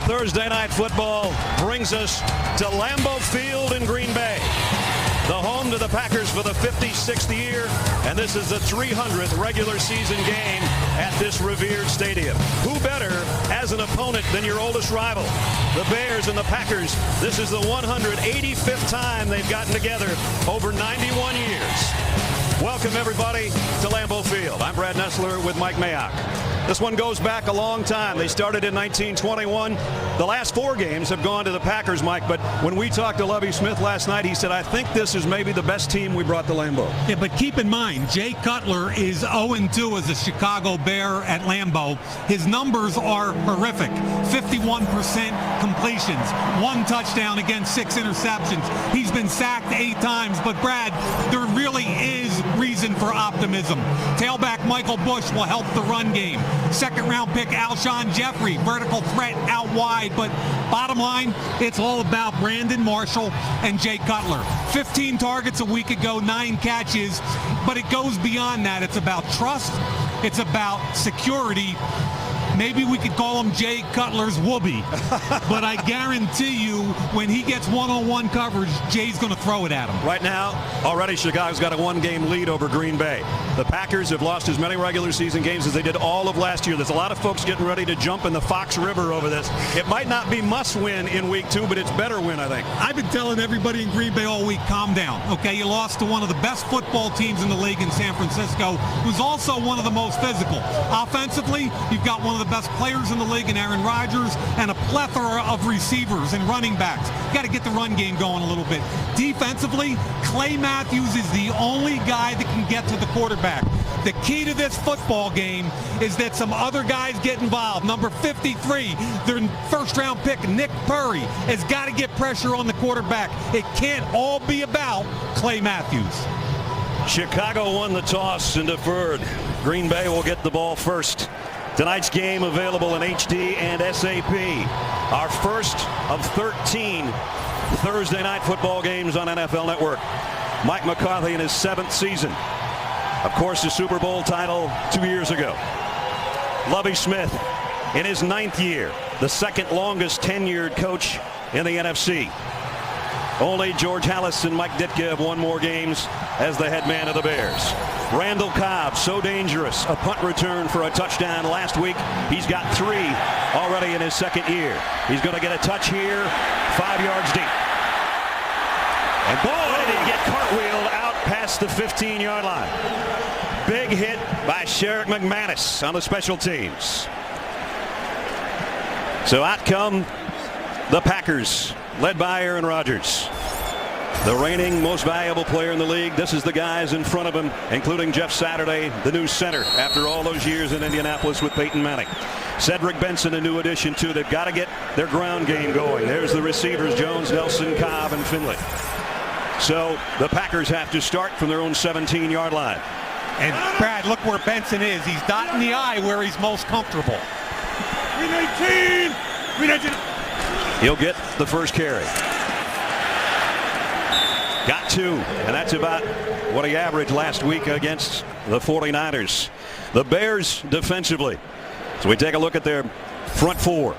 Thursday Night Football brings us to Lambeau Field in Green Bay, the home to the Packers for the 56th year, and this is the 300th regular season game at this revered stadium. Who better as an opponent than your oldest rival? The Bears and the Packers. This is the 185th time they've gotten together over 91 years. Welcome, everybody, to Lambeau Field. I'm Brad Nessler with Mike Mayock. This one goes back a long time. They started in 1921. The last 4 games have gone to the Packers, Mike, but when we talked to Lovie Smith last night, he said, I think this is maybe the best team we brought to Lambeau. Yeah, but keep in mind, Jay Cutler is 0-2 as a Chicago Bear at Lambeau. His numbers are horrific. 51% completions, 1 touchdown against 6 interceptions. He's been sacked 8 times, but Brad, there really is reason for optimism. Tailback Michael Bush will help the run game. Second-round pick Alshon Jeffrey, vertical threat out wide. But bottom line, it's all about Brandon Marshall and Jay Cutler. 15 targets a week ago, 9 catches. But it goes beyond that. It's about trust. It's about security. Maybe we could call him Jay Cutler's whoopee. But I guarantee you, when he gets one-on-one coverage, Jay's going to throw it at him. Right now, already Chicago's got a 1-game lead over Green Bay. The Packers have lost as many regular season games as they did all of last year. There's a lot of folks getting ready to jump in the Fox River over this. It might not be must-win in week 2, but it's better win, I think. I've been telling everybody in Green Bay all week, calm down. Okay, you lost to one of the best football teams in the league in San Francisco, who's also one of the most physical. Offensively, you've got one of the best players in the league in Aaron Rodgers and a plethora of receivers and running backs. You got to get the run game going a little bit. Defensively, Clay Matthews is the only guy that can get to the quarterback. The key to this football game is that some other guys get involved. Number 53, their first-round pick, Nick Purry, has got to get pressure on the quarterback. It can't all be about Clay Matthews. Chicago won the toss and deferred. Green Bay will get the ball first. Tonight's game available in HD and SAP. Our first of 13 Thursday night football games on NFL Network. Mike McCarthy in his 7th season. Of course, the Super Bowl title 2 years ago. Lovie Smith in his 9th year, the 2nd longest tenured coach in the NFC. Only George Halas and Mike Ditka have won more games as the head man of the Bears. Randall Cobb, so dangerous. A punt return for a touchdown last week. He's got 3 already in his 2nd year. He's going to get a touch here, 5 yards deep. And boy, did he get cartwheeled out past the 15-yard line. Big hit by Sherrick McManus on the special teams. So out come the Packers, led by Aaron Rodgers. The reigning most valuable player in the league. This is the guys in front of him, including Jeff Saturday, the new center, after all those years in Indianapolis with Peyton Manning. Cedric Benson, a new addition, too. They've got to get their ground game going. There's the receivers, Jones, Nelson, Cobb, and Finley. So the Packers have to start from their own 17-yard line. And Brad, look where Benson is. He's dotting the I where he's most comfortable. 319. He'll get the first carry. Got 2, and that's about what he averaged last week against the 49ers. The Bears defensively. So we take a look at their front 4.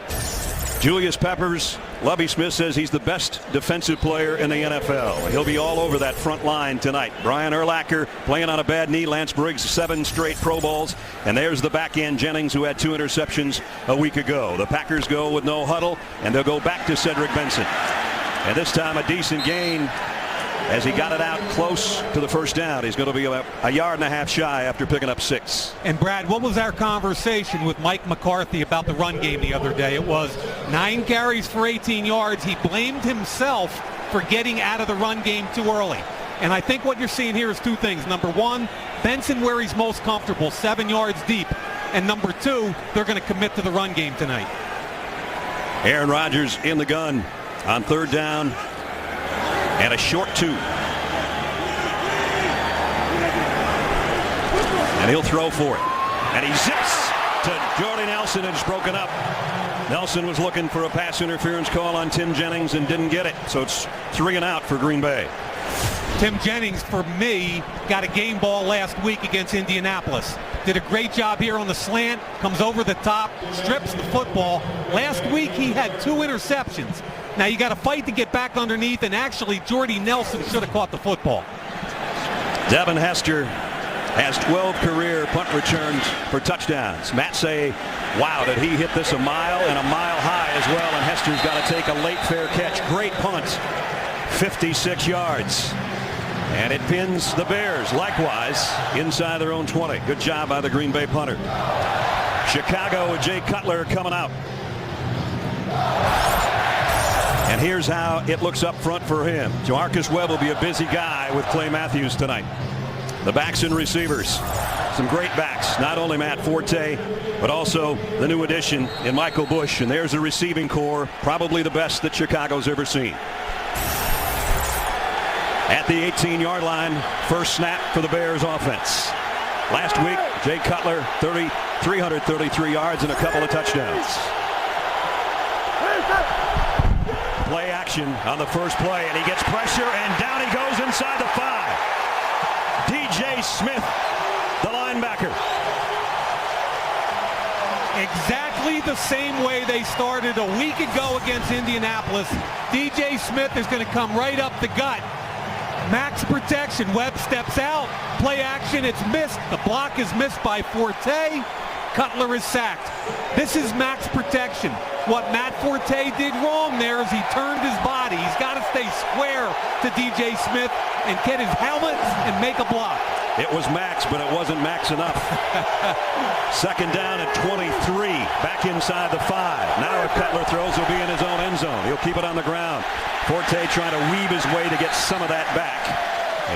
Julius Peppers, Lovie Smith says he's the best defensive player in the NFL. He'll be all over that front line tonight. Brian Urlacher playing on a bad knee. Lance Briggs, 7 straight Pro Bowls. And there's the back end, Jennings, who had 2 interceptions a week ago. The Packers go with no huddle, and they'll go back to Cedric Benson. And this time a decent gain as he got it out close to the first down. He's going to be about 1.5 yards shy after picking up 6. And Brad, what was our conversation with Mike McCarthy about the run game the other day? It was 9 carries for 18 yards. He blamed himself for getting out of the run game too early. And I think what you're seeing here is 2 things. Number 1, Benson where he's most comfortable, 7 yards deep. And number 2, they're going to commit to the run game tonight. Aaron Rodgers in the gun on 3rd down. And a short 2. And he'll throw for it. And he zips to Jordy Nelson, and it's broken up. Nelson was looking for a pass interference call on Tim Jennings and didn't get it. So it's 3 and out for Green Bay. Tim Jennings, for me, got a game ball last week against Indianapolis. did a great job here on the slant, comes over the top, strips the football. Last week he had 2 interceptions. Now you got to fight to get back underneath, and actually Jordy Nelson should have caught the football. Devin Hester has 12 career punt returns for touchdowns. Matt say, wow, did he hit this a mile and a mile high as well, and Hester's got to take a late fair catch. Great punt, 56 yards. And it pins the Bears, likewise, inside their own 20. Good job by the Green Bay punter. Chicago with Jay Cutler coming out. And here's how it looks up front for him. Jamarcus Webb will be a busy guy with Clay Matthews tonight. The backs and receivers. Some great backs. Not only Matt Forte, but also the new addition in Michael Bush. And there's a receiving core, probably the best that Chicago's ever seen. At the 18-yard line, first snap for the Bears offense. Last week, Jay Cutler, 333 yards and a couple of touchdowns. Play action on the first play, and he gets pressure, and down he goes inside the 5. DJ Smith, the linebacker. Exactly the same way they started a week ago against Indianapolis. DJ Smith is going to come right up the gut. Max protection. Webb steps out. Play action. It's missed. The block is missed by Forte. Cutler is sacked. This is max protection. What Matt Forte did wrong there is he turned his body. He's got to stay square to DJ Smith and get his helmet and make a block. It was max, but it wasn't max enough. Second down at 23. Back inside the 5. Now if Cutler throws, he'll be in his own end zone. He'll keep it on the ground. Forte trying to weave his way to get some of that back.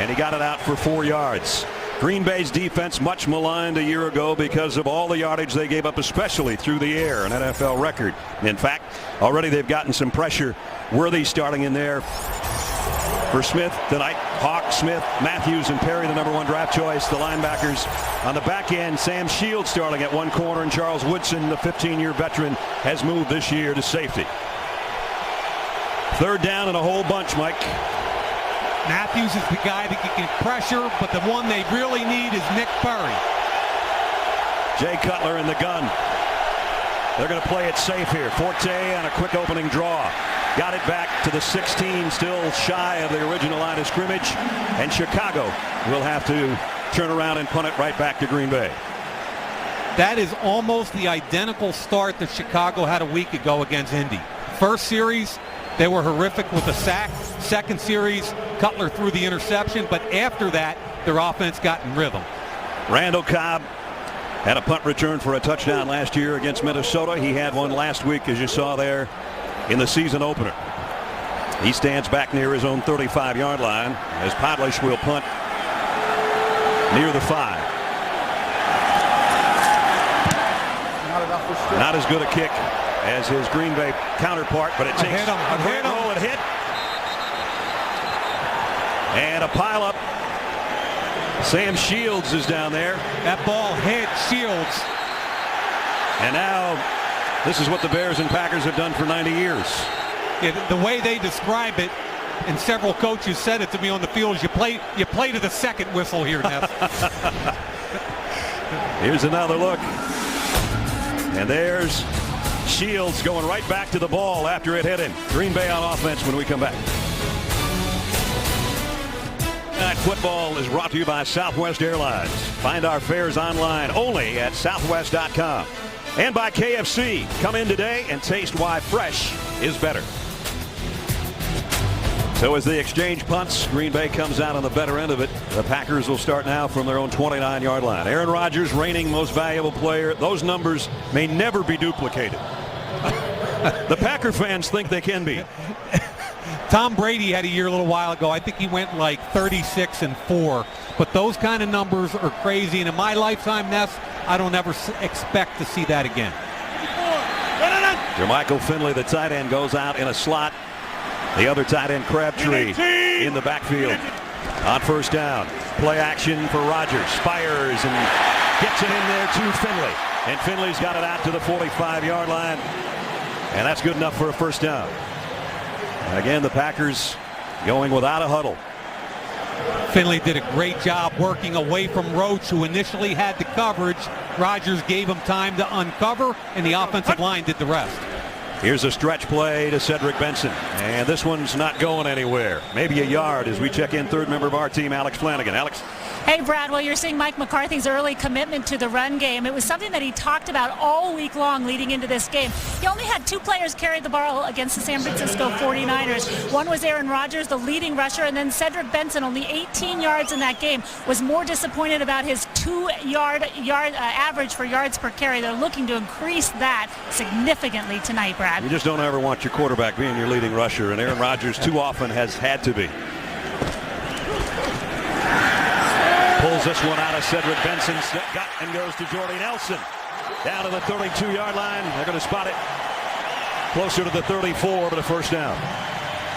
And he got it out for 4 yards. Green Bay's defense much maligned a year ago because of all the yardage they gave up, especially through the air, an NFL record. In fact, already they've gotten some pressure. Worthy starting in there for Smith tonight. Hawk, Smith, Matthews, and Perry, the number 1 draft choice. The linebackers on the back end. Sam Shields starting at one corner, and Charles Woodson, the 15-year veteran, has moved this year to safety. Third down and a whole bunch, Mike. Matthews is the guy that can get pressure, but the one they really need is Nick Perry. Jay Cutler in the gun. They're going to play it safe here. Forte on a quick opening draw. Got it back to the 16, still shy of the original line of scrimmage. And Chicago will have to turn around and punt it right back to Green Bay. That is almost the identical start that Chicago had a week ago against Indy. First series, they were horrific with a sack. Second series, Cutler threw the interception, but after that, their offense got in rhythm. Randall Cobb had a punt return for a touchdown last year against Minnesota. He had one last week, as you saw there in the season opener. He stands back near his own 35-yard line as Podlish will punt near the 5. Not as good a kick as his Green Bay counterpart, but it takes a great roll and hit. And a pileup. Sam Shields is down there. That ball hit Shields. And now this is what the Bears and Packers have done for 90 years. The way they describe it, and several coaches said it to me on the field, is you play to the second whistle here, Neff. Here's another look. And there's Shields going right back to the ball after it hit him. Green Bay on offense when we come back. Night Football is brought to you by Southwest Airlines. Find our fares online only at southwest.com. And by KFC. Come in today and taste why fresh is better. So as the exchange punts, Green Bay comes out on the better end of it. The Packers will start now from their own 29-yard line. Aaron Rodgers, reigning most valuable player. Those numbers may never be duplicated. The Packer fans think they can be. Tom Brady had a year a little while ago. I think he went like 36-4. But those kind of numbers are crazy. And in my lifetime, Ness, I don't ever expect to see that again. Jermichael Finley, the tight end, goes out in a slot. The other tight end, Crabtree, in the backfield. On first down, play action for Rodgers. Fires and gets it in there to Finley. And Finley's got it out to the 45-yard line. And that's good enough for a first down. And again, the Packers going without a huddle. Finley did a great job working away from Roach, who initially had the coverage. Rogers gave him time to uncover, and the offensive line did the rest. Here's a stretch play to Cedric Benson, and this one's not going anywhere. Maybe a yard as we check in third member of our team, Alex Flanagan. Alex. Hey, Brad, well, you're seeing Mike McCarthy's early commitment to the run game. It was something that he talked about all week long leading into this game. He only had 2 players carry the ball against the San Francisco 49ers. One was Aaron Rodgers, the leading rusher, and then Cedric Benson, only 18 yards in that game, was more disappointed about his 2-yard average for yards per carry. They're looking to increase that significantly tonight, Brad. You just don't ever want your quarterback being your leading rusher, and Aaron Rodgers too often has had to be. Pulls this one out of Cedric Benson, and goes to Jordy Nelson. Down to the 32-yard line. They're going to spot it closer to the 34, but a first down.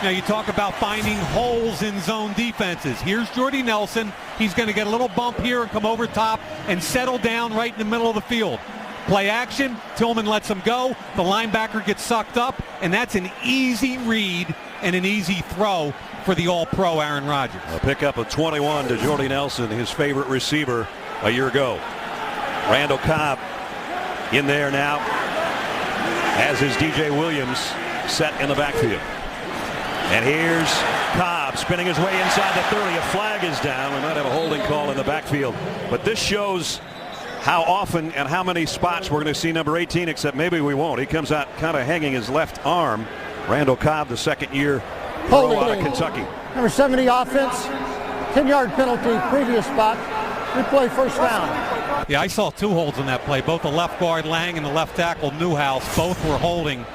Now you talk about finding holes in zone defenses. Here's Jordy Nelson. He's going to get a little bump here and come over top and settle down right in the middle of the field. Play action. Tillman lets him go. The linebacker gets sucked up, and that's an easy read and an easy throw for the All-Pro Aaron Rodgers. A pickup of 21 to Jordy Nelson, his favorite receiver a year ago. Randall Cobb in there now, as is DJ Williams set in the backfield. And here's Cobb spinning his way inside the 30. A flag is down. We might have a holding call in the backfield. But this shows how often and how many spots we're going to see number 18, except maybe we won't. He comes out kind of hanging his left arm. Randall Cobb, the second-year pro out of Kentucky. Number 70 offense, 10-yard penalty, previous spot, replay first down. Yeah, I saw 2 holds in that play. Both the left guard Lang and the left tackle Newhouse, both were holding.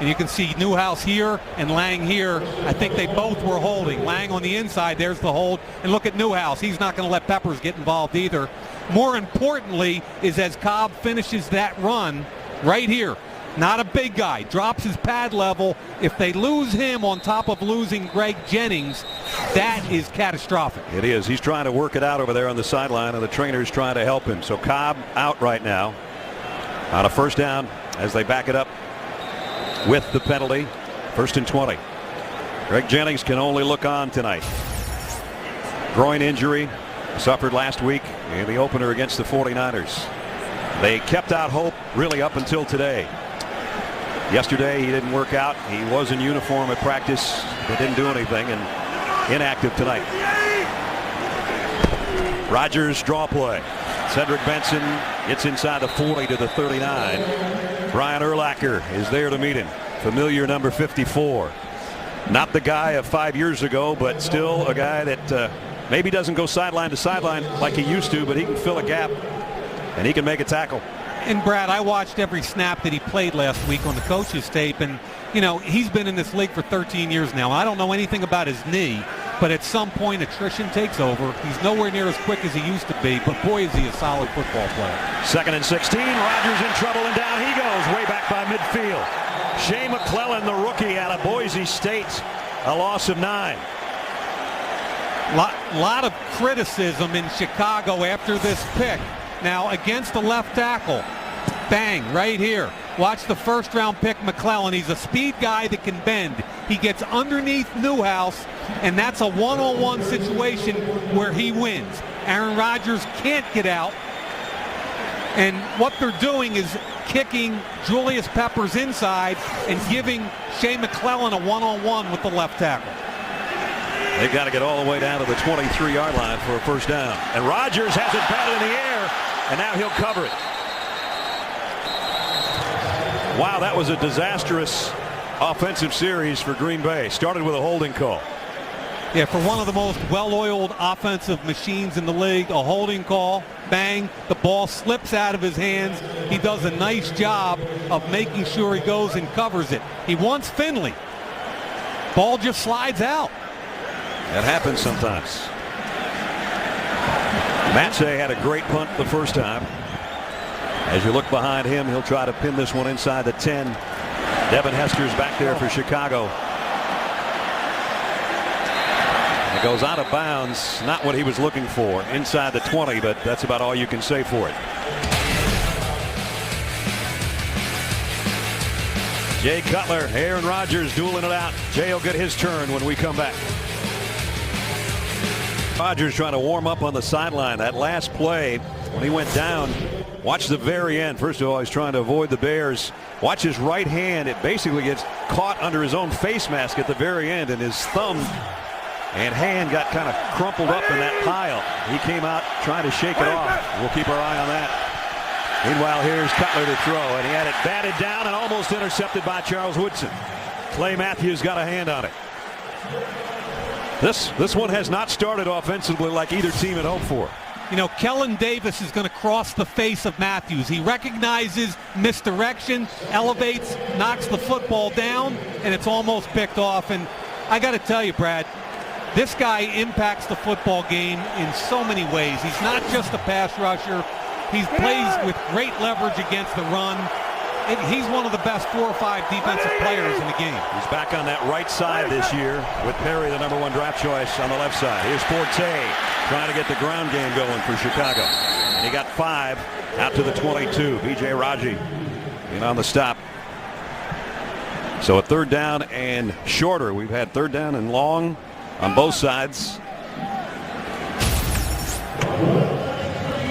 And you can see Newhouse here and Lang here. I think they both were holding. Lang on the inside, there's the hold. And look at Newhouse. He's not going to let Peppers get involved either. More importantly is as Cobb finishes that run right here. Not a big guy. Drops his pad level. If they lose him on top of losing Greg Jennings, that is catastrophic. It is. He's trying to work it out over there on the sideline, and the trainer's trying to help him. So Cobb out right now on a first down as they back it up with the penalty. 1st and 20. Greg Jennings can only look on tonight. Groin injury suffered last week in the opener against the 49ers. They kept out hope really up until today. Yesterday he didn't work out. He was in uniform at practice, but didn't do anything, and inactive tonight. Rodgers draw play. Cedric Benson gets inside the 40 to the 39. Brian Urlacher is there to meet him. Familiar number 54. Not the guy of 5 years ago, but still a guy that maybe doesn't go sideline to sideline like he used to, but he can fill a gap and he can make a tackle. And Brad, I watched every snap that he played last week on the coach's tape, and you know, he's been in this league for 13 years now. I don't know anything about his knee, but at some point attrition takes over. He's nowhere near as quick as he used to be, but boy is he a solid football player. 2nd and 16. Rodgers in trouble, and down he goes way back by midfield. Shea McClellan, the rookie out of Boise State, a loss of 9. Lot of criticism in Chicago after this pick. Now against the left tackle, bang, right here. Watch the first-round pick, McClellan. He's a speed guy that can bend. He gets underneath Newhouse, and that's a one-on-one situation where he wins. Aaron Rodgers can't get out, and what they're doing is kicking Julius Peppers inside and giving Shea McClellan a one-on-one with the left tackle. They've got to get all the way down to the 23-yard line for a first down. And Rodgers has it batted in the air, and now he'll cover it. Wow, that was a disastrous offensive series for Green Bay. Started with a holding call. Yeah, for one of the most well-oiled offensive machines in the league, a holding call, bang, the ball slips out of his hands. He does a nice job of making sure he goes and covers it. He wants Finley. Ball just slides out. That happens sometimes. Matsay had a great punt the first time. As you look behind him, he'll try to pin this one inside the 10. Devin Hester's back there for Chicago. It goes out of bounds. Not what he was looking for. Inside the 20, but that's about all you can say for it. Jay Cutler, Aaron Rodgers dueling it out. Jay will get his turn when we come back. Rodgers trying to warm up on the sideline. That last play, when he went down, watch the very end. First of all, he's trying to avoid the Bears. Watch his right hand. It basically gets caught under his own face mask at the very end, and his thumb and hand got kind of crumpled up in that pile. He came out trying to shake it off. We'll keep our eye on that. Meanwhile, here's Cutler to throw, and he had it batted down and almost intercepted by Charles Woodson. Clay Matthews got a hand on it. This one has not started offensively like either team had hoped for. You know, Kellen Davis is going to cross the face of Matthews. He recognizes misdirection, elevates, knocks the football down, and it's almost picked off. And I got to tell you, Brad, this guy impacts the football game in so many ways. He's not just a pass rusher. He plays with great leverage against the run. And he's one of the best 4 or 5 defensive players in the game. He's back on that right side this year with Perry, the #1 draft choice, on the left side. Here's Forte trying to get the ground game going for Chicago. And he got 5 out to the 22. B.J. Raji in on the stop. So a 3rd down and shorter. We've had 3rd down and long on both sides.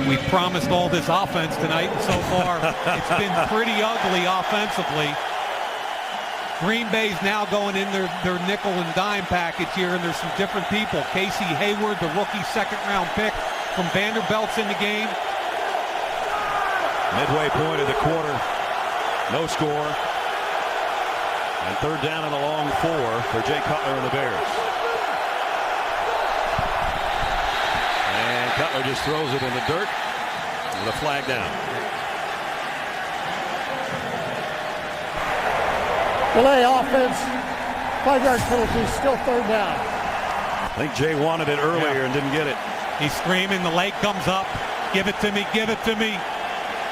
We promised all this offense tonight, and so far it's been pretty ugly offensively. Green Bay's now going in their nickel and dime package here, and there's some different people. Casey Hayward, the rookie 2nd-round pick from Vanderbilt's in the game. Midway point of the quarter, no score. And 3rd down and a long 4 for Jay Cutler and the Bears. And Cutler just throws it in the dirt with a flag down. Delay offense, 5-yard penalty, still 3rd down. I think Jay wanted it earlier and didn't get it. He's screaming. The leg comes up. Give it to me. Give it to me.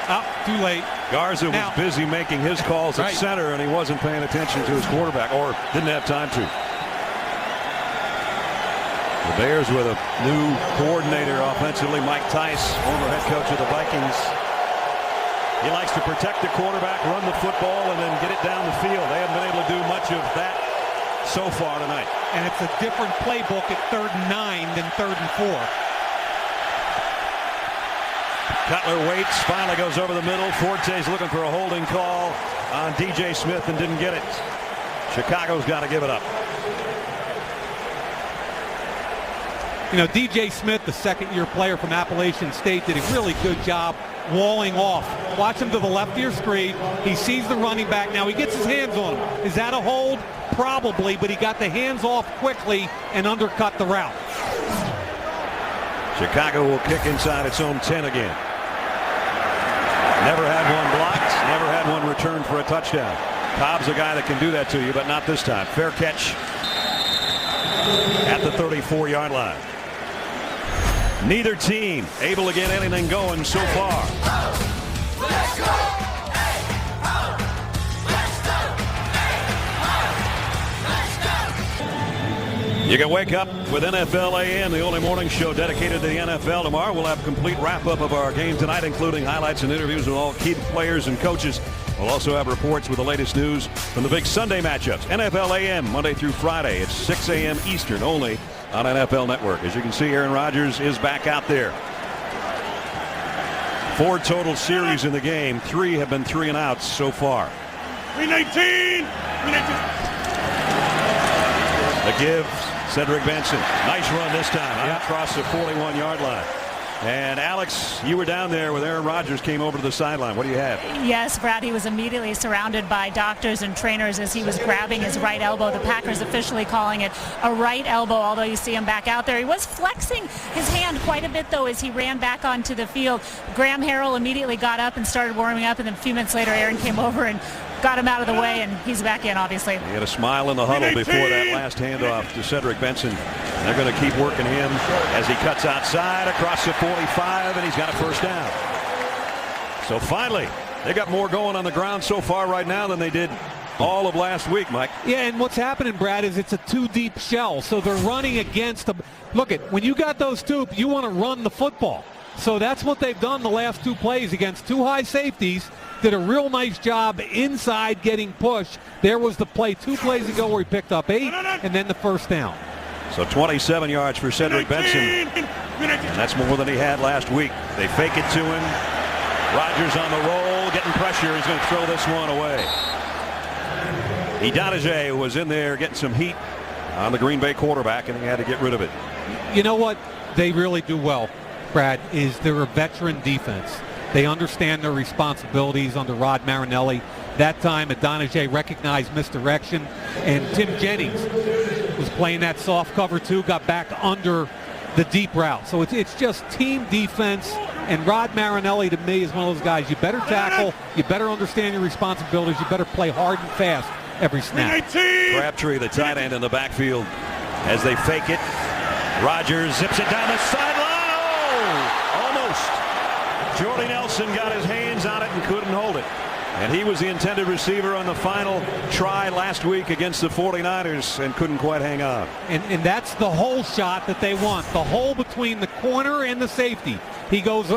Up, too late. Garza was busy making his calls at center, and he wasn't paying attention to his quarterback, or didn't have time to. The Bears with a new coordinator offensively, Mike Tice, former head coach of the Vikings. He likes to protect the quarterback, run the football, and then get it down the field. They haven't been able to do much of that so far tonight. And it's a different playbook at 3rd and 9 than 3rd and 4. Cutler waits, finally goes over the middle. Forte's looking for a holding call on DJ Smith and didn't get it. Chicago's got to give it up. You know, DJ Smith, the 2nd-year player from Appalachian State, did a really good job walling off. Watch him to the left of your screen. He sees the running back. Now he gets his hands on him. Is that a hold? Probably, but he got the hands off quickly and undercut the route. Chicago will kick inside its own 10 again. Never had one blocked, never had one returned for a touchdown. Cobb's a guy that can do that to you, but not this time. Fair catch at the 34-yard line. Neither team able to get anything going so far. You can wake up with NFL AM, the only morning show dedicated to the NFL. Tomorrow we'll have a complete wrap-up of our game tonight, including highlights and interviews with all key players and coaches. We'll also have reports with the latest news from the big Sunday matchups. NFL AM, Monday through Friday. It's 6 a.m. Eastern only on NFL Network. As you can see, Aaron Rodgers is back out there. 4 total series in the game. 3 have been 3-and-outs so far. 319! The give, Cedric Benson. Nice run this time across the 41-yard line. And Alex, you were down there with Aaron Rodgers, came over to the sideline. What do you have? Yes, Brad, he was immediately surrounded by doctors and trainers as he was grabbing his right elbow. The Packers officially calling it a right elbow, although you see him back out there. He was flexing his hand quite a bit, though, as he ran back onto the field. Graham Harrell immediately got up and started warming up, and then a few minutes later, Aaron came over and got him out of the way, and he's back in, obviously. He had a smile in the huddle before that last handoff to Cedric Benson. They're going to keep working him as he cuts outside across the 45, and he's got a first down. So finally, they got more going on the ground so far right now than they did all of last week, Mike. Yeah, and what's happening, Brad, is it's a 2-deep shell, so they're running against them. Look, when you got those 2, you want to run the football. So that's what they've done the last 2 plays against 2 high safeties. Did a real nice job inside getting pushed. There was the play 2 plays ago where he picked up 8 and then the first down. So 27 yards for Cedric Benson. And that's more than he had last week. They fake it to him. Rodgers on the roll, getting pressure. He's going to throw this one away. Idonije was in there getting some heat on the Green Bay quarterback, and he had to get rid of it. You know what they really do well, Brad, is they're a veteran defense. They understand their responsibilities under Rod Marinelli. That time, Idonije recognized misdirection, and Tim Jennings was playing that soft cover too, got back under the deep route. So it's just team defense, and Rod Marinelli to me is one of those guys. You better tackle, you better understand your responsibilities, you better play hard and fast every snap. Crabtree, the tight end in the backfield, as they fake it. Rodgers zips it down the sideline. Oh, almost. Jordy Nelson got his hands on it and couldn't hold it. And he was the intended receiver on the final try last week against the 49ers and couldn't quite hang on. And that's the hole shot that they want. The hole between the corner and the safety. He goes,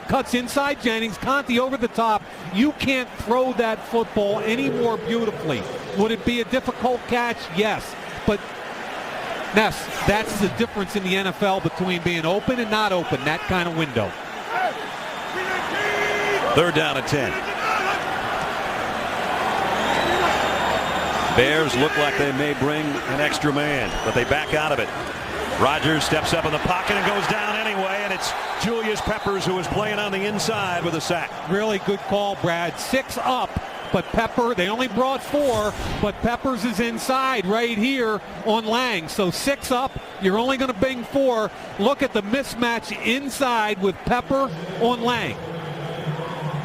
cuts inside Jennings, Conti over the top. You can't throw that football any more beautifully. Would it be a difficult catch? Yes. But Ness, that's the difference in the NFL between being open and not open, that kind of window. 3rd down and 10. Bears look like they may bring an extra man, but they back out of it. Rodgers steps up in the pocket and goes down anyway, and it's Julius Peppers who is playing on the inside with a sack. Really good call, Brad. 6 up, but Pepper, they only brought 4, but Peppers is inside right here on Lang. So 6 up, you're only going to bring 4. Look at the mismatch inside with Pepper on Lang.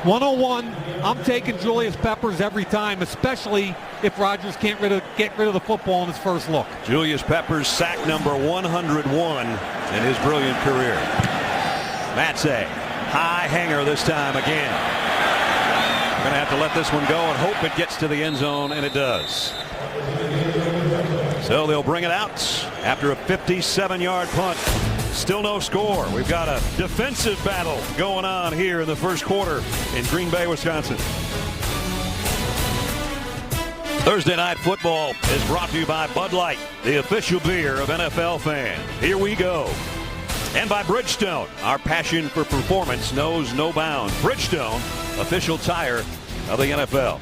101, I'm taking Julius Peppers every time, especially if Rodgers can't get rid of the football in his first look. Julius Peppers, sack number 101 in his brilliant career. Matze, high hanger this time again. We're going to have to let this one go and hope it gets to the end zone, and it does. So they'll bring it out after a 57-yard punt. Still no score. We've got a defensive battle going on here in the first quarter in Green Bay, Wisconsin. Thursday Night Football is brought to you by Bud Light, the official beer of NFL fans. Here we go. And by Bridgestone, our passion for performance knows no bounds. Bridgestone, official tire of the NFL.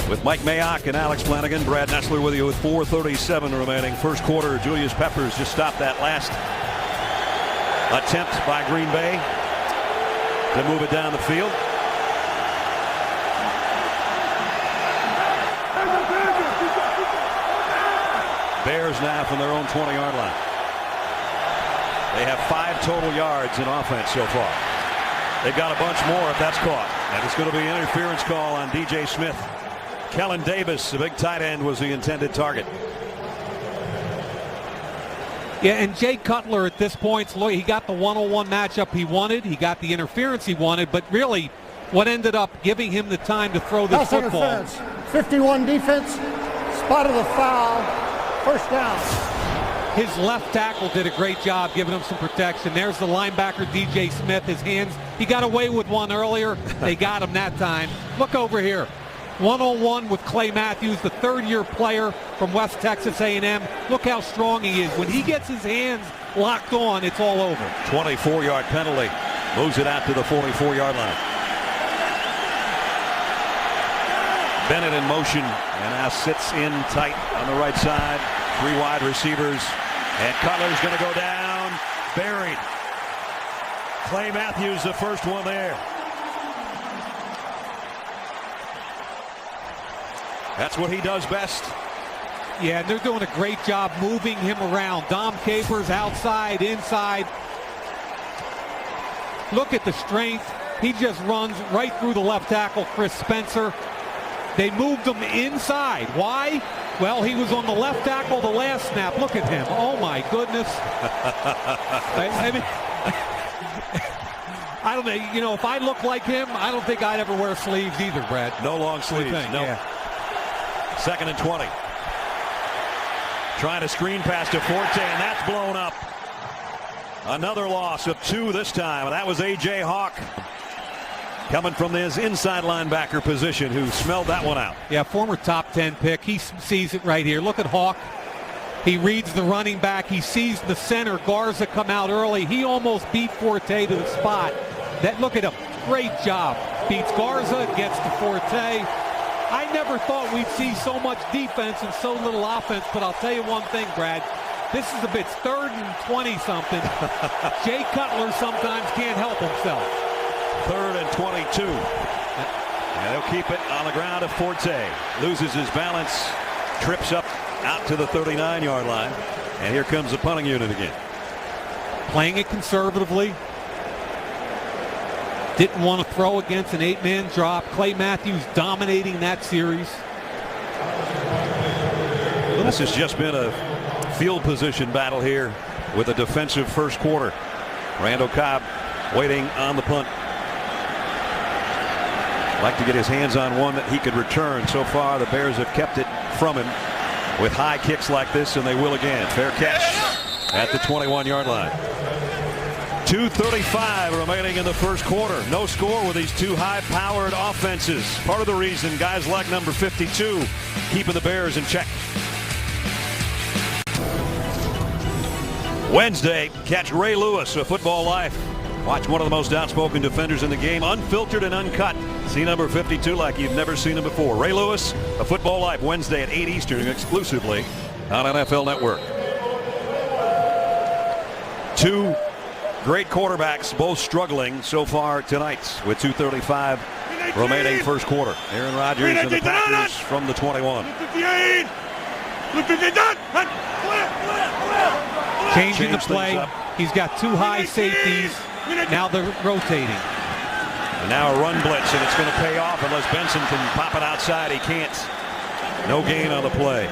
With Mike Mayock and Alex Flanagan, Brad Nessler with you with 4:37 remaining. First quarter, Julius Peppers just stopped that last attempt by Green Bay to move it down the field. Bears now from their own 20-yard line. They have 5 total yards in offense so far. They've got a bunch more if that's caught. And it's going to be an interference call on DJ Smith. Kellen Davis, the big tight end, was the intended target. Yeah, and Jay Cutler at this point, he got the 1-on-1 matchup he wanted. He got the interference he wanted. But really, what ended up giving him the time to throw this football. Interference. 51 defense, spotted the foul, first down. His left tackle did a great job giving him some protection. There's the linebacker, DJ Smith. His hands, he got away with one earlier. They got him that time. Look over here. 1-on-1 with Clay Matthews, the 3rd-year player from West Texas A&M. Look how strong he is. When he gets his hands locked on, it's all over. 24-yard penalty. Moves it out to the 44-yard line. Bennett in motion and now sits in tight on the right side. 3 wide receivers. And Cutler's going to go down. Buried. Clay Matthews, the first one there. That's what he does best. Yeah, they're doing a great job moving him around. Dom Capers outside, inside. Look at the strength. He just runs right through the left tackle, Chris Spencer. They moved him inside. Why? Well, he was on the left tackle the last snap. Look at him. Oh, my goodness. I mean, I don't know. You know, if I look like him, I don't think I'd ever wear sleeves either, Brad. No long sleeves. No. Yeah. 2nd and 20. Trying to screen pass to Forte, and that's blown up. Another loss of 2 this time, and that was A.J. Hawk coming from his inside linebacker position, who smelled that one out. Yeah, former top 10 pick. He sees it right here. Look at Hawk. He reads the running back. He sees the center, Garza, come out early. He almost beat Forte to the spot. Look at him. Great job. Beats Garza, gets to Forte. I never thought we'd see so much defense and so little offense, but I'll tell you one thing, Brad. This is a bit 3rd and 20-something. Jay Cutler sometimes can't help himself. 3rd and 22. And they'll keep it on the ground of Forte. Loses his balance, trips up out to the 39-yard line. And here comes the punting unit again. Playing it conservatively. Didn't want to throw against an 8-man drop. Clay Matthews dominating that series. This has just been a field position battle here with a defensive first quarter. Randall Cobb waiting on the punt. Like to get his hands on one that he could return. So far the Bears have kept it from him with high kicks like this, and they will again. Fair catch at the 21-yard line. 2:35 remaining in the first quarter. No score with these two high-powered offenses. Part of the reason guys like number 52 keeping the Bears in check. Wednesday, catch Ray Lewis of Football Life. Watch one of the most outspoken defenders in the game, unfiltered and uncut. See number 52 like you've never seen him before. Ray Lewis of Football Life, Wednesday at 8 Eastern, exclusively on NFL Network. Two great quarterbacks, both struggling so far tonight with 2:35 remaining first quarter. Aaron Rodgers and the Packers from the 21. Changing the play. He's got two high safeties. Now they're rotating. And now a run blitz, and it's going to pay off unless Benson can pop it outside. He can't. No gain on the play.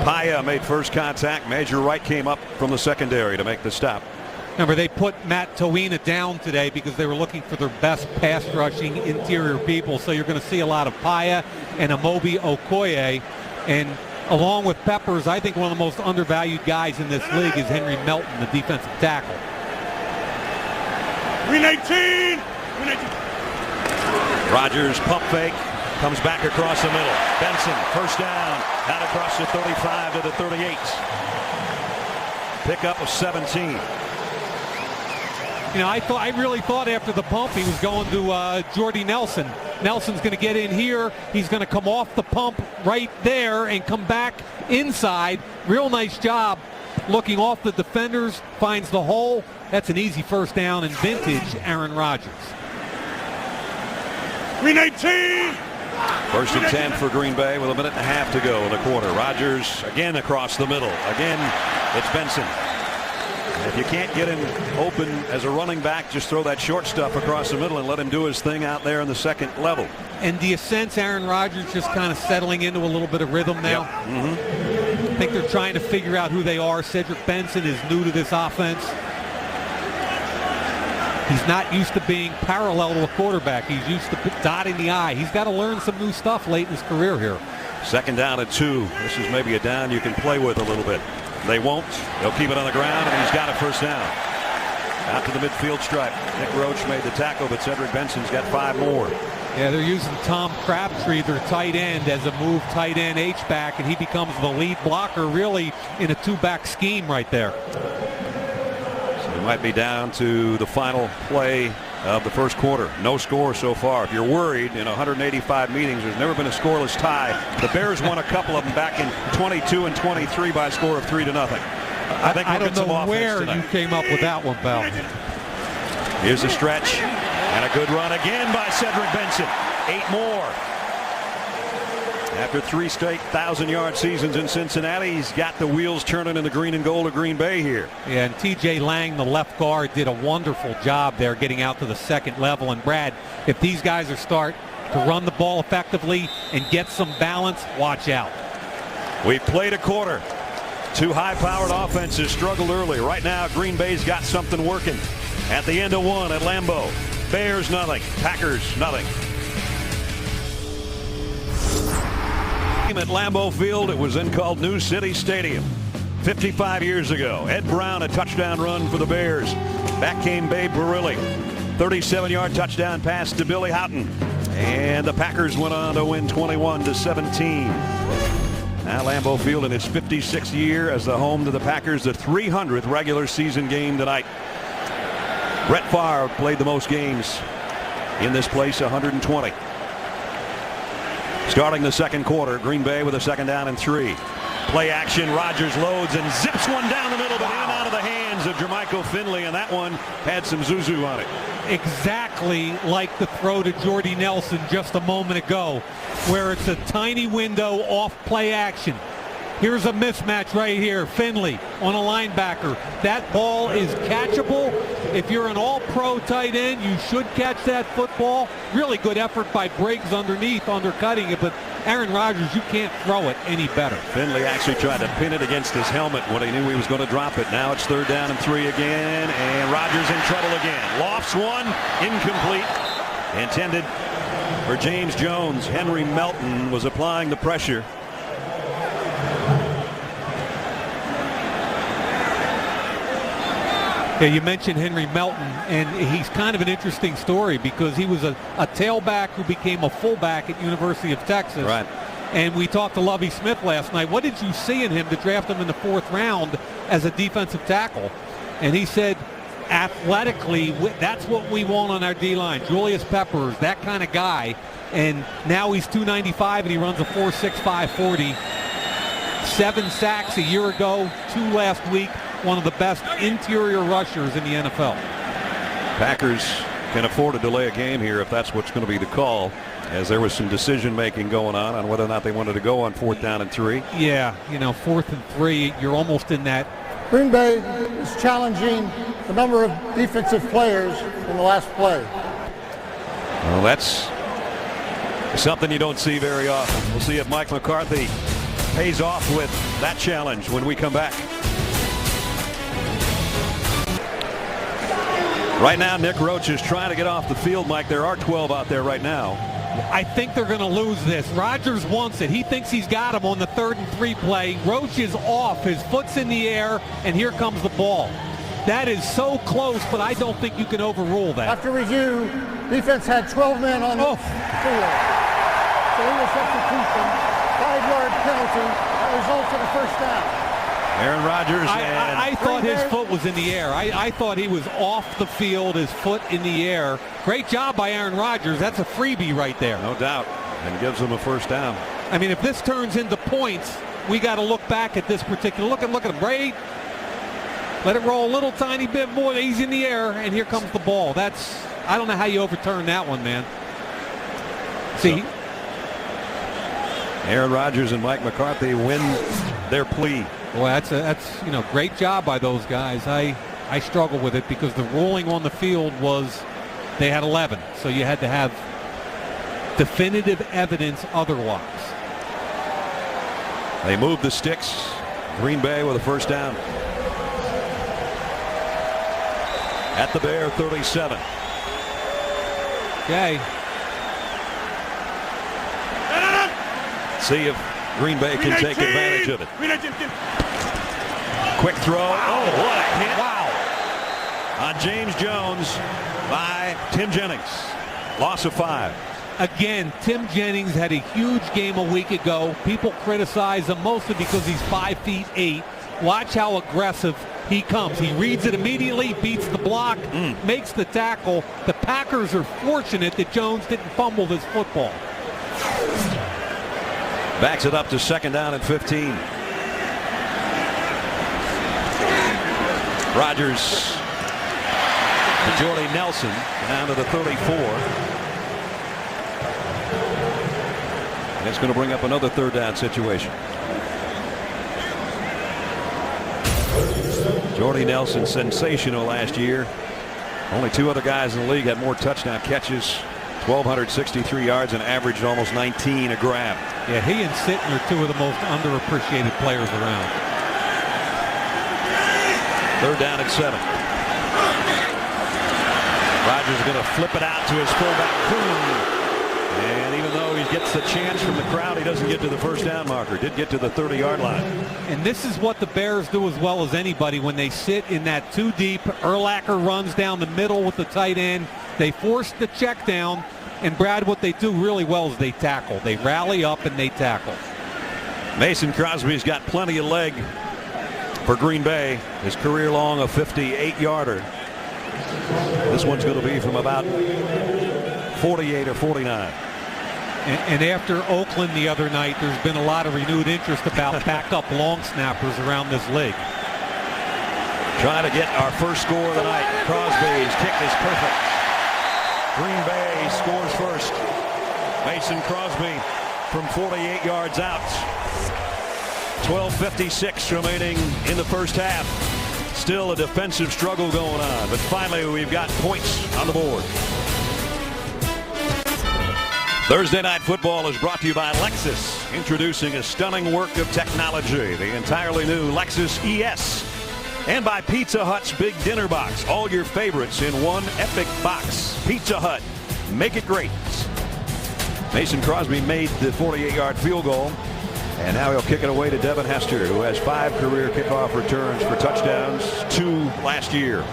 Paya made first contact. Major Wright came up from the secondary to make the stop. Remember, they put Matt Towina down today because they were looking for their best pass rushing interior people. So you're going to see a lot of Paya and Amobi Okoye. And along with Peppers, I think one of the most undervalued guys in this league is Henry Melton, the defensive tackle. Green 18. Rodgers pump fake, comes back across the middle. Benson, first down, out across the 35 to the 38. Pickup of 17. You know, I really thought after the pump he was going to Jordy Nelson. Nelson's going to get in here. He's going to come off the pump right there and come back inside. Real nice job looking off the defenders. Finds the hole. That's an easy first down and vintage Aaron Rodgers. Green 18. First and 10 for Green Bay with a minute and a half to go in the quarter. Rodgers again across the middle. Again, it's Benson. If you can't get him open as a running back, just throw that short stuff across the middle and let him do his thing out there in the second level. And do you sense Aaron Rodgers just kind of settling into a little bit of rhythm now? Yep. Mm-hmm. I think they're trying to figure out who they are. Cedric Benson is new to this offense. He's not used to being parallel to a quarterback. He's used to dotting the I. He's got to learn some new stuff late in his career here. Second down at 2. This is maybe a down you can play with a little bit. They won't. They'll keep it on the ground, and he's got a first down. Out to the midfield stripe. Nick Roach made the tackle, but Cedric Benson's got 5 more. Yeah, they're using Tom Crabtree, their tight end, as a move tight end H-back, and he becomes the lead blocker really in a 2-back scheme right there. So we might be down to the final play of the first quarter. No score so far. If you're worried, in 185 meetings, there's never been a scoreless tie. The Bears won a couple of them back in 22 and 23 by a score of 3-0. I think I don't know where you came up with that one, pal. Here's a stretch and a good run again by Cedric Benson. 8 more. After 3 straight 1,000-yard seasons in Cincinnati, he's got the wheels turning in the green and gold of Green Bay here. Yeah, and T.J. Lang, the left guard, did a wonderful job there getting out to the second level. And Brad, if these guys are start to run the ball effectively and get some balance, watch out. We've played a quarter. 2 high-powered offenses struggled early. Right now, Green Bay's got something working. At the end of 1 at Lambeau. Bears nothing. Packers nothing. At Lambeau Field, it was then called New City Stadium. 55 years ago, Ed Brown, a touchdown run for the Bears. Back came Babe Barilli. 37-yard touchdown pass to Billy Houghton. And the Packers went on to win 21-17. Now Now Lambeau Field in its 56th year as the home to the Packers, the 300th regular season game tonight. Brett Favre played the most games in this place, 120. Starting the second quarter, Green Bay with a second down and 3. Play action, Rodgers loads and zips one down the middle, but in and out of the hands of Jermichael Finley, and that one had some zuzu on it. Exactly like the throw to Jordy Nelson just a moment ago, where it's a tiny window off play action. Here's a mismatch right here. Finley on a linebacker. That ball is catchable. If you're an all-pro tight end, you should catch that football. Really good effort by Briggs underneath, undercutting it, but Aaron Rodgers, you can't throw it any better. Finley actually tried to pin it against his helmet when he knew he was going to drop it. Now it's third down and 3 again, and Rodgers in trouble again. Lofts one, incomplete. Intended for James Jones. Henry Melton was applying the pressure. Yeah, you mentioned Henry Melton, and he's kind of an interesting story because he was a tailback who became a fullback at University of Texas. Right. And we talked to Lovie Smith last night. What did you see in him to draft him in the 4th round as a defensive tackle? And he said, athletically, that's what we want on our D-line. Julius Peppers, that kind of guy. And now he's 295 and he runs a 4.65 40. 7 sacks a year ago, 2 last week. One of the best interior rushers in the NFL. Packers can afford to delay a game here if that's what's going to be the call, as there was some decision making going on whether or not they wanted to go on 4th down and 3. Yeah, 4th and 3, you're almost in that. Green Bay is challenging the number of defensive players in the last play. Well, that's something you don't see very often. We'll see if Mike McCarthy pays off with that challenge when we come back. Right now, Nick Roach is trying to get off the field, Mike. There are 12 out there right now. I think they're going to lose this. Rodgers wants it. He thinks he's got him on the 3rd and 3 play. Roach is off. His foot's in the air, and here comes the ball. That is so close, but I don't think you can overrule that. After review, defense had 12 men on the field. So it was substitution, 5-yard penalty. That results in a first down. Aaron Rodgers. I thought his foot was in the air. I thought he was off the field, his foot in the air. Great job by Aaron Rodgers. That's a freebie right there. No doubt. And gives them a first down. I mean, if this turns into points, we got to look back at this particular. Look at him. Right. Let it roll a little tiny bit more. He's in the air, and here comes the ball. I don't know how you overturn that one, man. See. Aaron Rodgers and Mike McCarthy win their plea. Well, that's great job by those guys. I struggle with it because the ruling on the field was they had 11, so you had to have definitive evidence otherwise. They moved the sticks. Green Bay with a first down at the Bear 37. Okay. See if Green Bay can take advantage of it. Quick throw. Oh, what a hit. Wow. On James Jones by Tim Jennings. Loss of 5. Again, Tim Jennings had a huge game a week ago. People criticize him mostly because he's 5'8". Watch how aggressive he comes. He reads it immediately, beats the block, makes the tackle. The Packers are fortunate that Jones didn't fumble this football. Backs it up to second down and 15. Rodgers to Jordy Nelson down to the 34. And it's going to bring up another third down situation. Jordy Nelson, sensational last year. Only 2 other guys in the league had more touchdown catches. 1,263 yards and averaged almost 19 a grab. Yeah, he and Sitton are 2 of the most underappreciated players around. Third down at 7. Rodgers is going to flip it out to his fullback, Kuhn. And even though he gets the chance from the crowd, he doesn't get to the first down marker. Did get to the 30-yard line. And this is what the Bears do as well as anybody when they sit in that 2 deep. Urlacher runs down the middle with the tight end. They force the check down. And Brad, what they do really well is they tackle. They rally up and they tackle. Mason Crosby's got plenty of leg for Green Bay. His career long a 58-yarder. This one's going to be from about 48 or 49. And after Oakland the other night, there's been a lot of renewed interest about backup long snappers around this league. Trying to get our first score of the night. Crosby's kick is perfect. Green Bay scores first. Mason Crosby from 48 yards out. 12:56 remaining in the first half. Still a defensive struggle going on, but finally we've got points on the board. Thursday Night Football is brought to you by Lexus, introducing a stunning work of technology, the entirely new Lexus ES. And by Pizza Hut's Big Dinner Box, all your favorites in one epic box. Pizza Hut, make it great. Mason Crosby made the 48-yard field goal, and now he'll kick it away to Devin Hester, who has 5 career kickoff returns for touchdowns, 2 last year.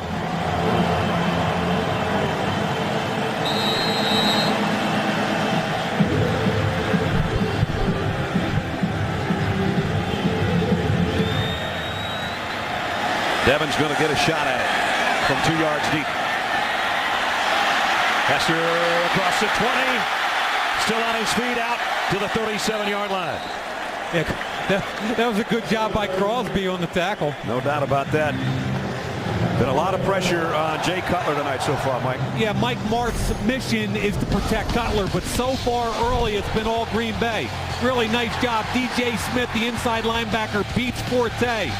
Devin's going to get a shot at it from 2 yards deep. Hester across the 20. Still on his feet out to the 37-yard line. Yeah, that was a good job by Crosby on the tackle. No doubt about that. Been a lot of pressure on Jay Cutler tonight so far, Mike. Yeah, Mike Martz's mission is to protect Cutler, but so far early it's been all Green Bay. Really nice job. DJ Smith, the inside linebacker, beats Forte.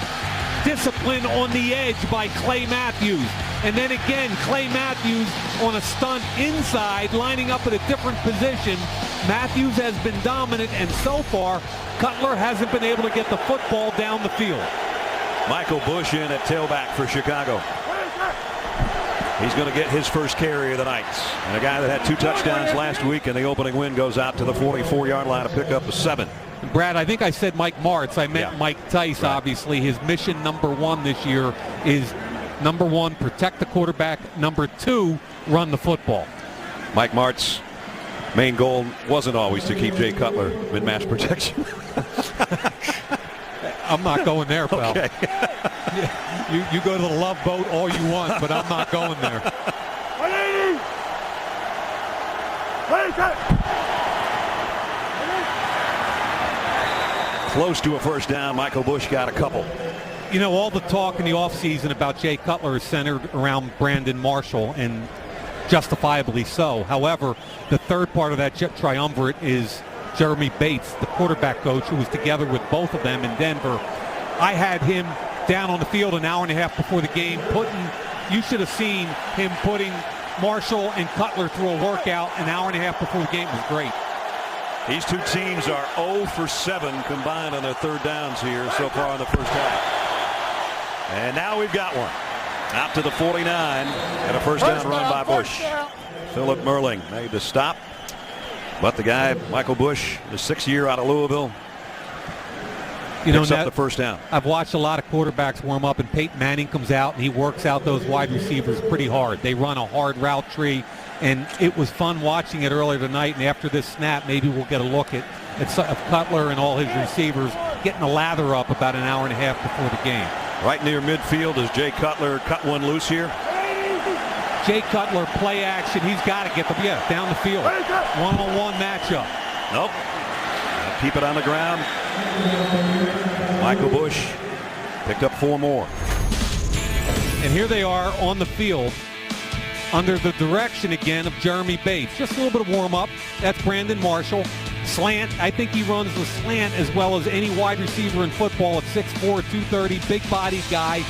Discipline on the edge by Clay Matthews. And then again, Clay Matthews on a stunt inside, lining up at a different position. Matthews has been dominant, and so far, Cutler hasn't been able to get the football down the field. Michael Bush in at tailback for Chicago. He's going to get his first carry of the night. And a guy that had 2 touchdowns last week in the opening win goes out to the 44-yard line to pick up a 7. Brad, I think I said Mike Martz. I meant Mike Tice, right. Obviously. His mission number 1 this year is, number 1, protect the quarterback. Number 2, run the football. Mike Martz's main goal wasn't always to keep Jay Cutler in mass protection. I'm not going there, pal. Okay. You go to the Love Boat all you want, but I'm not going there. Close to a first down. Michael Bush got a couple. You know, all the talk in the offseason about Jay Cutler is centered around Brandon Marshall, and justifiably so. However, the third part of that triumvirate is Jeremy Bates, the quarterback coach, who was together with both of them in Denver. I had him down on the field an hour and a half before the game, you should have seen him putting Marshall and Cutler through a workout an hour and a half before the game. It was great. These two teams are 0 for 7 combined on their third downs here so far in the first half. And now we've got one. Out to the 49 and a first down run by Bush. Philip Merling made the stop. But the guy, Michael Bush, the 6th year out of Louisville, picks up the first down. I've watched a lot of quarterbacks warm up, and Peyton Manning comes out and he works out those wide receivers pretty hard. They run a hard route tree, and it was fun watching it earlier tonight. And after this snap, maybe we'll get a look at Cutler and all his receivers getting a lather up about an hour and a half before the game. Right near midfield as Jay Cutler cut one loose here. Jay Cutler, play action. He's got to get down the field. One-on-one matchup. Nope. Keep it on the ground. Michael Bush picked up 4 more. And here they are on the field under the direction again of Jeremy Bates. Just a little bit of warm-up. That's Brandon Marshall. Slant. I think he runs the slant as well as any wide receiver in football at 6'4", 230, big-bodied guy.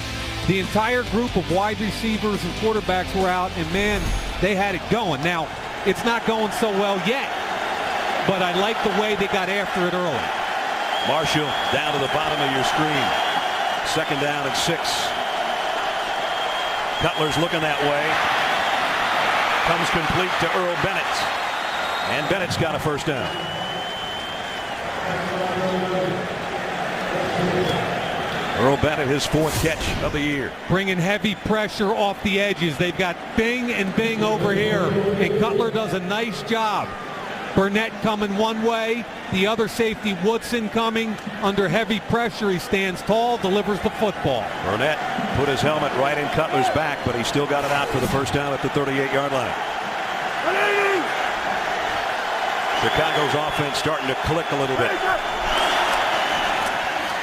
The entire group of wide receivers and quarterbacks were out, and, man, they had it going. Now, it's not going so well yet, but I like the way they got after it early. Marshall down to the bottom of your screen. 2nd down and 6. Cutler's looking that way. Comes complete to Earl Bennett. And Bennett's got a first down. Earl Bennett, his 4th catch of the year. Bringing heavy pressure off the edges. They've got Bing and Bing over here, and Cutler does a nice job. Burnett coming one way, The other safety, Woodson, coming under heavy pressure. He stands tall, delivers the football. Burnett put his helmet right in Cutler's back, but he still got it out for the first down at the 38-yard line. Chicago's offense starting to click a little bit.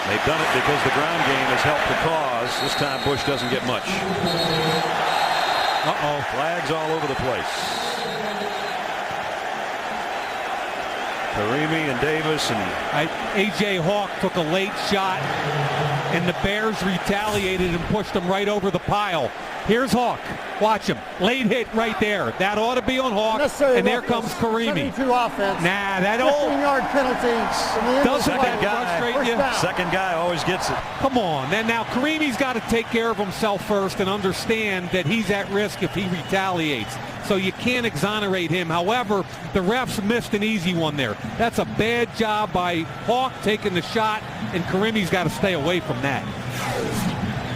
They've done it because the ground game has helped the cause. This time Bush doesn't get much. Flags all over the place. Karimi and Davis and A.J. Hawk took a late shot, and the Bears retaliated and pushed him right over the pile. Here's Hawk. Watch him. Late hit right there. That ought to be on Hawk. And there comes Karimi. Offense. Nah, that old 15-yard penalty. Doesn't that frustrate you? Second guy always gets it. Come on. And now Karimi's got to take care of himself first and understand that he's at risk if he retaliates. So you can't exonerate him. However, the refs missed an easy one there. That's a bad job by Hawk taking the shot, and Karimi's got to stay away from that.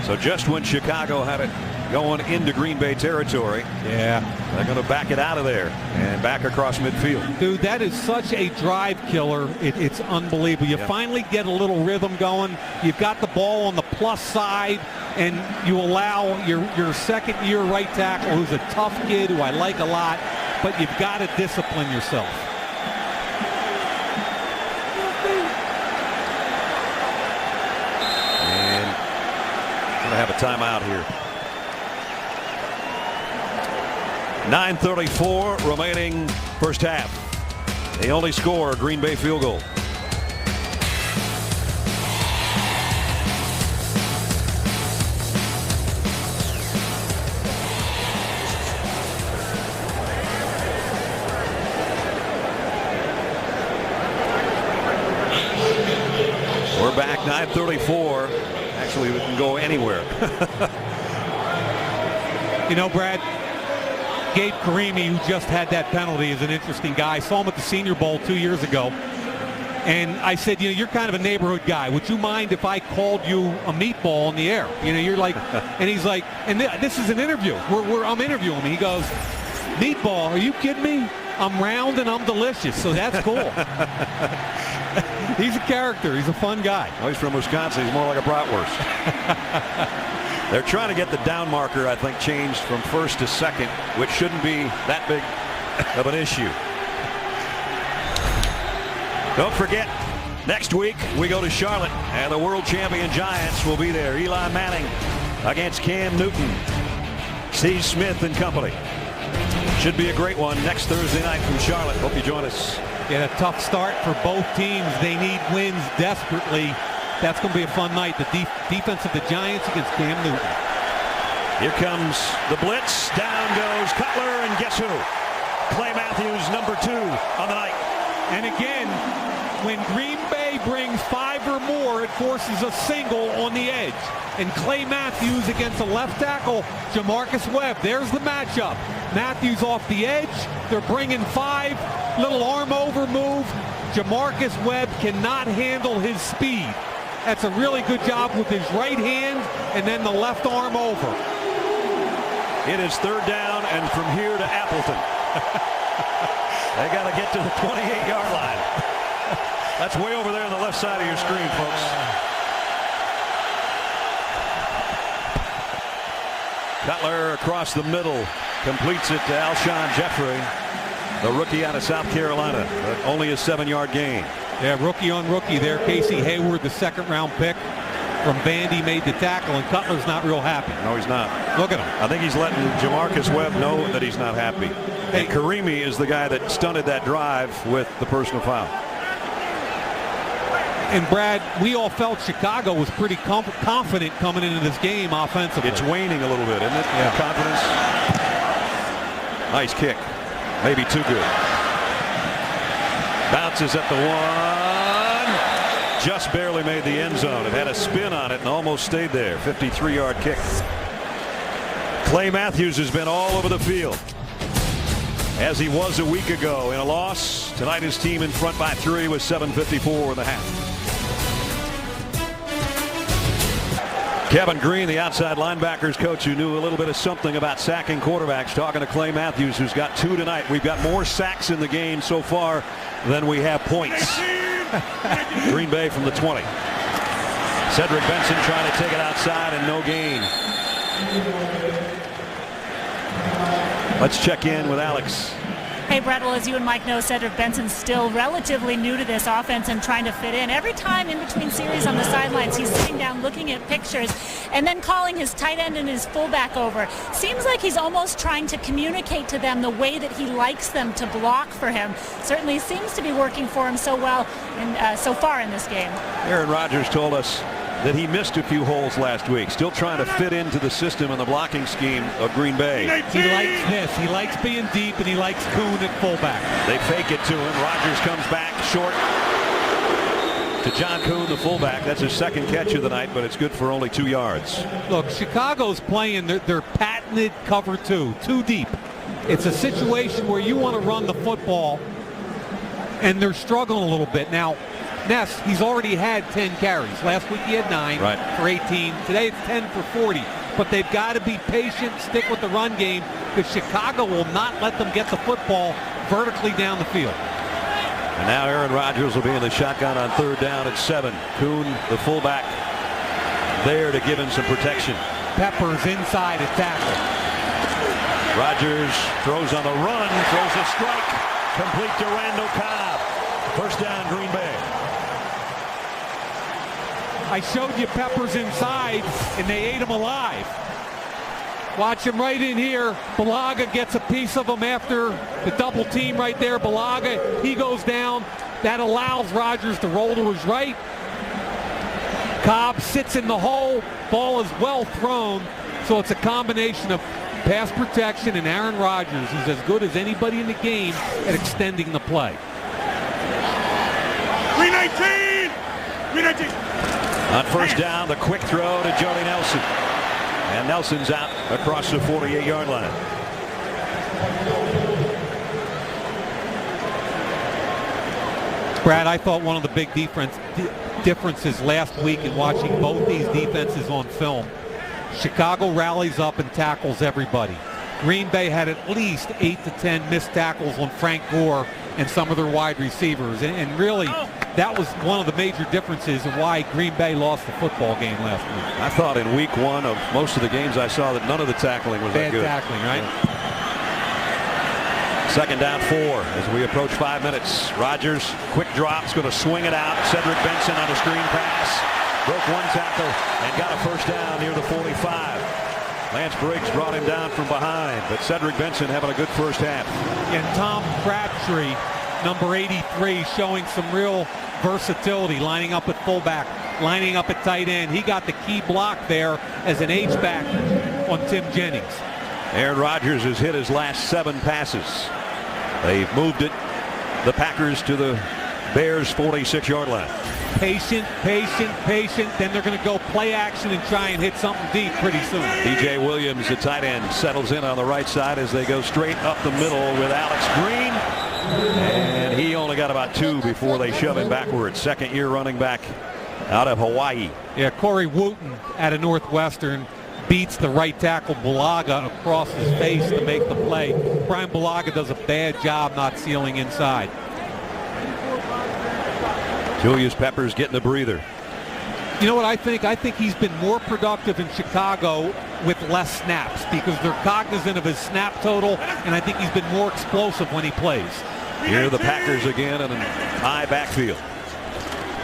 So just when Chicago had it going into Green Bay territory, they're going to back it out of there and back across midfield. Dude, that is such a drive killer. It's unbelievable. You finally get a little rhythm going. You've got the ball on the plus side, and you allow your second-year right tackle, who's a tough kid who I like a lot, but you've got to discipline yourself. And going to have a timeout here. 9:34 remaining first half. They only score a Green Bay field goal. We're back 9:34. Actually, we can go anywhere. You know, Brad, Gabe Karimi, who just had that penalty, is an interesting guy. I saw him at the Senior Bowl 2 years ago. And I said, you know, you're kind of a neighborhood guy. Would you mind if I called you a meatball in the air? You know, you're like, and he's like, and this is an interview. I'm interviewing him. He goes, meatball, are you kidding me? I'm round and I'm delicious. So that's cool. He's a character. He's a fun guy. Oh, he's from Wisconsin. He's more like a bratwurst. They're trying to get the down marker, I think, changed from first to second, which shouldn't be that big of an issue. Don't forget, next week we go to Charlotte, and the world champion Giants will be there. Eli Manning against Cam Newton, Steve Smith and company. Should be a great one next Thursday night from Charlotte. Hope you join us. A tough start for both teams. They need wins desperately. That's going to be a fun night. The defense of the Giants against Cam Newton. Here comes the blitz. Down goes Cutler, and guess who? Clay Matthews, number 2 on the night. And again, when Green Bay brings 5 or more, it forces a single on the edge. And Clay Matthews against a left tackle, Jamarcus Webb. There's the matchup. Matthews off the edge. They're bringing 5. Little arm over move. Jamarcus Webb cannot handle his speed. That's a really good job with his right hand and then the left arm over. It is third down, and from here to Appleton. They got to get to the 28-yard line. That's way over there on the left side of your screen, folks. Cutler across the middle, completes it to Alshon Jeffrey, the rookie out of South Carolina, but only a 7-yard gain. Yeah, rookie on rookie there. Casey Hayward, the second-round pick from Vandy, made the tackle, and Cutler's not real happy. No, he's not. Look at him. I think he's letting Jamarcus Webb know that he's not happy. Hey, Karimi is the guy that stunted that drive with the personal foul. And Brad, we all felt Chicago was pretty confident coming into this game offensively. It's waning a little bit, isn't it? Yeah. Confidence. Nice kick. Maybe too good. Bounces at the 1. Just barely made the end zone. It had a spin on it and almost stayed there. 53-yard kick. Clay Matthews has been all over the field, as he was a week ago in a loss. Tonight his team in front by 3 with 7:54 in the half. Kevin Green, the outside linebackers coach who knew a little bit of something about sacking quarterbacks, talking to Clay Matthews, who's got 2 tonight. We've got more sacks in the game so far than we have points. Green Bay from the 20. Cedric Benson trying to take it outside and no gain. Let's check in with Alex. Hey, Brett, well, as you and Mike know, Cedric Benson's still relatively new to this offense and trying to fit in. Every time in between series on the sidelines, he's sitting down looking at pictures and then calling his tight end and his fullback over. Seems like he's almost trying to communicate to them the way that he likes them to block for him. Certainly seems to be working for him so well so far in this game. Aaron Rodgers told us that he missed a few holes last week, still trying to fit into the system and the blocking scheme of Green Bay. He likes this. He likes being deep, and he likes Kuhn at fullback. They fake it to him. Rodgers comes back short to John Kuhn, the fullback. That's his second catch of the night, but it's good for only 2 yards. Look, Chicago's playing their patented cover 2, too deep. It's a situation where you want to run the football, and they're struggling a little bit. Now, Ness, he's already had 10 carries. Last week he had 9 for 18. Today it's 10 for 40. But they've got to be patient, stick with the run game, because Chicago will not let them get the football vertically down the field. And now Aaron Rodgers will be in the shotgun on 3rd down at 7. Kuhn, the fullback, there to give him some protection. Peppers inside at tackle. Rodgers throws on the run, throws a strike, complete to Randall Cobb. First down, Green Bay. I showed you Peppers inside, and they ate him alive. Watch him right in here. Bulaga gets a piece of him after the double team right there. Bulaga, he goes down. That allows Rodgers to roll to his right. Cobb sits in the hole. Ball is well thrown. So it's a combination of pass protection and Aaron Rodgers, who's as good as anybody in the game at extending the play. 319! 319! On first down, the quick throw to Jordy Nelson. And Nelson's out across the 48-yard line. Brad, I thought one of the big differences last week in watching both these defenses on film, Chicago rallies up and tackles everybody. Green Bay had at least 8 to 10 missed tackles on Frank Gore and some of their wide receivers. And really, that was one of the major differences in why Green Bay lost the football game last week. I thought in week 1 of most of the games I saw that none of the tackling was that good. Bad tackling, right? Second down 4 as we approach 5 minutes. Rodgers, quick drop's going to swing it out. Cedric Benson on a screen pass. Broke 1 tackle and got a first down near the 45. Lance Briggs brought him down from behind, but Cedric Benson having a good first half. And Tom Crabtree, number 83, showing some real versatility, lining up at fullback, lining up at tight end. He got the key block there as an H-back on Tim Jennings. Aaron Rodgers has hit his last 7 passes. They've moved it, the Packers, to the Bears' 46-yard line. Patient, patient, patient. Then they're going to go play action and try and hit something deep pretty soon. DJ Williams, the tight end, settles in on the right side as they go straight up the middle with Alex Green. And he only got about 2 before they shove him backwards. Second-year running back out of Hawaii. Yeah, Corey Wooten out of Northwestern beats the right tackle Bulaga across his face to make the play. Brian Bulaga does a bad job not sealing inside. Julius Peppers getting a breather. You know what I think? I think he's been more productive in Chicago with less snaps because they're cognizant of his snap total, and I think he's been more explosive when he plays. Here are the Packers again in a high backfield.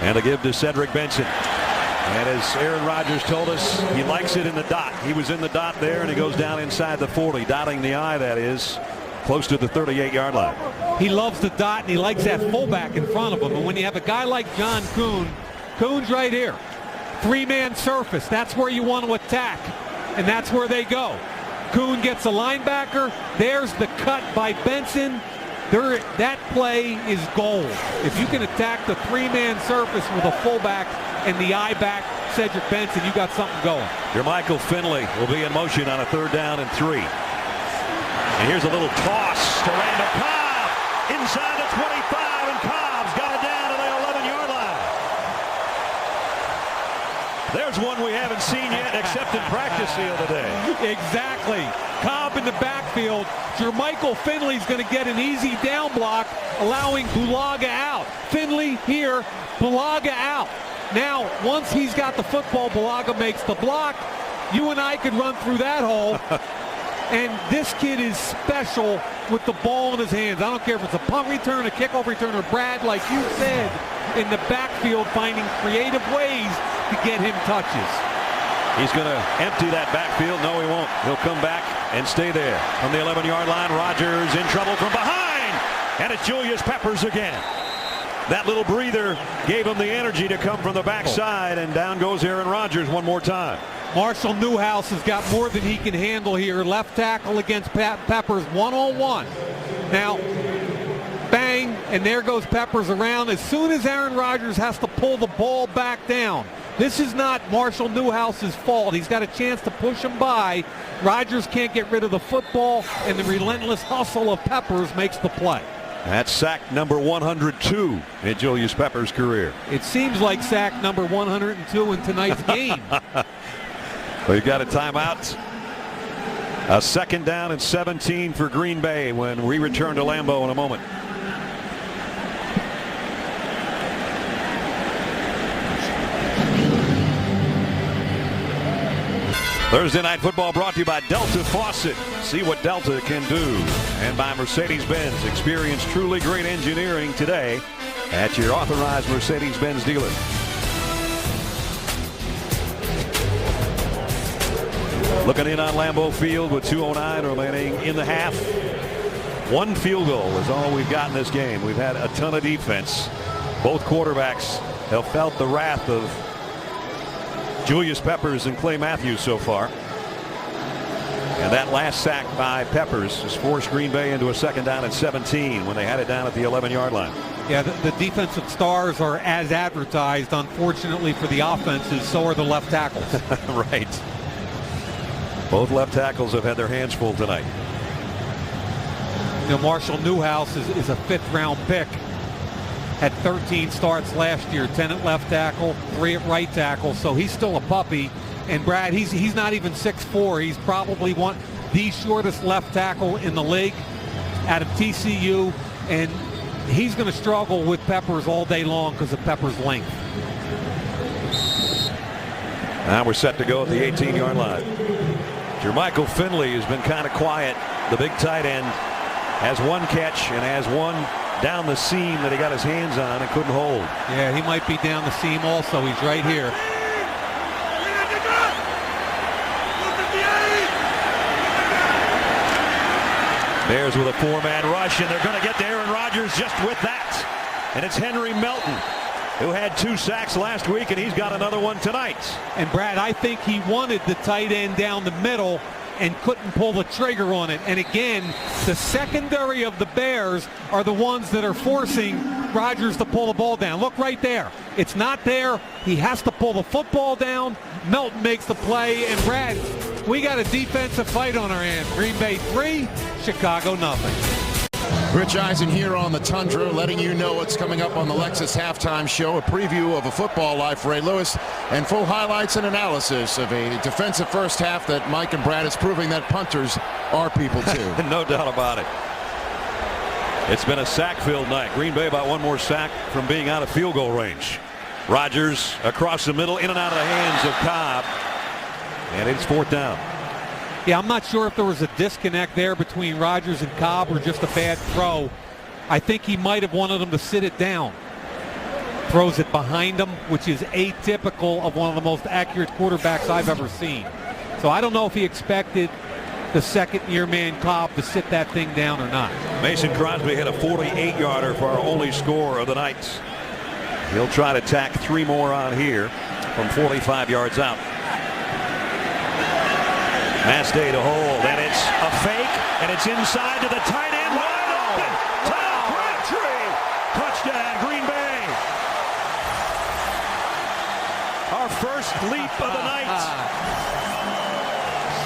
And a give to Cedric Benson. And as Aaron Rodgers told us, he likes it in the dot. He was in the dot there, and he goes down inside the 40, dotting the I, that is, close to the 38-yard line. He loves the dot, and he likes that fullback in front of him. And when you have a guy like John Kuhn, Kuhn's right here. 3-man surface. That's where you want to attack, and that's where they go. Kuhn gets a linebacker. There's the cut by Benson. That play is gold. If you can attack the 3-man surface with a fullback and the I-back, Cedric Benson, you got something going. Jermichael Finley will be in motion on a 3rd down and 3. And here's a little toss to Randall Cobb inside the 25, and Cobb's got it down to the 11-yard line. There's one we haven't seen yet except in practice the other day. Exactly. Cobb in the backfield. Jermichael Finley's going to get an easy down block, allowing Bulaga out. Finley here, Bulaga out. Now, once he's got the football, Bulaga makes the block. You and I could run through that hole. And this kid is special with the ball in his hands. I don't care if it's a punt return, a kickoff return, or Brad, like you said, in the backfield, finding creative ways to get him touches. He's going to empty that backfield. No, he won't. He'll come back and stay there. From the 11-yard line, Rodgers in trouble from behind. And it's Julius Peppers again. That little breather gave him the energy to come from the backside, and down goes Aaron Rodgers one more time. Marshall Newhouse has got more than he can handle here. Left tackle against Peppers, one-on-one. Now, bang, and there goes Peppers around. As soon as Aaron Rodgers has to pull the ball back down, this is not Marshall Newhouse's fault. He's got a chance to push him by. Rodgers can't get rid of the football, and the relentless hustle of Peppers makes the play. That's sack number 102 in Julius Peppers' career. It seems like sack number 102 in tonight's game. We've got a timeout. A 2nd down and 17 for Green Bay when we return to Lambeau in a moment. Thursday Night Football brought to you by Delta Faucet. See what Delta can do. And by Mercedes-Benz. Experience truly great engineering today at your authorized Mercedes-Benz dealer. Looking in on Lambeau Field with 2:09 remaining in the half. One field goal is all we've got in this game. We've had a ton of defense. Both quarterbacks have felt the wrath of Julius Peppers and Clay Matthews so far. And that last sack by Peppers has forced Green Bay into a 2nd down and 17 when they had it down at the 11-yard line. Yeah, the defensive stars are as advertised. Unfortunately for the offenses, so are the left tackles. Right. Both left tackles have had their hands full tonight. You know, Marshall Newhouse is a 5th-round pick. Had 13 starts last year, 10 at left tackle, 3 at right tackle, so he's still a puppy. And Brad, he's not even 6'4". He's probably the shortest left tackle in the league out of TCU, and he's going to struggle with Peppers all day long because of Peppers' length. Now we're set to go at the 18-yard line. Jermichael Finley has been kind of quiet. The big tight end has one catch and has one down the seam that he got his hands on and couldn't hold. Yeah, he might be down the seam also. He's right here. Bears with a 4-man rush, and they're going to get to Aaron Rodgers just with that. And it's Henry Melton, who had 2 sacks last week, and he's got another one tonight. And Brad, I think he wanted the tight end down the middle and couldn't pull the trigger on it. And again, the secondary of the Bears are the ones that are forcing Rodgers to pull the ball down. Look right there. It's not there. He has to pull the football down. Melton makes the play. And Brad, we got a defensive fight on our hands. Green Bay 3, Chicago nothing. Rich Eisen here on the Tundra, letting you know what's coming up on the Lexus Halftime Show, a preview of a football life, Ray Lewis, and full highlights and analysis of a defensive first half that Mike and Brad is proving that punters are people too. No doubt about it. It's been a sack-filled night. Green Bay about one more sack from being out of field goal range. Rodgers across the middle, in and out of the hands of Cobb, and it's 4th down. Yeah, I'm not sure if there was a disconnect there between Rodgers and Cobb or just a bad throw. I think he might have wanted him to sit it down. Throws it behind him, which is atypical of one of the most accurate quarterbacks I've ever seen. So I don't know if he expected the second-year man Cobb to sit that thing down or not. Mason Crosby hit a 48-yarder for our only score of the night. He'll try to tack 3 more on here from 45 yards out. Mastay to hold, and it's a fake, and it's inside to the tight end, wide open. Tom Crabtree, touchdown, Green Bay. Our first leap of the night.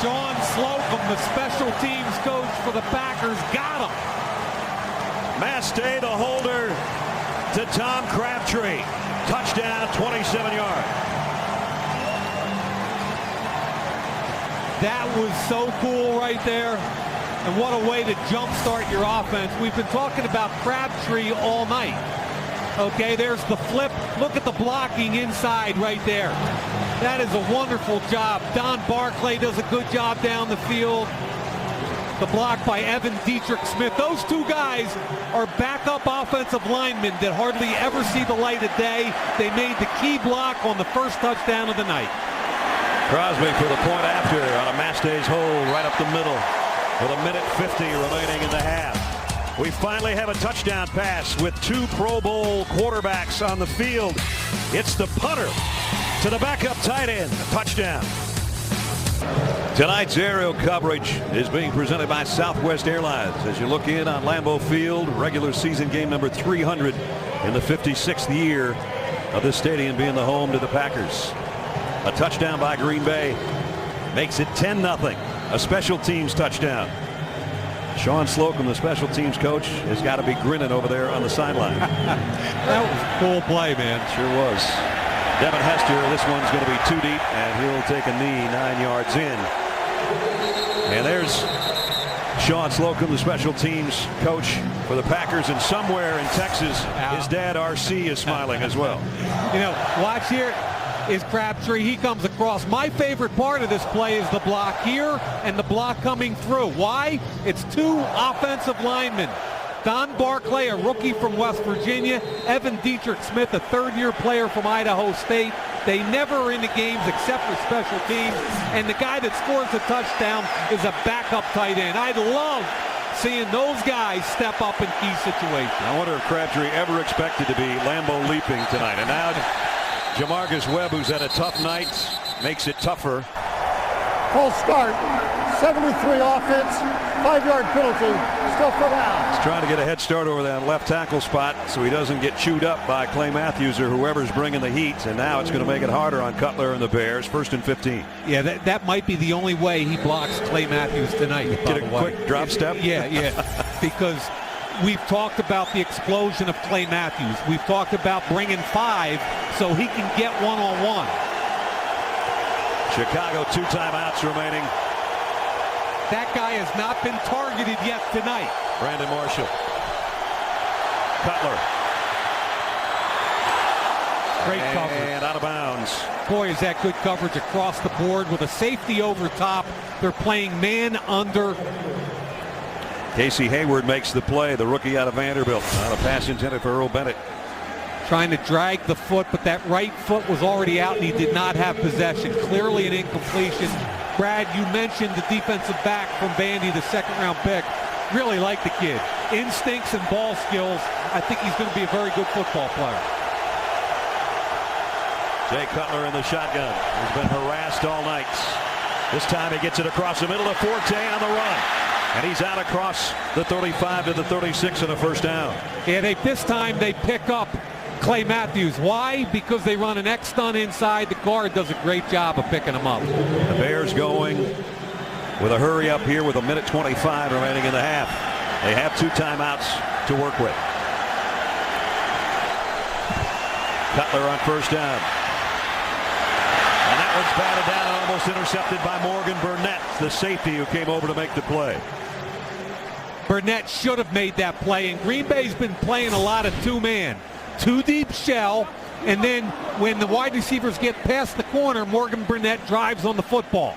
Sean Slocum, the special teams coach for the Packers, got him. Mastay, the holder, to Tom Crabtree. Touchdown, 27 yards. That was so cool right there. And what a way to jumpstart your offense. We've been talking about Crabtree all night. Okay, there's the flip. Look at the blocking inside right there. That is a wonderful job. Don Barclay does a good job down the field. The block by Evan Dietrich Smith. Those two guys are backup offensive linemen that hardly ever see the light of day. They made the key block on the first touchdown of the night. Crosby for the point after on a match day's hold right up the middle with a minute 50 remaining in the half. We finally have a touchdown pass with two Pro Bowl quarterbacks on the field. It's the punter to the backup tight end. A touchdown. Tonight's aerial coverage is being presented by Southwest Airlines. As you look in on Lambeau Field, regular season game number 300 in the 56th year of this stadium being the home to the Packers. A touchdown by Green Bay makes it 10-0. A special teams touchdown. Sean Slocum, the special teams coach, has got to be grinning over there on the sideline. That was a cool play, man. Sure was. Devin Hester, this one's going to be too deep, and he'll take a knee 9 yards in. And there's Sean Slocum, the special teams coach for the Packers, and somewhere in Texas, his dad, RC, is smiling as well. You know, watch here is Crabtree. He comes across. My favorite part of this play is the block here and the block coming through. Why? It's two offensive linemen. Don Barclay, a rookie from West Virginia. Evan Dietrich Smith, a third-year player from Idaho State. They never are in the games except for special teams. And the guy that scores the touchdown is a backup tight end. I love seeing those guys step up in key situations. I wonder if Crabtree ever expected to be Lambeau leaping tonight. And now Jamarcus Webb, who's had a tough night, makes it tougher. Full start. 73 offense, 5-yard penalty, still for down. He's trying to get a head start over that left tackle spot so he doesn't get chewed up by Clay Matthews or whoever's bringing the heat. And now it's going to make it harder on Cutler and the Bears. 1st and 15. Yeah, that might be the only way he blocks Clay Matthews tonight. Get a quick drop step? Yeah. Because we've talked about the explosion of Clay Matthews. We've talked about bringing 5 so he can get one-on-one. Chicago 2 timeouts remaining. That guy has not been targeted yet tonight. Brandon Marshall. Cutler. Great coverage. And out of bounds. Boy, is that good coverage across the board with a safety over top. They're playing man under. Casey Hayward makes the play, the rookie out of Vanderbilt. On a pass intended for Earl Bennett. Trying to drag the foot, but that right foot was already out and he did not have possession. Clearly an incompletion. Brad, you mentioned the defensive back from Vandy, the 2nd-round pick. Really like the kid. Instincts and ball skills. I think he's going to be a very good football player. Jay Cutler in the shotgun. He's been harassed all night. This time he gets it across the middle of Forte on the run. And he's out across the 35 to the 36 and a first down. And this time they pick up Clay Matthews. Why? Because they run an X-stun inside. The guard does a great job of picking him up. The Bears going with a hurry up here with a minute 25 remaining in the half. They have 2 timeouts to work with. Cutler on first down. And that one's batted down and almost intercepted by Morgan Burnett, the safety who came over to make the play. Burnett should have made that play, and Green Bay's been playing a lot of 2-man. 2 deep shell, and then when the wide receivers get past the corner, Morgan Burnett drives on the football.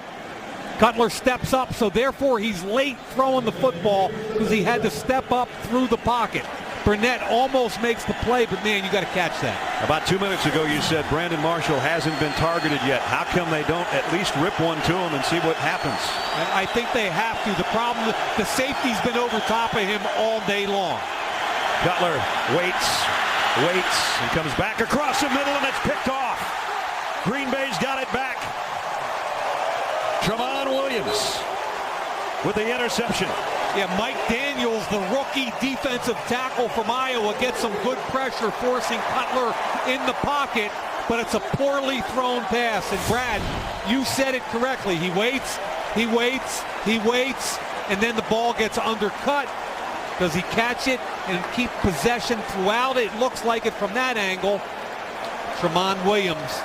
Cutler steps up, so therefore he's late throwing the football because he had to step up through the pocket. Burnett almost makes the play, but man, you got to catch that. About 2 minutes ago you said Brandon Marshall hasn't been targeted yet. How come they don't at least rip one to him and see what happens? I think they have to. The problem, the safety's been over top of him all day long. Cutler waits, he comes back across the middle and it's picked off. Green Bay's got it back. Tramon Williams with the interception. Yeah, Mike Daniels, the rookie defensive tackle from Iowa, gets some good pressure, forcing Cutler in the pocket, but it's a poorly thrown pass. And Brad, you said it correctly. He waits, and then the ball gets undercut. Does he catch it and keep possession throughout? It looks like it from that angle. Tramon Williams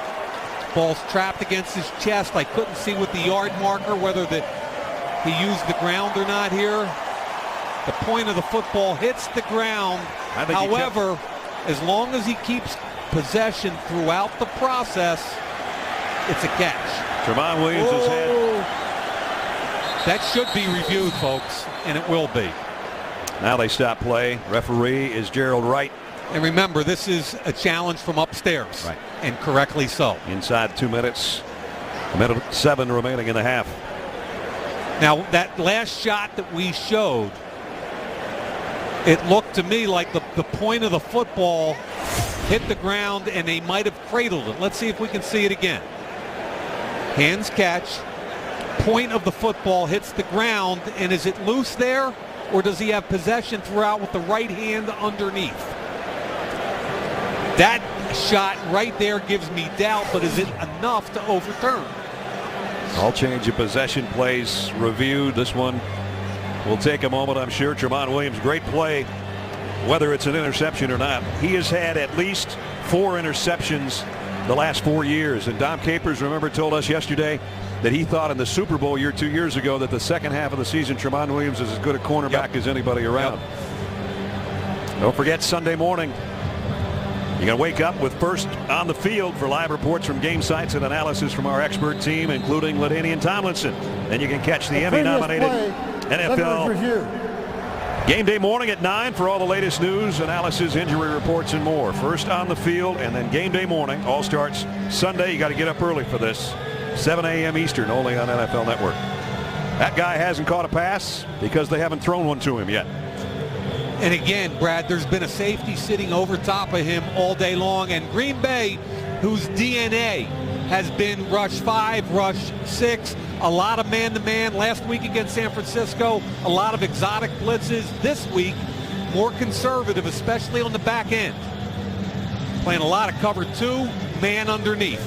Ball's trapped against his chest. I couldn't see with the yard marker whether he used the ground or not here. The point of the football hits the ground. However, as long as he keeps possession throughout the process, it's a catch. Tramon Williams has had. That should be reviewed, folks, and it will be. Now they stop play. Referee is Gerald Wright. And remember, this is a challenge from upstairs. Right. And correctly so. Inside 2 minutes. A minute 7 remaining in the half. Now, that last shot that we showed, it looked to me like the point of the football hit the ground and they might have cradled it. Let's see if we can see it again. Hands catch. Point of the football hits the ground, and is it loose there, or does he have possession throughout with the right hand underneath? That shot right there gives me doubt, but is it enough to overturn? All change of possession plays reviewed. This one will take a moment, I'm sure. Tramon Williams, great play, whether it's an interception or not. He has had at least 4 interceptions the last 4 years. And Dom Capers, remember, told us yesterday that he thought in the Super Bowl 2 years ago that the second half of the season, Tramon Williams is as good a cornerback as anybody around. Don't forget Sunday morning. You're going to wake up with First on the Field for live reports from game sites and analysis from our expert team, including LaDainian Tomlinson. And you can catch the Emmy-nominated NFL Game Day morning at 9 for all the latest news, analysis, injury reports, and more. First on the Field, and then Game Day morning. All starts Sunday. You got to get up early for this. 7 a.m. Eastern, only on NFL Network. That guy hasn't caught a pass because they haven't thrown one to him yet. And again, Brad, there's been a safety sitting over top of him all day long. And Green Bay, whose DNA has been rush 5, rush 6, a lot of man-to-man last week against San Francisco, a lot of exotic blitzes. This week, more conservative, especially on the back end. Playing a lot of cover 2, man underneath.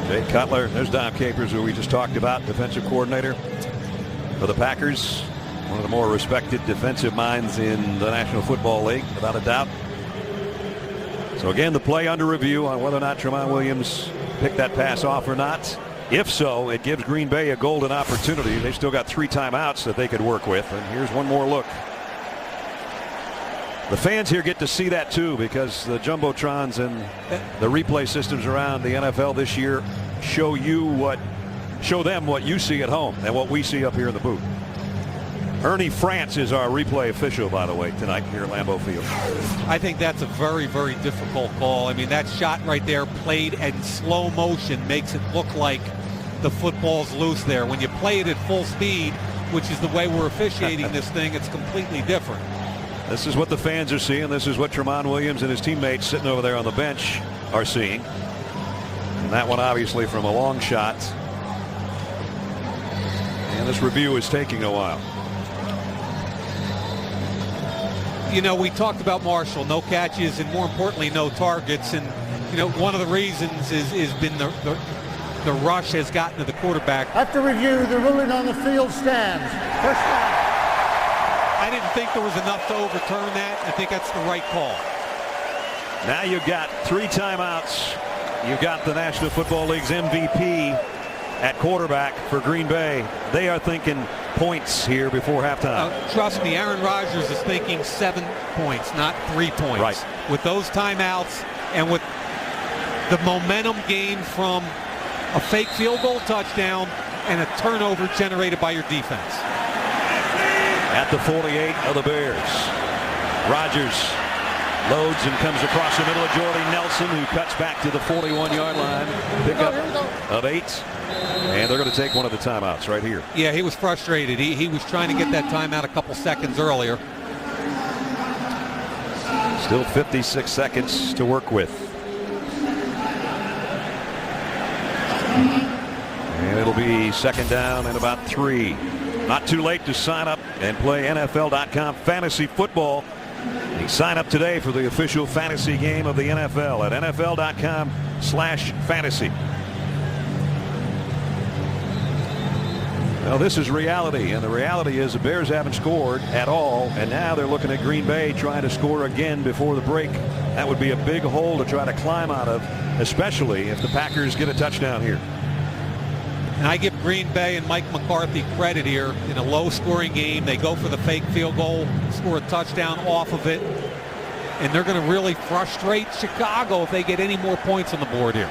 Jay Cutler, there's Dom Capers, who we just talked about, defensive coordinator for the Packers. One of the more respected defensive minds in the National Football League, without a doubt. So again, the play under review on whether or not Tramon Williams picked that pass off or not. If so, it gives Green Bay a golden opportunity. They've still got 3 timeouts that they could work with. And here's one more look. The fans here get to see that too, because the jumbotrons and the replay systems around the NFL this year show them what you see at home and what we see up here in the booth. Ernie France is our replay official, by the way, tonight here at Lambeau Field. I think that's a very, very difficult call. I mean, that shot right there played in slow motion makes it look like the football's loose there. When you play it at full speed, which is the way we're officiating this thing, it's completely different. This is what the fans are seeing. This is what Tramon Williams and his teammates sitting over there on the bench are seeing. And that one obviously from a long shot. And this review is taking a while. You know, we talked about Marshall, no catches and more importantly, no targets. And, you know, one of the reasons is been the rush has gotten to the quarterback. After review, the ruling on the field stands. First down. I didn't think there was enough to overturn that. I think that's the right call. Now you've got 3 timeouts. You've got the National Football League's MVP at quarterback for Green Bay. They are thinking points here before halftime. Trust me, Aaron Rodgers is thinking 7 points, not 3 points. Right. With those timeouts and with the momentum gained from a fake field goal touchdown and a turnover generated by your defense. At the 48 of the Bears, Rodgers loads and comes across the middle of Jordy Nelson, who cuts back to the 41-yard line. Pickup of 8. And they're going to take one of the timeouts right here. Yeah, he was frustrated. He was trying to get that timeout a couple seconds earlier. Still 56 seconds to work with. And it'll be second down and about 3. Not too late to sign up and play NFL.com fantasy football. You sign up today for the official fantasy game of the NFL at NFL.com/fantasy. Well, this is reality, and the reality is the Bears haven't scored at all, and now they're looking at Green Bay trying to score again before the break. That would be a big hole to try to climb out of, especially if the Packers get a touchdown here. And I give Green Bay and Mike McCarthy credit here. In a low-scoring game, they go for the fake field goal, score a touchdown off of it, and they're going to really frustrate Chicago if they get any more points on the board here.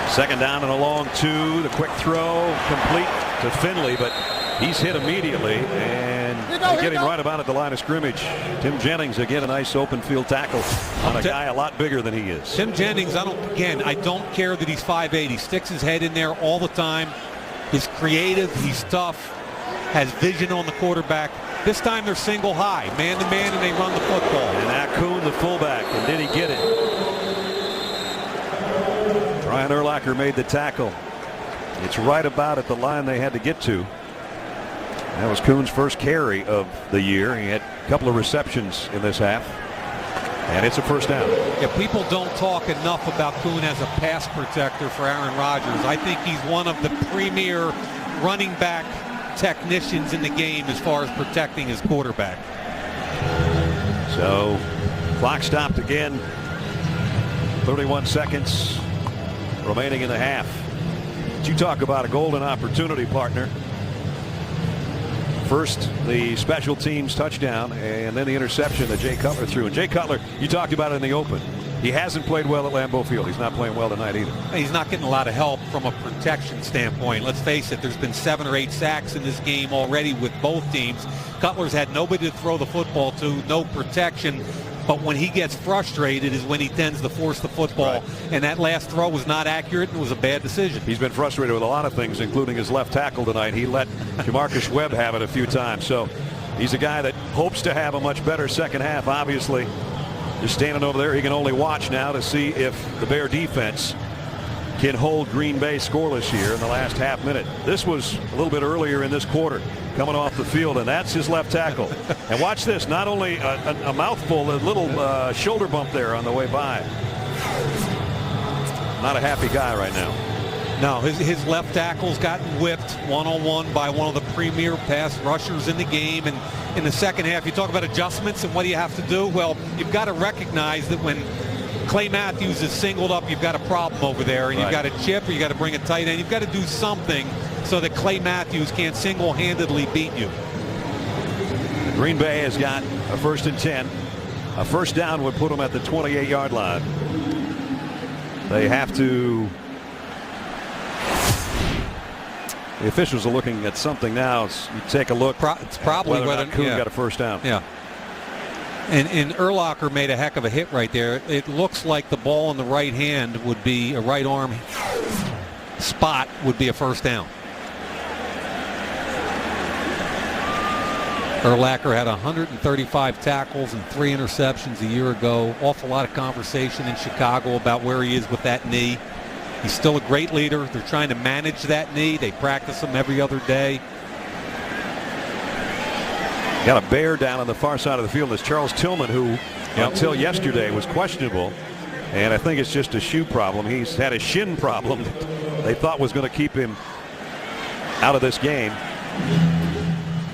Second down and a long 2. The quick throw complete to Finley, but he's hit immediately, and they get him right about at the line of scrimmage. Tim Jennings again, a nice open field tackle on a guy a lot bigger than he is. Tim Jennings, I don't care that he's 5'8". He sticks his head in there all the time. He's creative, he's tough, has vision on the quarterback. This time they're single high, man to man, and they run the football. And Akun, the fullback, and did he get it? Ryan Urlacher made the tackle. It's right about at the line they had to get to. That was Kuhn's first carry of the year. He had a couple of receptions in this half. And it's a first down. Yeah, people don't talk enough about Kuhn as a pass protector for Aaron Rodgers. I think he's one of the premier running back technicians in the game as far as protecting his quarterback. So, clock stopped again. 31 seconds remaining in the half. But you talk about a golden opportunity, partner. First, the special teams touchdown, and then the interception that Jay Cutler threw. And Jay Cutler, you talked about it in the open. He hasn't played well at Lambeau Field. He's not playing well tonight either. He's not getting a lot of help from a protection standpoint. Let's face it, there's been 7 or 8 sacks in this game already with both teams. Cutler's had nobody to throw the football to, no protection. But when he gets frustrated is when he tends to force the football. Right. And that last throw was not accurate and was a bad decision. He's been frustrated with a lot of things, including his left tackle tonight. He let Jamarcus Webb have it a few times. So he's a guy that hopes to have a much better second half, obviously. Just standing over there, he can only watch now to see if the Bear defense can hold Green Bay scoreless here in the last half minute. This was a little bit earlier in this quarter, coming off the field, and that's his left tackle. And watch this, not only a mouthful, a little shoulder bump there on the way by. Not a happy guy right now. No, his left tackle's gotten whipped one-on-one by one of the premier pass rushers in the game. And in the second half, you talk about adjustments and what do you have to do? Well, you've got to recognize that when Clay Matthews is singled up, you've got a problem over there, and you've got to chip, or you've got to bring a tight end. You've got to do something so that Clay Matthews can't single-handedly beat you. Green Bay has got a 1st and 10. A first down would put them at the 28-yard line. They have to. The officials are looking at something now. You take a look. It's probably whether Kuhn got a first down. Yeah. And Urlacher made a heck of a hit right there. It looks like the ball in the right hand would be a right arm spot would be a first down. Urlacher had 135 tackles and 3 interceptions a year ago. Awful lot of conversation in Chicago about where he is with that knee. He's still a great leader. They're trying to manage that knee. They practice him every other day. Got a Bear down on the far side of the field. It's Charles Tillman, who until yesterday was questionable. And I think it's just a shoe problem. He's had a shin problem that they thought was going to keep him out of this game.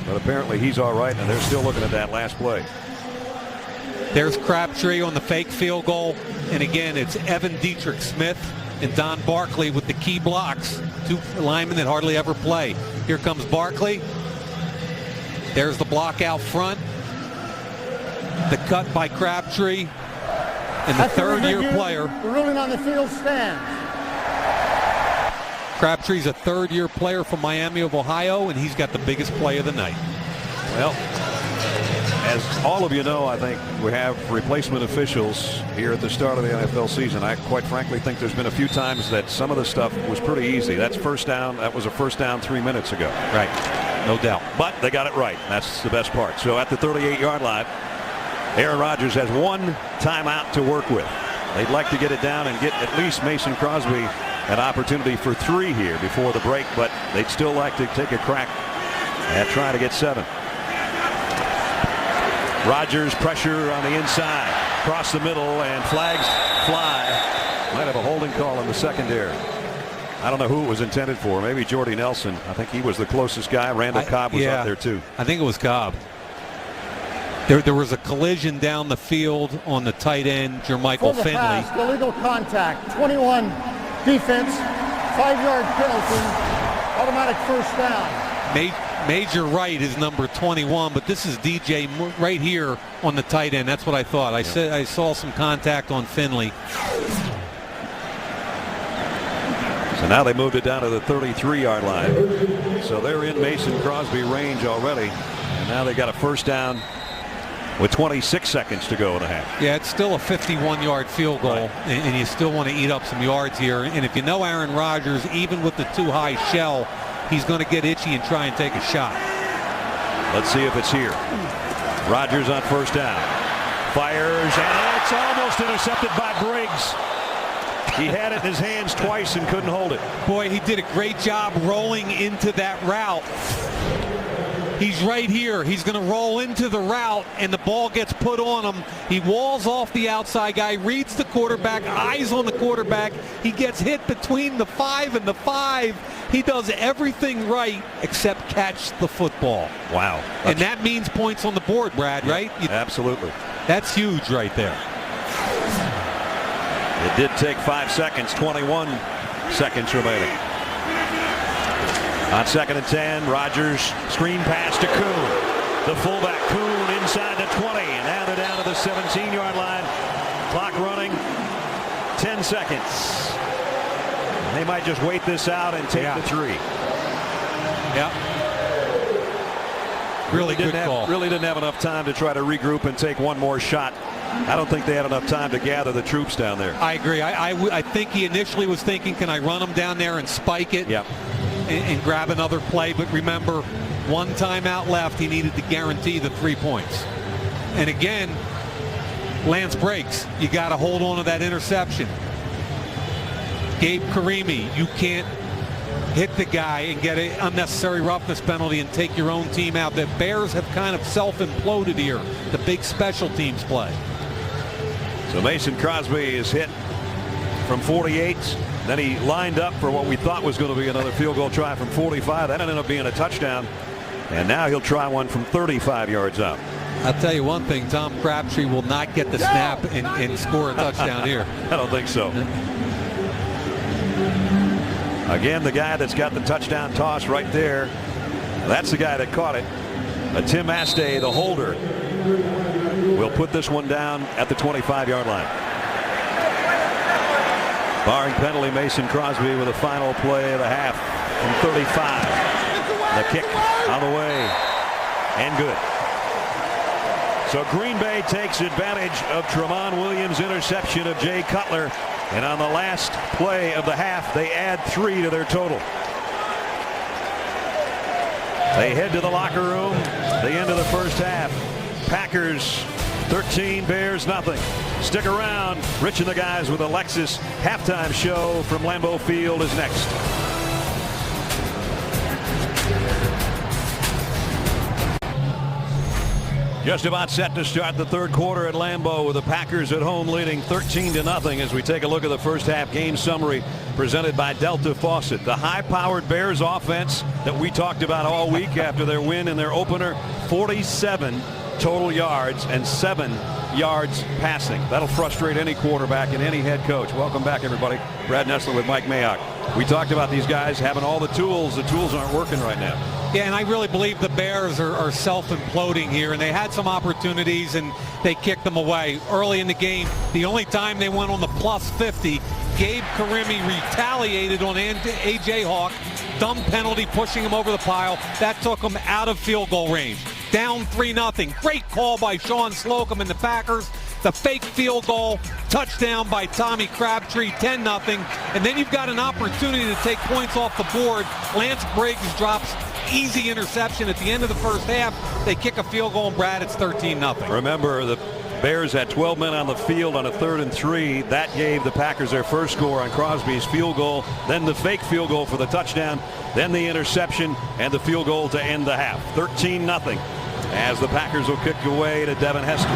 But apparently he's all right, and they're still looking at that last play. There's Crabtree on the fake field goal. And again, it's Evan Dietrich Smith and Don Barkley with the key blocks. 2 linemen that hardly ever play. Here comes Barkley. There's the block out front. The cut by Crabtree. And the third-year player. The ruling on the field stands. Crabtree's a third-year player from Miami of Ohio, and he's got the biggest play of the night. Well, as all of you know, I think we have replacement officials here at the start of the NFL season. I quite frankly think there's been a few times that some of the stuff was pretty easy. That's first down. That was a first down 3 minutes ago. Right. No doubt. But they got it right. That's the best part. So at the 38-yard line, Aaron Rodgers has 1 timeout to work with. They'd like to get it down and get at least Mason Crosby an opportunity for 3 here before the break, but they'd still like to take a crack at trying to get 7. Rodgers pressure on the inside, across the middle, and flags fly. Might have a holding call in the secondary. I don't know who it was intended for. Maybe Jordy Nelson. I think he was the closest guy. Randall Cobb was up there too. I think it was Cobb. There was a collision down the field on the tight end, Jermichael For the Finley. pass, illegal contact, 21 defense, 5-yard penalty, automatic first down. Major Wright is number 21, but this is DJ right here on the tight end. That's what I thought. I saw some contact on Finley. So now they moved it down to the 33-yard line. So they're in Mason Crosby range already. And now they got a first down with 26 seconds to go in the half. Yeah, it's still a 51-yard field goal, Right. and you still want to eat up some yards here. And if you know Aaron Rodgers, even with the too high shell, he's going to get itchy and try and take a shot. Let's see if it's here. Rodgers on first down. Fires, and it's almost intercepted by Briggs. He had it in his hands twice and couldn't hold it. Boy, he did a great job rolling into that route. He's right here. He's going to roll into the route, and the ball gets put on him. He walls off the outside guy, reads the quarterback, eyes on the quarterback. He gets hit between the 5 and the 5. He does everything right except catch the football. Wow. And that means points on the board, Brad, right? Absolutely. That's huge right there. It did take 5 seconds, 21 seconds remaining. On 2nd and 10, Rodgers screen pass to Kuhn. The fullback, Kuhn inside the 20. And now they're down to the 17-yard line. Clock running. 10 seconds. They might just wait this out and take the 3. Yeah. Really good call. Really didn't have enough time to try to regroup and take one more shot. I don't think they had enough time to gather the troops down there. I agree. I think he initially was thinking, can I run him down there and spike it? Yep. And grab another play, but remember, one timeout left. He needed to guarantee the 3 points. And again, Lance Briggs, you got to hold on to that interception. Gabe Karimi, you can't hit the guy and get an unnecessary roughness penalty and take your own team out. The Bears have kind of self-imploded here. The big special teams play. So Mason Crosby is hit from 48. Then he lined up for what we thought was going to be another field goal try from 45. That ended up being a touchdown. And now he'll try one from 35 yards out. I'll tell you one thing, Tom Crabtree will not get the snap and score a touchdown here. I don't think so. Again, the guy that's got the touchdown toss right there, that's the guy that caught it. Tim Astay, the holder, will put this one down at the 25-yard line. Barring penalty, Mason Crosby with a final play of the half from 35. The kick on the way and good. So Green Bay takes advantage of Tramon Williams' interception of Jay Cutler. And on the last play of the half, they add 3 to their total. They head to the locker room. The end of the first half. Packers 13, Bears nothing. Stick around. Rich and the guys with a Lexus halftime show from Lambeau Field is next. Just about set to start the third quarter at Lambeau with the Packers at home leading 13-0 as we take a look at the first half game summary presented by Delta Faucet. The high-powered Bears offense that we talked about all week after their win in their opener, 47 total yards and 7 yards passing. That'll frustrate any quarterback and any head coach. Welcome back, everybody. Brad Nessler with Mike Mayock. We talked about these guys having all the tools. The tools aren't working right now. Yeah, and I really believe the Bears are self-imploding here, and they had some opportunities, and they kicked them away. Early in the game, the only time they went on the plus 50, Gabe Karimi retaliated on A.J. Hawk. Dumb penalty, pushing him over the pile. That took him out of field goal range. Down 3-0. Great call by Sean Slocum and the Packers. The fake field goal, touchdown by Tommy Crabtree, 10-0. And then you've got an opportunity to take points off the board. Lance Briggs drops easy interception at the end of the first half. They kick a field goal, and Brad, it's 13-0. Remember, the Bears had 12 men on the field on a 3rd and 3. That gave the Packers their first score on Crosby's field goal, then the fake field goal for the touchdown, then the interception and the field goal to end the half. 13-0 as the Packers will kick away to Devin Hester.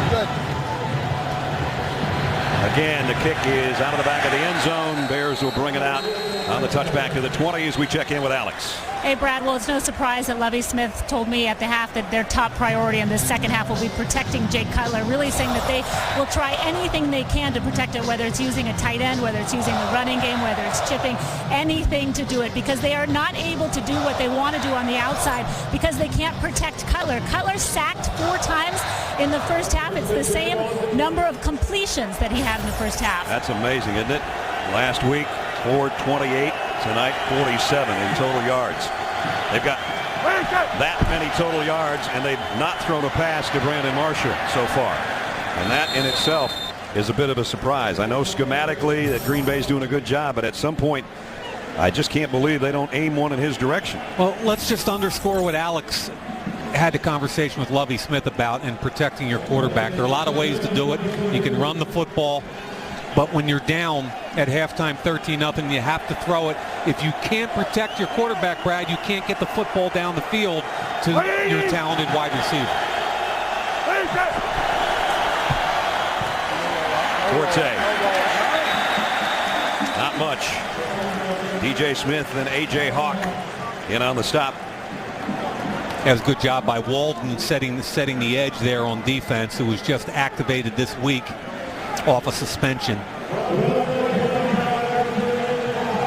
Again, the kick is out of the back of the end zone. Bears will bring it out on the touchback to the 20 as we check in with Alex. Hey, Brad, well, it's no surprise that Lovie Smith told me at the half that their top priority in this second half will be protecting Jake Cutler, really saying that they will try anything they can to protect it, whether it's using a tight end, whether it's using the running game, whether it's chipping, anything to do it, because they are not able to do what they want to do on the outside because they can't protect Cutler. Cutler sacked 4 times in the first half. It's the same number of completions that he had in the first half. That's amazing, isn't it? Last week, 428. Tonight, 47 in total yards. They've got that many total yards, and they've not thrown a pass to Brandon Marshall so far. And that in itself is a bit of a surprise. I know schematically that Green Bay's doing a good job, but at some point, I just can't believe they don't aim one in his direction. Well, let's just underscore what Alex had a conversation with Lovie Smith about and protecting your quarterback. There are a lot of ways to do it. You can run the football, but when you're down at halftime 13-0, you have to throw it. If you can't protect your quarterback, Brad, you can't get the football down the field to your talented wide receiver. Forte. Not much. DJ Smith and A.J. Hawk in on the stop. That was a good job by Walden setting the edge there on defense, who was just activated this week off a suspension.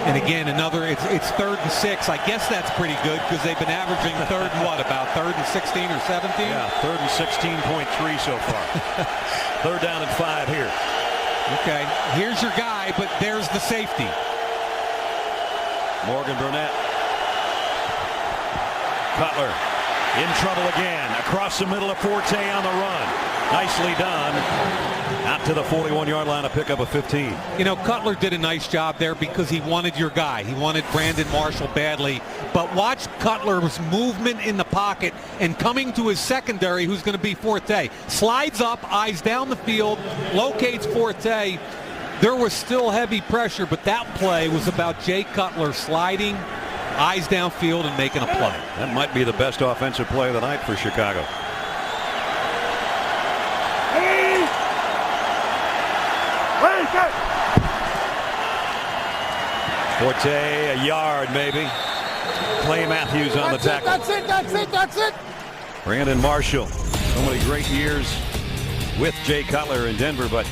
And again, it's 3rd and 6. I guess that's pretty good because they've been averaging third and what, about 3rd and 16 or 17? Yeah, 3rd and 16.3 so far. 3rd down and 5 here. Okay, here's your guy, but there's the safety. Morgan Burnett. Cutler in trouble again. Across the middle of Forte on the run. Nicely done. Out to the 41-yard line, a pickup of 15. You know, Cutler did a nice job there because he wanted your guy. He wanted Brandon Marshall badly. But watch Cutler's movement in the pocket and coming to his secondary, who's going to be Forte. Slides up, eyes down the field, locates Forte. There was still heavy pressure, but that play was about Jay Cutler sliding, eyes downfield, and making a play. That might be the best offensive play of the night for Chicago. Forte, a yard maybe. Clay Matthews on the tackle. That's it. Brandon Marshall, so many great years with Jay Cutler in Denver, but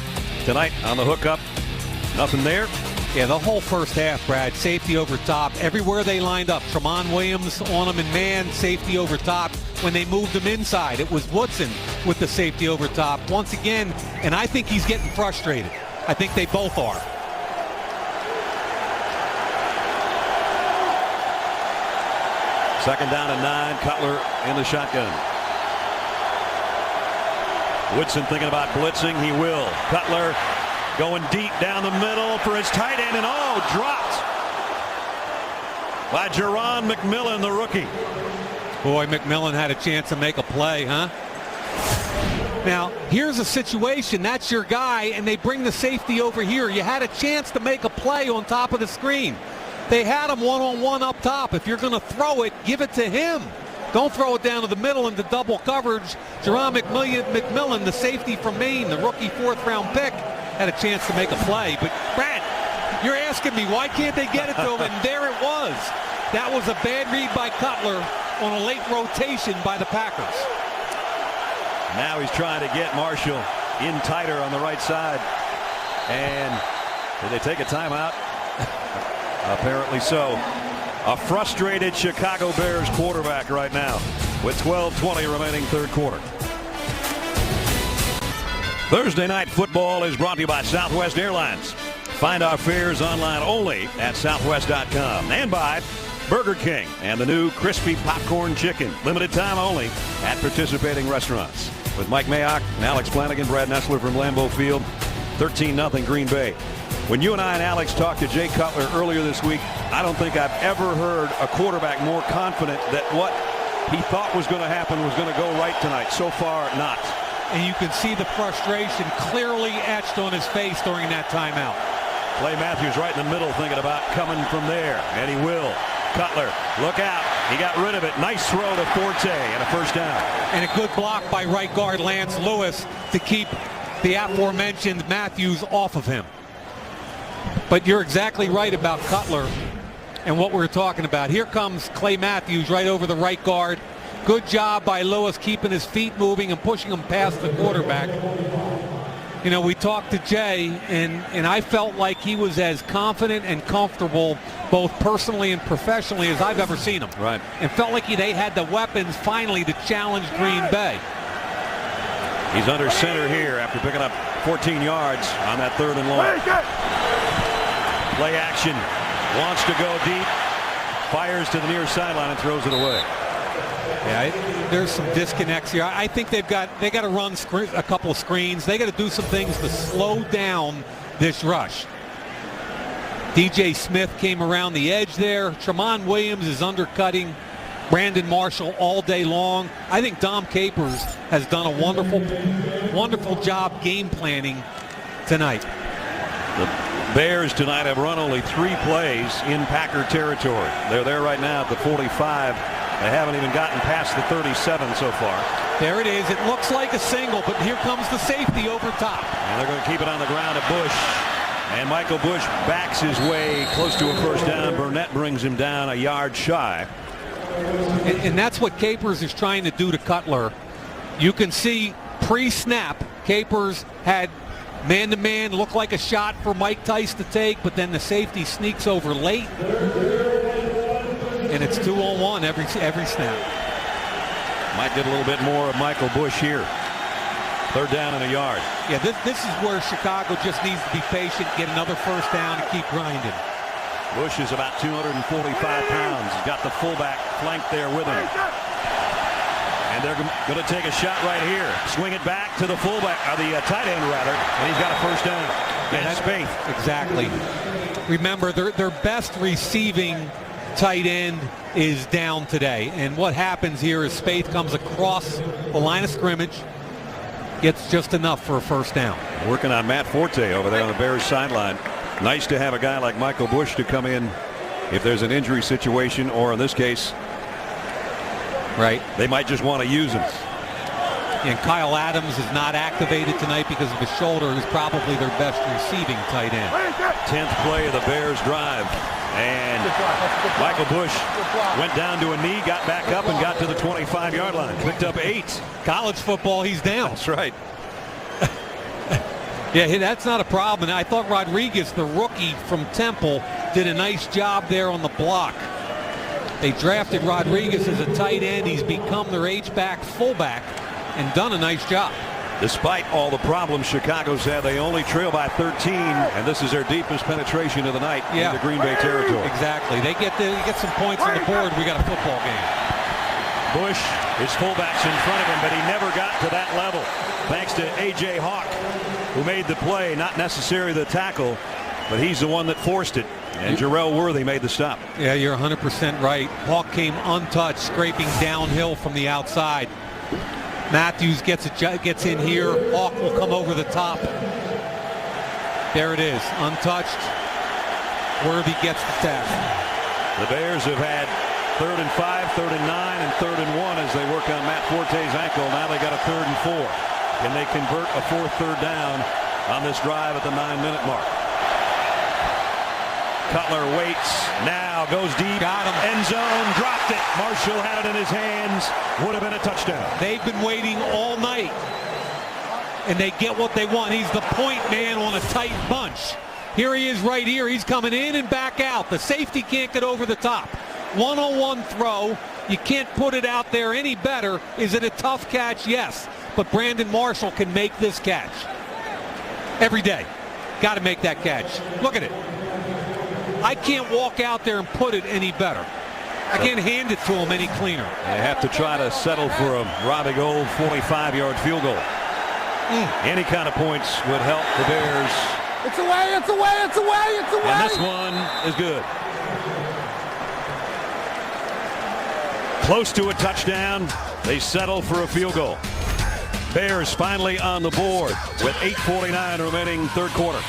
tonight on the hookup, nothing there. Yeah, the whole first half, Brad, safety over top. Everywhere they lined up, Tramon Williams on him in man, safety over top. When they moved him inside, it was Woodson with the safety over top. Once again, and I think he's getting frustrated. I think they both are. Second down and 9, Cutler in the shotgun. Woodson thinking about blitzing, he will. Cutler going deep down the middle for his tight end, and dropped by Jerron McMillan, the rookie. Boy, McMillan had a chance to make a play, huh? Now, here's a situation. That's your guy, and they bring the safety over here. You had a chance to make a play on top of the screen. They had him one-on-one up top. If you're going to throw it, give it to him. Don't throw it down to the middle into double coverage. Jerron McMillan, the safety from Maine, the rookie 4th-round pick, had a chance to make a play. But, Brad, you're asking me, why can't they get it to him? And there it was. That was a bad read by Cutler on a late rotation by the Packers. Now he's trying to get Marshall in tighter on the right side. And did they take a timeout? Apparently so. A frustrated Chicago Bears quarterback right now with 12:20 remaining third quarter. Thursday Night Football is brought to you by Southwest Airlines. Find our fares online only at southwest.com, and by Burger King and the new crispy popcorn chicken. Limited time only at participating restaurants. With Mike Mayock and Alex Flanagan, Brad Nessler from Lambeau Field, 13-0 Green Bay. When you and I and Alex talked to Jay Cutler earlier this week, I don't think I've ever heard a quarterback more confident that what he thought was going to happen was going to go right tonight. So far, not. And you can see the frustration clearly etched on his face during that timeout. Clay Matthews right in the middle thinking about coming from there, and he will. Cutler, look out. He got rid of it. Nice throw to Forte and a first down. And a good block by right guard Lance Lewis to keep the aforementioned Matthews off of him. But you're exactly right about Cutler. and what we're talking about. Here comes Clay Matthews right over the right guard. Good job by Lewis keeping his feet moving and pushing him past the quarterback. You know, we talked to Jay, and I felt like he was as confident and comfortable, both personally and professionally, as I've ever seen him. Right. And felt like they had the weapons finally to challenge Green Bay. He's under center here after picking up 14 yards on that 3rd and long. Play action. Wants to go deep. Fires to the near sideline and throws it away. Yeah, there's some disconnects here. I think they got to run a couple of screens. They got to do some things to slow down this rush. DJ Smith came around the edge there. Tramon Williams is undercutting Brandon Marshall all day long. I think Dom Capers has done a wonderful job game planning tonight. The Bears tonight have run only 3 plays in Packer territory. They're there right now at the 45. They haven't even gotten past the 37 so far. There it is. It looks like a single, but here comes the safety over top. And they're going to keep it on the ground at Bush. And Michael Bush backs his way close to a first down. Burnett brings him down a yard shy. And that's what Capers is trying to do to Cutler. You can see pre-snap, Capers had man-to-man, looked like a shot for Mike Tice to take, but then the safety sneaks over late. And it's 2-on-1 every snap. Might get a little bit more of Michael Bush here. 3rd down and a yard. Yeah, this is where Chicago just needs to be patient, get another first down, and keep grinding. Bush is about 245 pounds. He's got the fullback flanked there with him. And they're going to take a shot right here. Swing it back to the fullback, or the tight end rather, and he's got a first down. And Spaeth. Exactly. Remember, their best receiving tight end is down today. And what happens here is Spaeth comes across the line of scrimmage, gets just enough for a first down. Working on Matt Forte over there on the Bears sideline. Nice to have a guy like Michael Bush to come in if there's an injury situation, or in this case, right, they might just want to use him. And Kyle Adams is not activated tonight because of his shoulder. He's probably their best receiving tight end. 10th play of the Bears drive. And Michael Bush went down to a knee, got back up, and got to the 25-yard line. Picked up 8. College football, he's down. That's right. Yeah, that's not a problem. And I thought Rodriguez, the rookie from Temple, did a nice job there on the block. They drafted Rodriguez as a tight end. He's become their H-back fullback and done a nice job. Despite all the problems Chicago's had, they only trail by 13, and this is their deepest penetration of the night into Green Bay territory. Exactly. They get some points on the board. We got a football game. Bush, his fullback's in front of him, but he never got to that level. Thanks to A.J. Hawk, who made the play, not necessarily the tackle, but he's the one that forced it. And Jarrell Worthy made the stop. Yeah, you're 100% right. Hawk came untouched, scraping downhill from the outside. Matthews gets in here. Hawk will come over the top. There it is, untouched. Worthy gets the tackle. The Bears have had 3rd and 5, 3rd and 9, and 3rd and 1 as they work on Matt Forte's ankle. Now they got a 3rd and 4. Can they convert a 4th third down on this drive at the 9-minute mark? Cutler waits, now goes deep, got him. End zone, dropped it. Marshall had it in his hands, would have been a touchdown. They've been waiting all night, and they get what they want. He's the point man on a tight bunch. Here he is right here. He's coming in and back out. The safety can't get over the top. 1-on-1 throw. You can't put it out there any better. Is it a tough catch? Yes. But Brandon Marshall can make this catch every day. Got to make that catch. Look at it. I can't walk out there and put it any better. I can't hand it to him any cleaner. They have to try to settle for a Robbie Gould 45-yard field goal. Any kind of points would help the Bears. It's away, it's away, it's away, it's away. And this one is good. Close to a touchdown. They settle for a field goal. Bears finally on the board with 8:49 remaining 3rd quarter.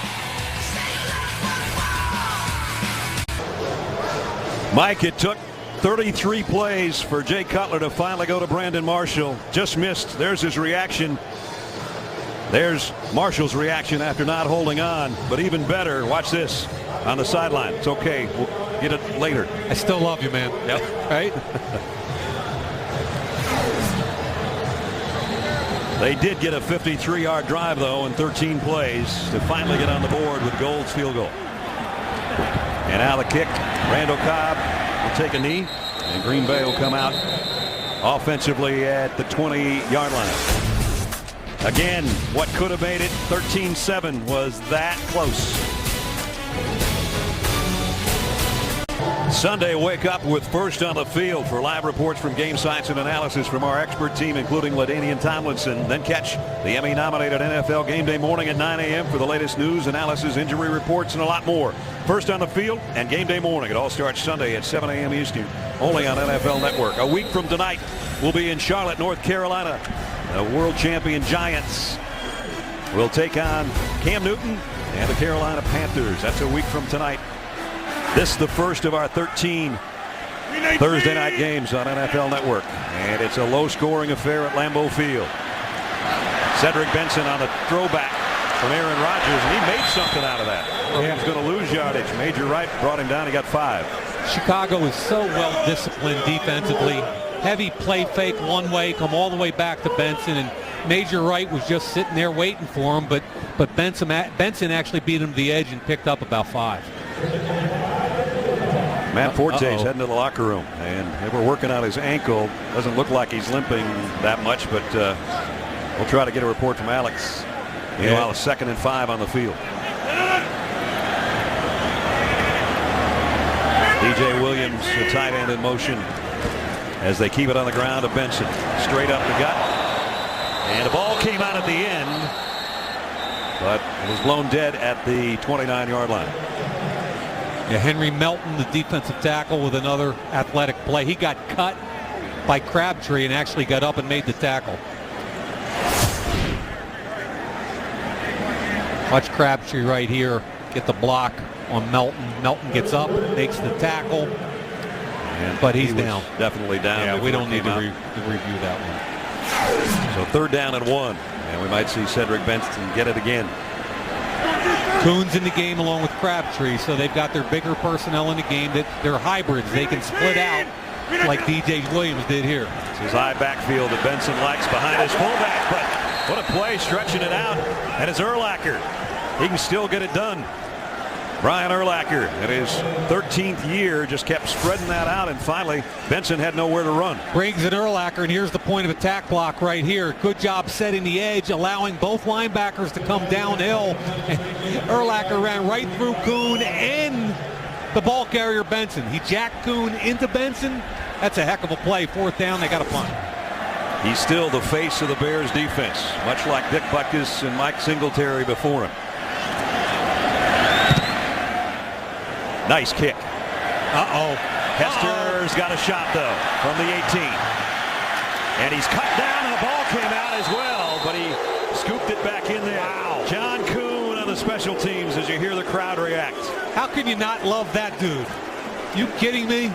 Mike, it took 33 plays for Jay Cutler to finally go to Brandon Marshall. Just missed. There's his reaction. There's Marshall's reaction after not holding on, but even better, watch this on the sideline. It's okay. We'll get it later. I still love you, man. Yep. Right? They did get a 53-yard drive, though, in 13 plays to finally get on the board with Gold's field goal. And now the kick. Randall Cobb will take a knee, and Green Bay will come out offensively at the 20-yard line. Again, what could have made it 13-7 was that close. Sunday, wake up with First on the Field for live reports from game sites and analysis from our expert team, including LaDainian Tomlinson. Then catch the Emmy-nominated NFL Game Day morning at 9 a.m. for the latest news, analysis, injury reports, and a lot more. First on the Field and Game Day morning. It all starts Sunday at 7 a.m. Eastern, only on NFL Network. A week from tonight, we'll be in Charlotte, North Carolina. The world champion Giants will take on Cam Newton and the Carolina Panthers. That's a week from tonight. This is the first of our 13 Thursday night games on NFL Network. And it's a low-scoring affair at Lambeau Field. Cedric Benson on the throwback from Aaron Rodgers, and he made something out of that. He was going to lose yardage. Major Wright brought him down. He got 5. Chicago is so well disciplined defensively. Heavy play fake one way, come all the way back to Benson, and Major Wright was just sitting there waiting for him, but Benson actually beat him to the edge and picked up about 5. Matt Forte's heading to the locker room, and they were working on his ankle. Doesn't look like he's limping that much, but we'll try to get a report from Alex. Meanwhile, a 2nd and 5 on the field. DJ Williams, the tight end in motion, as they keep it on the ground to Benson. Straight up the gut. And the ball came out at the end, but it was blown dead at the 29-yard line. Yeah, Henry Melton, the defensive tackle, with another athletic play. He got cut by Crabtree and actually got up and made the tackle. Watch Crabtree right here get the block on Melton. Melton gets up, makes the tackle, but he's down. Definitely down. Yeah, we don't need to review that one. So 3rd down and 1, and we might see Cedric Benson get it again. Coon's in the game along with Crabtree, so they've got their bigger personnel in the game. That they're hybrids. They can split out like DJ Williams did here. It's his high backfield that Benson likes behind his fullback, but what a play, stretching it out. And it's Urlacher. He can still get it done. Brian Urlacher, in his 13th year, just kept spreading that out, and finally Benson had nowhere to run. Brings in Urlacher, and here's the point of attack block right here. Good job setting the edge, allowing both linebackers to come downhill. And Urlacher ran right through Coon and the ball carrier Benson. He jacked Coon into Benson. That's a heck of a play. 4th down, they got a punt. He's still the face of the Bears defense, much like Dick Butkus and Mike Singletary before him. Nice kick. Hester's got a shot, though, from the 18. And he's cut down, and the ball came out as well, but he scooped it back in there. Wow. John Kuhn on the special teams as you hear the crowd react. How can you not love that dude? You kidding me?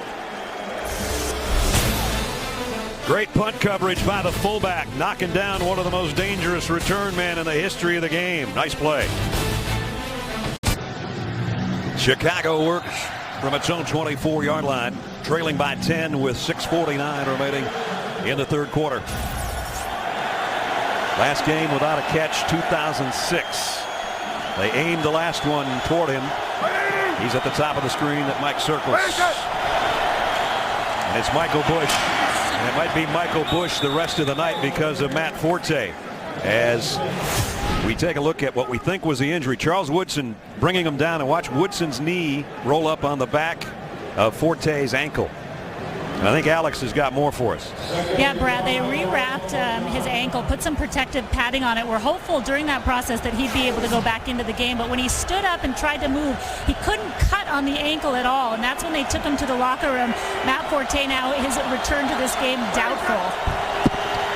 Great punt coverage by the fullback, knocking down one of the most dangerous return men in the history of the game. Nice play. Chicago works from its own 24-yard line, trailing by 10 with 6:49 remaining in the 3rd quarter. Last game without a catch, 2006. They aimed the last one toward him. He's at the top of the screen that Mike circles. And it's Michael Bush. And it might be Michael Bush the rest of the night because of Matt Forte. As we take a look at what we think was the injury, Charles Woodson bringing him down, and watch Woodson's knee roll up on the back of Forte's ankle. And I think Alex has got more for us. Yeah, Brad, they rewrapped his ankle, put some protective padding on it. We're hopeful during that process that he'd be able to go back into the game, but when he stood up and tried to move, he couldn't cut on the ankle at all, and that's when they took him to the locker room. Matt Forte now, his return to this game, doubtful.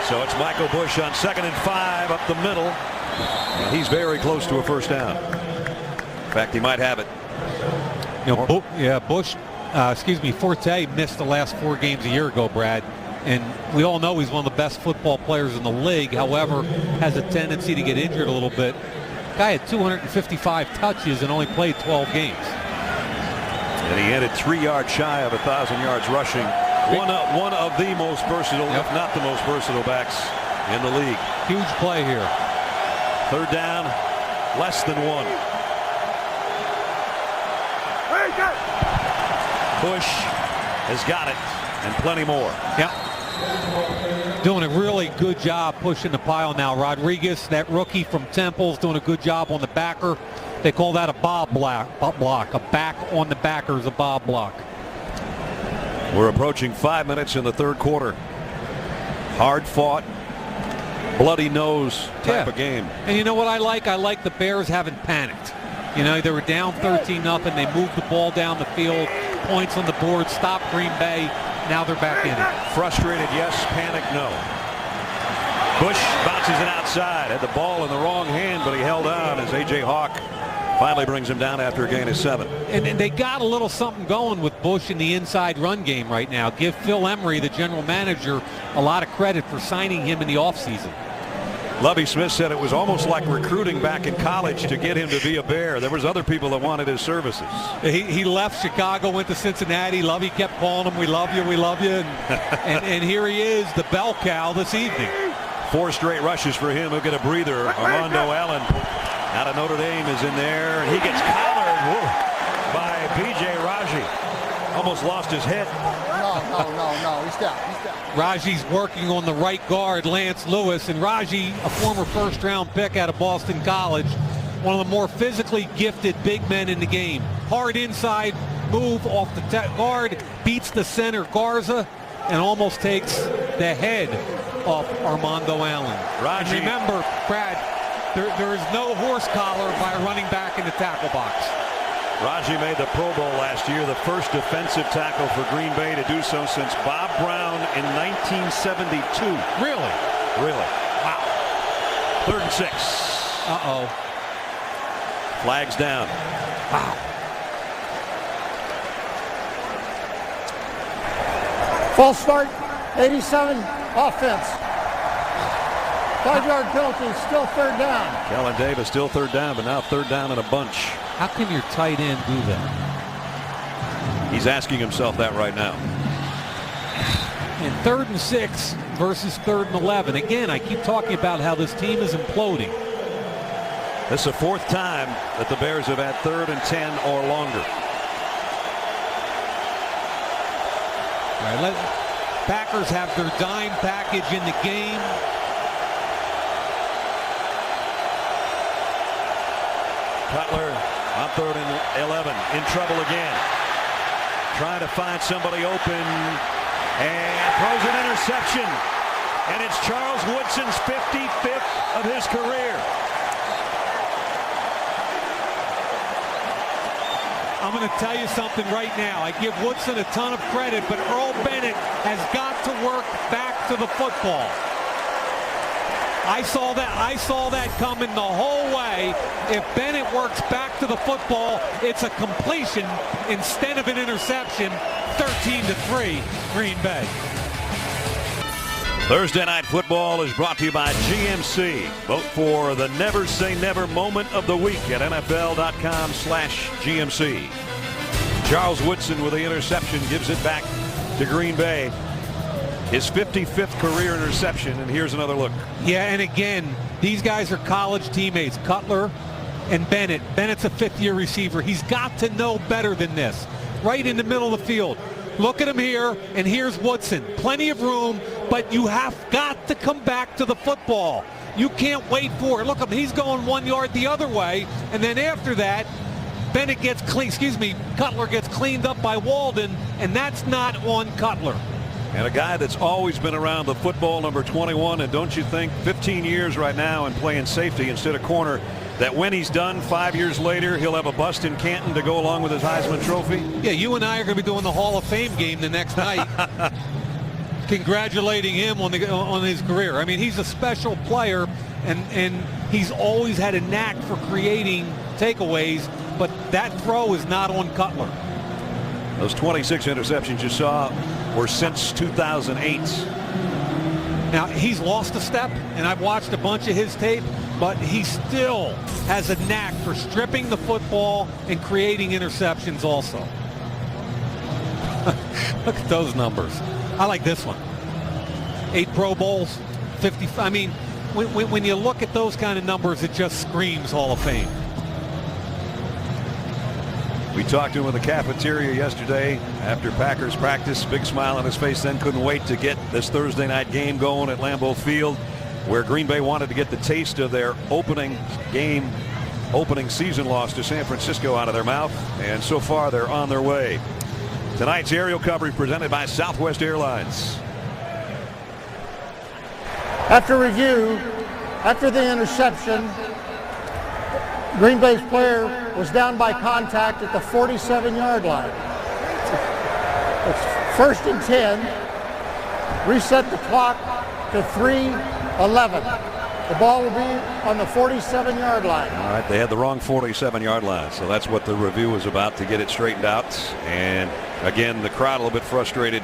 So it's Michael Bush on 2nd and 5 up the middle. And he's very close to a 1st down. In fact, he might have it. You know, Forte missed the last 4 games a year ago, Brad. And we all know he's one of the best football players in the league. However, has a tendency to get injured a little bit. Guy had 255 touches and only played 12 games. And he ended 3 yards shy of 1,000 yards rushing. One of the most versatile, if not the most versatile backs in the league. Huge play here. Third down, less than 1. Bush has got it, and plenty more. Yeah. Doing a really good job pushing the pile now. Rodriguez, that rookie from Temple, is doing a good job on the backer. They call that a bob block. A back on the backer is a bob block. We're approaching 5 minutes in the third quarter. Hard fought, bloody nose type of game. And you know what I like? I like the Bears haven't panicked. You know, they were down 13-0. They moved the ball down the field. Points on the board. Stopped Green Bay. Now they're back in it. Frustrated, yes. Panic, no. Bush bounces it outside. Had the ball in the wrong hand, but he held on as A.J. Hawk finally brings him down after a gain of 7. And they got a little something going with Bush in the inside run game right now. Give Phil Emery, the general manager, a lot of credit for signing him in the offseason. Lovie Smith said it was almost like recruiting back in college to get him to be a Bear. There was other people that wanted his services. He left Chicago, went to Cincinnati. Lovie kept calling him, we love you, we love you. And here he is, the bell cow this evening. 4 straight rushes for him. He'll get a breather. Armando Allen out of Notre Dame is in there. And he gets collared by B.J. Raji. Almost lost his head. No. He's down. Raji's working on the right guard, Lance Lewis. And Raji, a former first-round pick out of Boston College, one of the more physically gifted big men in the game. Hard inside move off the guard, beats the center Garza, and almost takes the head off Armando Allen. Raji. And remember, Brad, there is no horse collar by a running back in the tackle box. Raji made the Pro Bowl last year, the first defensive tackle for Green Bay to do so since Bob Brown in 1972. Really? Really. Wow. 3rd and 6. Uh-oh. Flags down. Wow. False start, 87, offense. 5-yard penalty, still 3rd down. Kellen Davis still 3rd down, but now 3rd down in a bunch. How can your tight end do that? He's asking himself that right now. And 3rd and 6 versus 3rd and 11. Again, I keep talking about how this team is imploding. This is the 4th time that the Bears have had 3rd and 10 or longer. All right, Packers have their dime package in the game. Cutler on 3rd and 11, in trouble again. Trying to find somebody open and throws an interception. And it's Charles Woodson's 55th of his career. I'm going to tell you something right now. I give Woodson a ton of credit, but Earl Bennett has got to work back to the football. I saw that coming the whole way. If Bennett works back to the football, it's a completion instead of an interception. 13-3, Green Bay. Thursday Night Football is brought to you by GMC. Vote for the Never Say Never moment of the week at NFL.com/GMC. Charles Woodson with the interception gives it back to Green Bay. His 55th career interception, and here's another look. Yeah, and again, these guys are college teammates, Cutler and Bennett. Bennett's a 5th-year receiver. He's got to know better than this. Right in the middle of the field. Look at him here, and here's Woodson. Plenty of room, but you have got to come back to the football. You can't wait for it. Look at him, he's going 1 yard the other way, and then after that, Cutler gets cleaned up by Walden, and that's not on Cutler. And a guy that's always been around the football, number 21, and don't you think 15 years right now and playing safety instead of corner, that when he's done 5 years later, he'll have a bust in Canton to go along with his Heisman Trophy? Yeah, you and I are going to be doing the Hall of Fame game the next night. Congratulating him on his career. I mean, he's a special player, and he's always had a knack for creating takeaways, but that throw is not on Cutler. Those 26 interceptions you saw or since 2008. Now, he's lost a step, and I've watched a bunch of his tape, but he still has a knack for stripping the football and creating interceptions also. Look at those numbers. I like this one. 8 Pro Bowls, 50. I mean, when you look at those kind of numbers, it just screams Hall of Fame. We talked to him in the cafeteria yesterday after Packers practice. Big smile on his face then. Couldn't wait to get this Thursday night game going at Lambeau Field, where Green Bay wanted to get the taste of their opening season loss to San Francisco out of their mouth. And so far, they're on their way. Tonight's aerial coverage presented by Southwest Airlines. After review, after the interception, Green Bay's player was down by contact at the 47-yard line. It's 1st and 10. Reset the clock to 3:11. The ball will be on the 47-yard line. All right, they had the wrong 47-yard line, so that's what the review was about, to get it straightened out. And again, the crowd a little bit frustrated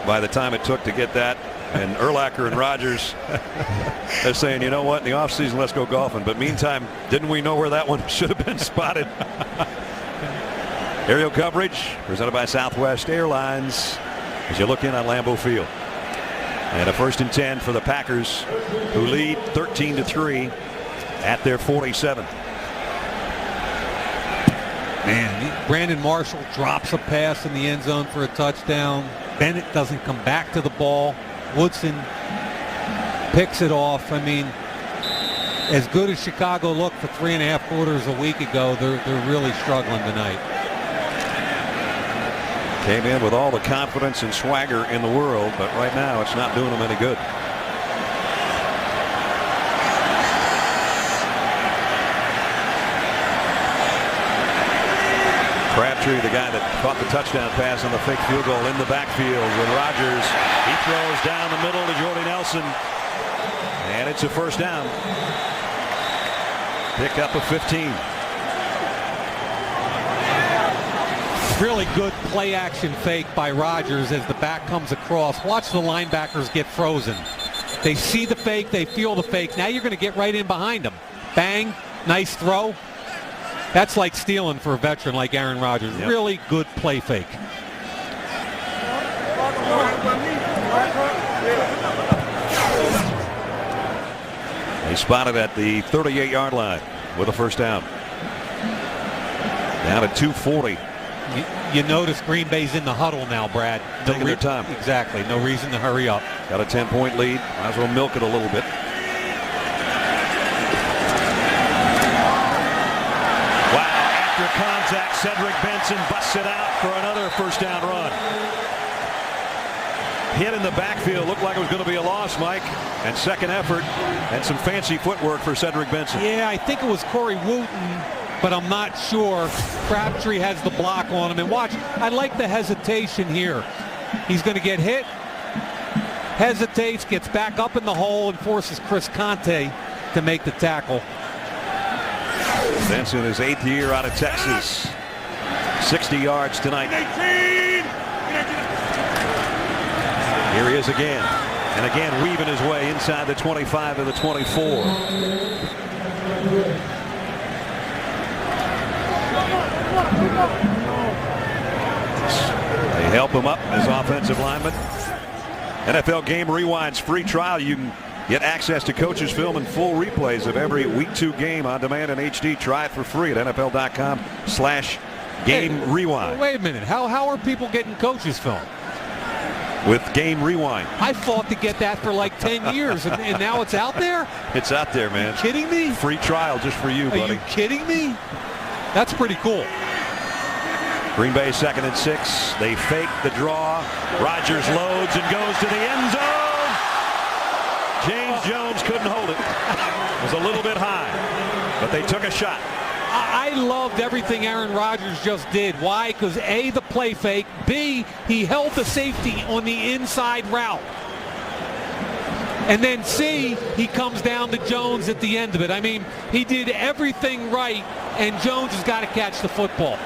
by the time it took to get that. And Urlacher and Rodgers, they're saying, you know what, in the offseason, let's go golfing. But meantime, didn't we know where that one should have been spotted? Aerial coverage presented by Southwest Airlines as you look in on Lambeau Field. And a 1st and 10 for the Packers, who lead 13-3 at their 47. Man, Brandon Marshall drops a pass in the end zone for a touchdown. Bennett doesn't come back to the ball. Woodson picks it off. I mean, as good as Chicago looked for 3.5 quarters a week ago, they're really struggling tonight. Came in with all the confidence and swagger in the world, but right now it's not doing them any good. Crabtree, the guy that caught the touchdown pass on the fake field goal, in the backfield with Rodgers. He throws down the middle to Jordy Nelson, and it's a 1st down. Pick up a 15. Really good play action fake by Rodgers as the back comes across. Watch the linebackers get frozen. They see the fake, they feel the fake. Now you're going to get right in behind them. Bang, nice throw. That's like stealing for a veteran like Aaron Rodgers. Yep. Really good play fake. He spotted at the 38-yard line with a 1st down. Down at 2:40. You notice Green Bay's in the huddle now, Brad. Taking their time. Exactly. No reason to hurry up. Got a 10-point lead. Might as well milk it a little bit. After contact, Cedric Benson busts it out for another 1st down run. Hit in the backfield, looked like it was going to be a loss, Mike. And second effort and some fancy footwork for Cedric Benson. Yeah, I think it was Corey Wooten, but I'm not sure. Crabtree has the block on him. And watch, I like the hesitation here. He's going to get hit, hesitates, gets back up in the hole, and forces Chris Conte to make the tackle. Benson, his 8th year out of Texas. 60 yards tonight. Here he is again. And again weaving his way inside the 25 to the 24. They help him up as offensive lineman. NFL Game Rewind's free trial. You can get access to coaches' film and full replays of every Week 2 game on demand in HD. Try it for free at NFL.com/Game Rewind. Wait a minute. How are people getting coaches' film? With Game Rewind. I fought to get that for like 10 years, and now it's out there? It's out there, man. Are you kidding me? Free trial just for you, buddy. Are you kidding me? That's pretty cool. Green Bay 2nd and 6. They fake the draw. Rodgers loads and goes to the end zone. James Jones couldn't hold it. It was a little bit high, but they took a shot. I loved everything Aaron Rodgers just did. Why? Because A, the play fake. B, he held the safety on the inside route. And then C, he comes down to Jones at the end of it. I mean, he did everything right, and Jones has got to catch the football.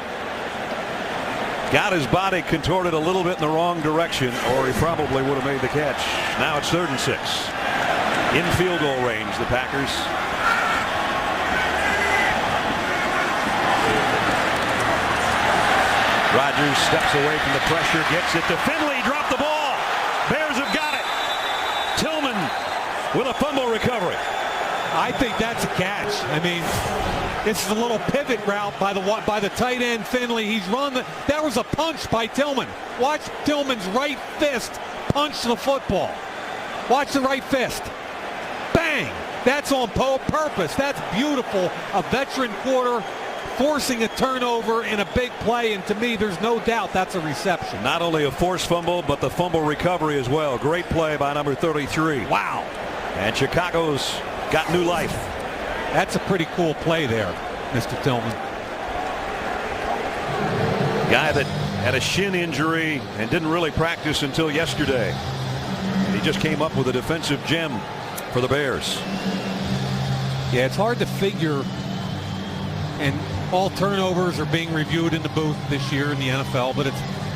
got his body contorted a little bit in the wrong direction, or he probably would have made the catch. Now it's 3rd and 6. In field goal range, the Packers. Rodgers steps away from the pressure, gets it to Finley, dropped the ball. Bears have got it. Tillman with a fumble recovery. I think that's a catch. I mean, this is a little pivot route by the tight end Finley. He's run that was a punch by Tillman. Watch Tillman's right fist punch the football. Watch the right fist. Bang! That's on purpose. That's beautiful. A veteran quarter forcing a turnover in a big play, and to me, there's no doubt that's a reception. Not only a forced fumble, but the fumble recovery as well. Great play by number 33. Wow. And Chicago's got new life. That's a pretty cool play there, Mr. Tillman. Guy that had a shin injury and didn't really practice until yesterday. He just came up with a defensive gem for the Bears. Yeah, it's hard to figure, and all turnovers are being reviewed in the booth this year in the NFL, but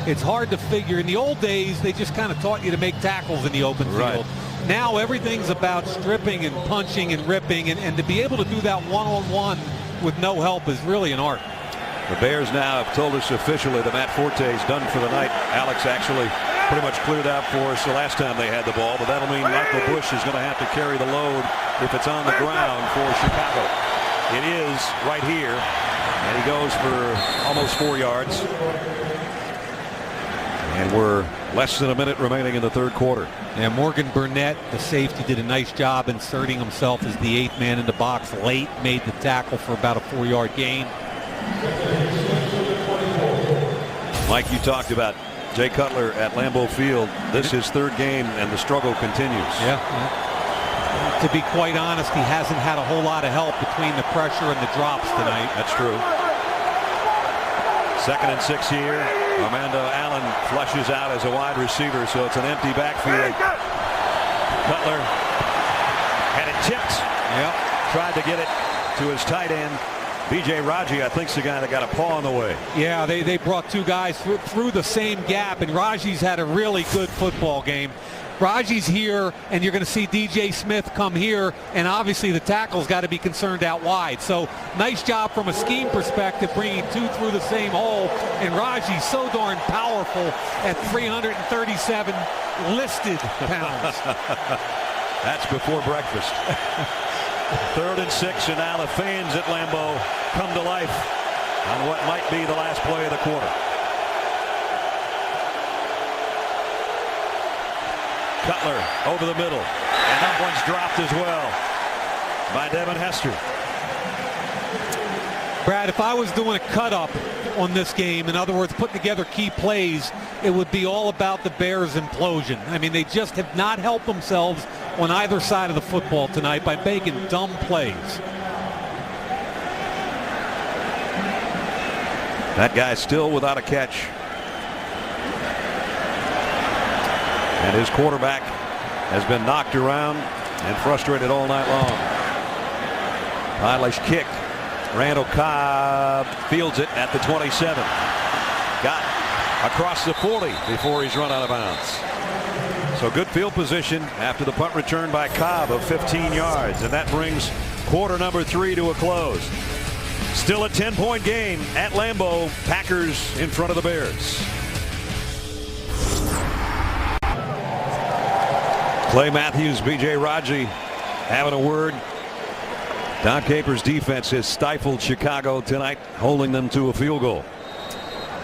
it's hard to figure. In the old days, they just kind of taught you to make tackles in the open field. Now everything's about stripping and punching and ripping, and to be able to do that one-on-one with no help is really an art. The Bears now have told us officially that Matt Forte is done for the night. Alex actually pretty much cleared out for us the last time they had the ball, but that'll mean Michael Bush is going to have to carry the load if it's on the ground for Chicago. It is right here, and he goes for almost 4 yards. And we're less than a minute remaining in the 3rd quarter. And Morgan Burnett, the safety, did a nice job inserting himself as the 8th man in the box late, made the tackle for about a 4-yard gain. Mike, you talked about Jay Cutler at Lambeau Field. This is 3rd game, and the struggle continues. Yeah. To be quite honest, he hasn't had a whole lot of help between the pressure and the drops tonight. That's true. 2nd and 6 here. Armando Allen flushes out as a wide receiver, so it's an empty backfield. Cutler had it tipped. Yep. Tried to get it to his tight end. B.J. Raji, I think, is the guy that got a paw in the way. Yeah, they brought 2 guys through the same gap, and Raji's had a really good football game. Raji's here, and you're going to see DJ Smith come here, and obviously the tackle's got to be concerned out wide. So nice job from a scheme perspective, bringing 2 through the same hole, and Raji's so darn powerful at 337 listed pounds. That's before breakfast. 3rd and 6, and now the fans at Lambeau come to life on what might be the last play of the quarter. Cutler over the middle, and that one's dropped as well by Devin Hester. Brad, if I was doing a cut-up on this game, in other words, putting together key plays, it would be all about the Bears' implosion. I mean, they just have not helped themselves on either side of the football tonight by making dumb plays. That guy's still without a catch. And his quarterback has been knocked around and frustrated all night long. Eilish kick. Randall Cobb fields it at the 27. Got across the 40 before he's run out of bounds. So good field position after the punt return by Cobb of 15 yards. And that brings quarter number 3 to a close. Still a 10-point game at Lambeau. Packers in front of the Bears. Clay Matthews, B.J. Raji having a word. Don Capers' defense has stifled Chicago tonight, holding them to a field goal.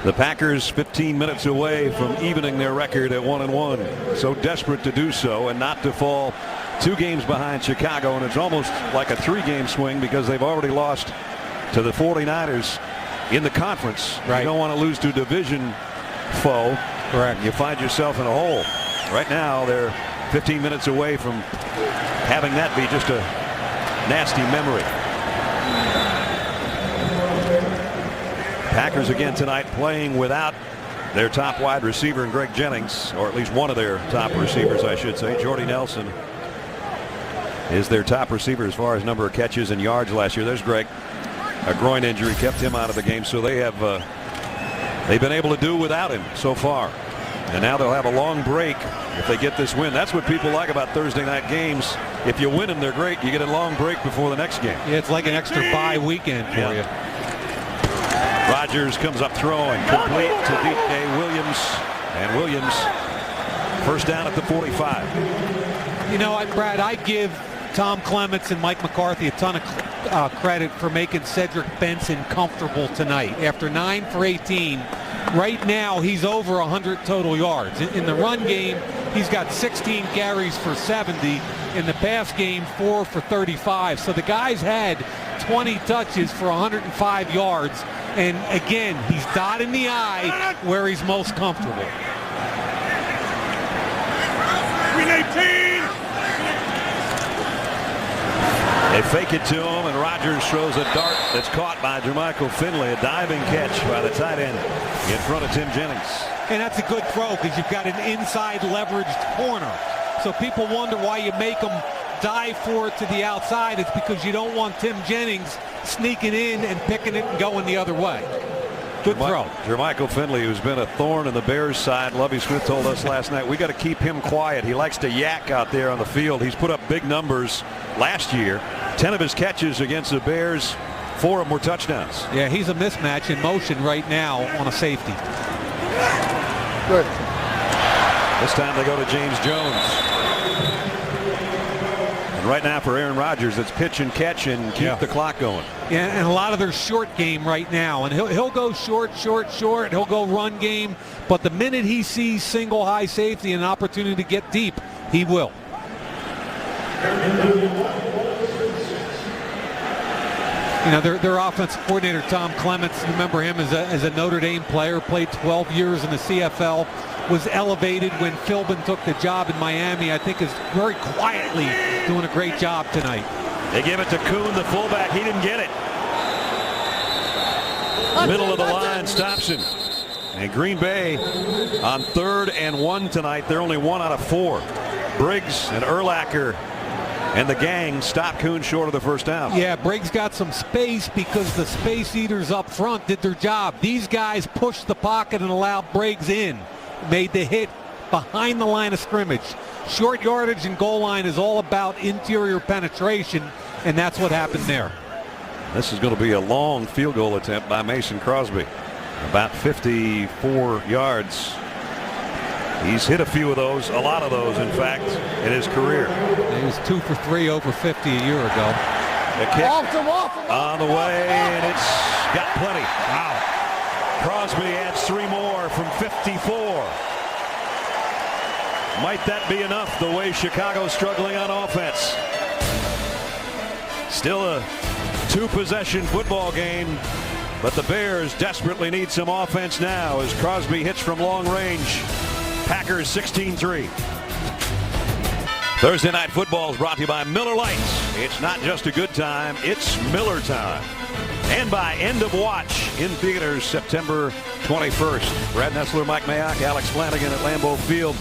The Packers 15 minutes away from evening their record at 1-1. So desperate to do so and not to fall 2 games behind Chicago. And it's almost like a 3-game swing because they've already lost to the 49ers in the conference. Right. You don't want to lose to a division foe. Correct. You find yourself in a hole. Right now they're 15 minutes away from having that be just a nasty memory. Packers again tonight playing without their top wide receiver in Greg Jennings, or at least one of their top receivers, I should say. Jordy Nelson is their top receiver as far as number of catches and yards last year. There's Greg. A groin injury kept him out of the game, so they have they've been able to do without him so far. And now they'll have a long break if they get this win. That's what people like about Thursday night games. If you win them, they're great. You get a long break before the next game. Yeah, it's like an extra bye weekend for you. Rodgers comes up throwing, complete to D.J. Williams. And Williams, first down at the 45. You know, Brad, I give Tom Clements and Mike McCarthy a ton of credit for making Cedric Benson comfortable tonight. After 9 for 18, right now he's over 100 total yards. In the run game, he's got 16 carries for 70. In the pass game, 4 for 35. So the guy's had 20 touches for 105 yards. And again, he's dotting the I where he's most comfortable. Green 18. They fake it to him, and Rodgers throws a dart that's caught by Jermichael Finley. A diving catch by the tight end in front of Tim Jennings. And that's a good throw because you've got an inside leveraged corner. So people wonder why you make them dive for it to the outside. It's because you don't want Tim Jennings sneaking in and picking it and going the other way. Good throw. Jermichael Finley, who's been a thorn in the Bears' side. Lovie Smith told us last night, we got to keep him quiet. He likes to yak out there on the field. He's put up big numbers last year. 10 of his catches against the Bears, 4 of them were touchdowns. Yeah, he's a mismatch in motion right now on a safety. Good. This time they go to James Jones. And right now for Aaron Rodgers, it's pitch and catch and keep the clock going. Yeah, and a lot of their short game right now. And he'll go short. He'll go run game. But the minute he sees single high safety and an opportunity to get deep, he will. You know, their offensive coordinator, Tom Clements, remember him as a Notre Dame player, played 12 years in the CFL, was elevated when Philbin took the job in Miami. I think is very quietly doing a great job tonight. They give it to Kuhn, the fullback. He didn't get it. Middle of the line stops him. And Green Bay on 3rd and 1 tonight. They're only 1 out of 4. Briggs and Urlacher and the gang stopped Kuhn short of the first down. Yeah, Briggs got some space because the space eaters up front did their job. These guys pushed the pocket and allowed Briggs in. Made the hit behind the line of scrimmage. Short yardage and goal line is all about interior penetration, and that's what happened there. This is going to be a long field goal attempt by Mason Crosby. About 54 yards. He's hit a few of those, a lot of those, in fact, in his career. He was 2 for 3 over 50 a year ago. The kick on the way, and it's got plenty. Wow. Crosby adds 3 more from 54. Might that be enough the way Chicago's struggling on offense? Still a 2-possession football game, but the Bears desperately need some offense now as Crosby hits from long range. Packers 16-3. Thursday Night Football is brought to you by Miller Lights. It's not just a good time, it's Miller time. And by End of Watch in theaters September 21st. Brad Nessler, Mike Mayock, Alex Flanagan at Lambeau Field.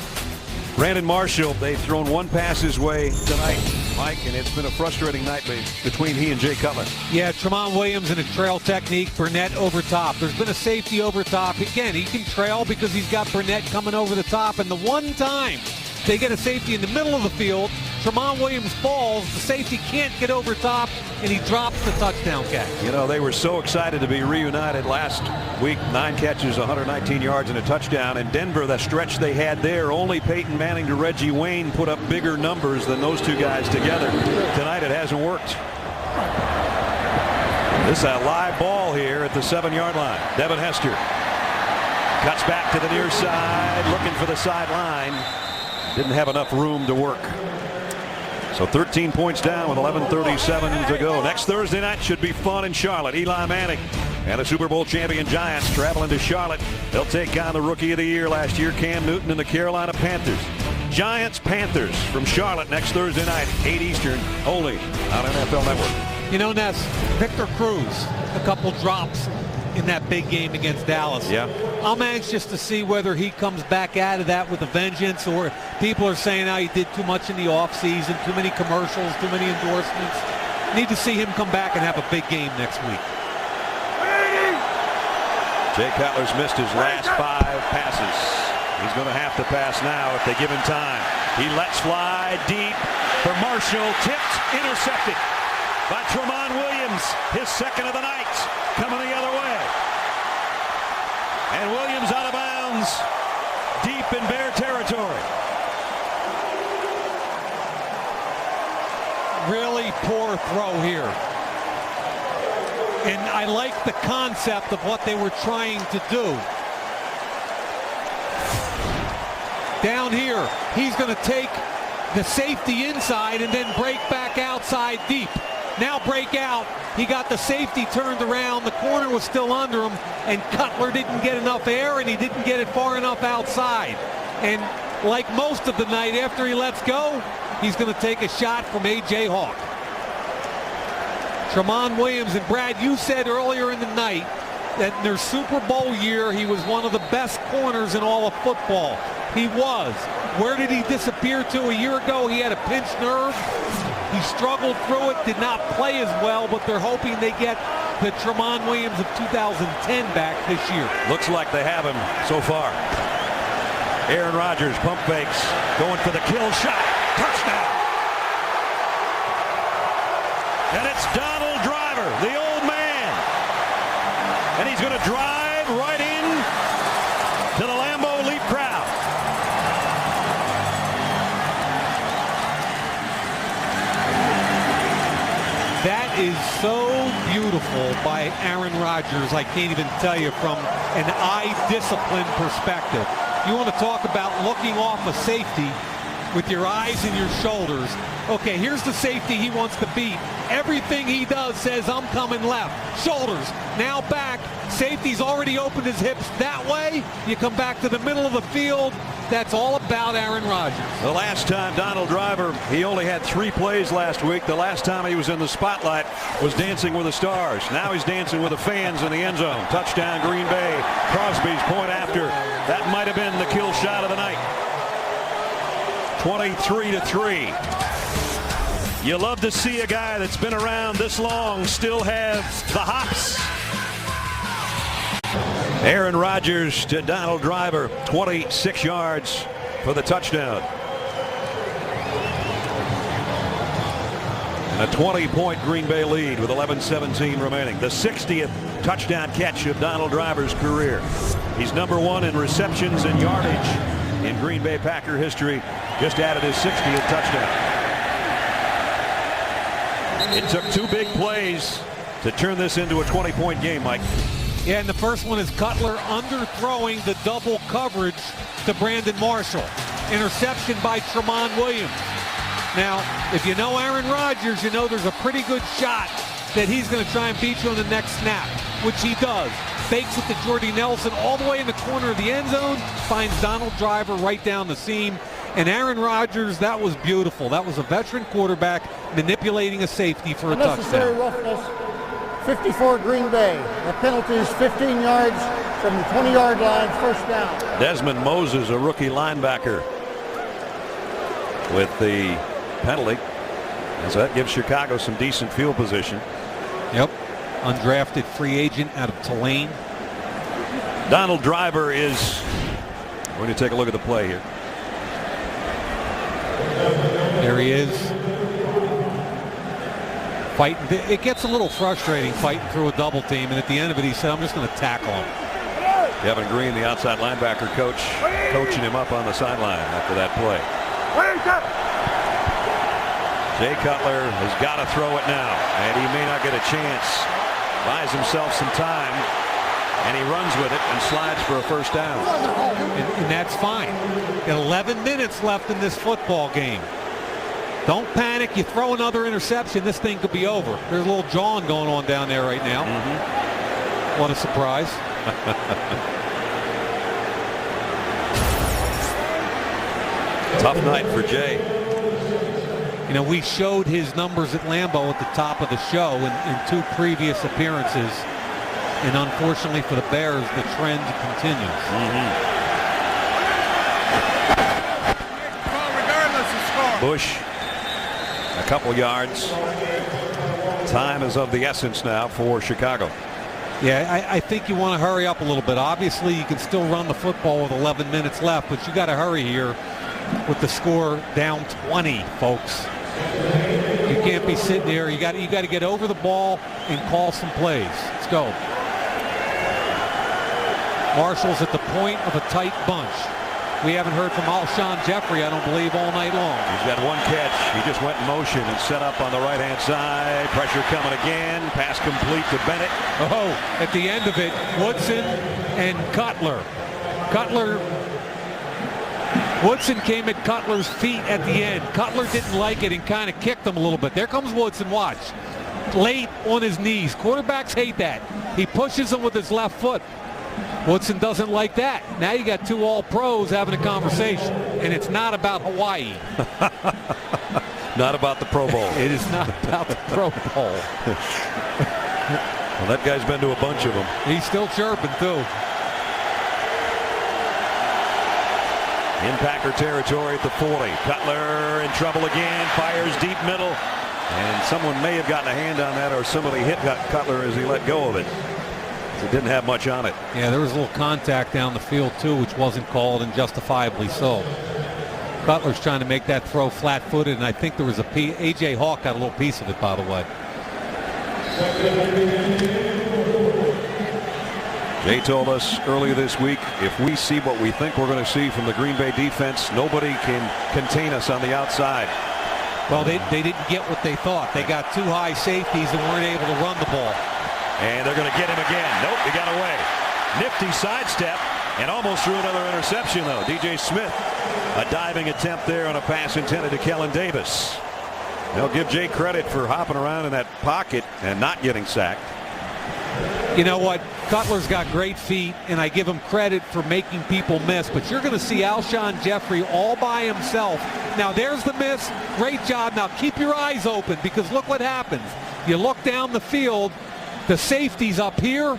Brandon Marshall, they've thrown 1 pass his way tonight, Mike, and it's been a frustrating night between he and Jay Cutler. Yeah, Tramon Williams in a trail technique, Burnett over top. There's been a safety over top. Again, he can trail because he's got Burnett coming over the top, and the one time they get a safety in the middle of the field, Tramon Williams falls, the safety can't get over top, and he drops the touchdown catch. You know, they were so excited to be reunited last week. 9 catches, 119 yards, and a touchdown. In Denver, the stretch they had there, only Peyton Manning to Reggie Wayne put up bigger numbers than those 2 guys together. Tonight it hasn't worked. This is a live ball here at the 7-yard line. Devin Hester cuts back to the near side, looking for the sideline. Didn't have enough room to work. So 13 points down with 11:37 to go. Next Thursday night should be fun in Charlotte. Eli Manning and the Super Bowl champion Giants traveling to Charlotte. They'll take on the Rookie of the Year last year, Cam Newton, and the Carolina Panthers. Giants-Panthers from Charlotte next Thursday night, 8 Eastern, only on NFL Network. You know, Ness, Victor Cruz, a couple drops in that big game against Dallas. Yeah. I'm anxious to see whether he comes back out of that with a vengeance, or people are saying how he did too much in the offseason, too many commercials, too many endorsements. Need to see him come back and have a big game next week. Jay Cutler's missed his last 5 passes. He's going to have to pass now if they give him time. He lets fly deep for Marshall. Tipped, intercepted by Tramon Williams. His second of the night. Coming the other way. And Williams out of bounds. Deep in Bear territory. Really poor throw here. And I like the concept of what they were trying to do. Down here, he's going to take the safety inside and then break back outside deep. Now break out. He got the safety turned around. The corner was still under him, and Cutler didn't get enough air, and he didn't get it far enough outside. And like most of the night, after he lets go, he's going to take a shot from A.J. Hawk. Tramon Williams, and Brad, you said earlier in the night that in their Super Bowl year, he was one of the best corners in all of football. He was. Where did he disappear to a year ago? He had a pinched nerve. He struggled through it, did not play as well, but they're hoping they get the Tramon Williams of 2010 back this year. Looks like they have him so far. Aaron Rodgers, pump fakes, going for the kill shot. Touchdown. And it's Donald Driver, the old man. And he's going to drive right in to the Lambeau Leap crowd. That is so beautiful by Aaron Rodgers. I can't even tell you from an eye discipline perspective. You want to talk about looking off a safety with your eyes and your shoulders. Okay, here's the safety he wants to beat. Everything he does says, I'm coming left. Shoulders, now back. Safety's already opened his hips that way. You come back to the middle of the field. That's all about Aaron Rodgers. The last time Donald Driver, he only had 3 plays last week. The last time he was in the spotlight was Dancing with the Stars. Now he's dancing with the fans in the end zone. Touchdown, Green Bay. Crosby's point after. That might have been the kill shot of the night. 23-3. You love to see a guy that's been around this long still have the hops. Aaron Rodgers to Donald Driver, 26 yards for the touchdown. And a 20-point Green Bay lead with 11:17 remaining. The 60th touchdown catch of Donald Driver's career. He's number 1 in receptions and yardage in Green Bay Packer history. Just added his 60th touchdown. It took 2 big plays to turn this into a 20-point game, Mike. Yeah, and the first one is Cutler underthrowing the double coverage to Brandon Marshall. Interception by Tramon Williams. Now, if you know Aaron Rodgers, you know there's a pretty good shot that he's going to try and beat you on the next snap, which he does. Fakes it to Jordy Nelson all the way in the corner of the end zone, finds Donald Driver right down the seam. And Aaron Rodgers, that was beautiful. That was a veteran quarterback manipulating a safety for a Unnecessary touchdown. roughness, 54 Green Bay. The penalty is 15 yards from the 20-yard line, first down. Desmond Moses, a rookie linebacker, with the penalty. And so that gives Chicago some decent field position. Yep. Undrafted free agent out of Tulane. Donald Driver is going to take a look at the play here. There he is. Fighting. It gets a little frustrating fighting through a double team, and at the end of it he said, I'm just going to tackle him. Kevin Green, the outside linebacker coach, coaching him up on the sideline after that play. Jay Cutler has got to throw it now, and he may not get a chance. Buys himself some time, and he runs with it and slides for a first down. And that's fine. 11 minutes left in this football game. Don't panic. You throw another interception, this thing could be over. There's a little jawing going on down there right now. What a surprise. Tough night for Jay. You know, we showed his numbers at Lambeau at the top of the show in 2 previous appearances. And unfortunately for the Bears, the trend continues. Regardless of score. Bush, a couple yards. Time is of the essence now for Chicago. Yeah, I think you want to hurry up a little bit. Obviously, you can still run the football with 11 minutes left, but you got to hurry here with the score down 20, folks. You can't be sitting there. You got to get over the ball and call some plays. Let's go. Marshall's at the point of a tight bunch. We haven't heard from Alshon Jeffrey, I don't believe, all night long. He's got one catch. He just went in motion and set up on the right-hand side. Pressure coming again. Pass complete to Bennett. Oh, at the end of it, Woodson and Cutler. Woodson came at Cutler's feet at the end. Cutler didn't like it and kind of kicked him a little bit. There comes Woodson, watch. Late on his knees. Quarterbacks hate that. He pushes him with his left foot. Woodson doesn't like that. Now you got two all-pros having a conversation, and it's not about Hawaii. Not about the Pro Bowl. It is not about the Pro Bowl. Well, that guy's been to a bunch of them. He's still chirping, too. In Packer territory at the 40. Cutler in trouble again. Fires deep middle. And someone may have gotten a hand on that, or somebody hit Cutler as he let go of it. It didn't have much on it. Yeah, there was a little contact down the field, too, which wasn't called, and justifiably so. Cutler's trying to make that throw flat-footed, and I think there was A.J. Hawk got a little piece of it, by the way. Jay told us earlier this week, if we see what we think we're going to see from the Green Bay defense, nobody can contain us on the outside. Well, they didn't get what they thought. They got two high safeties and weren't able to run the ball. And they're going to get him again. Nope, he got away. Nifty sidestep and almost threw another interception, though. DJ Smith, a diving attempt there on a pass intended to Kellen Davis. They'll give Jay credit for hopping around in that pocket and not getting sacked. You know what? Cutler's got great feet, and I give him credit for making people miss. But you're going to see Alshon Jeffrey all by himself. Now, there's the miss. Great job. Now, keep your eyes open, because look what happens. You look down the field. The safety's up here.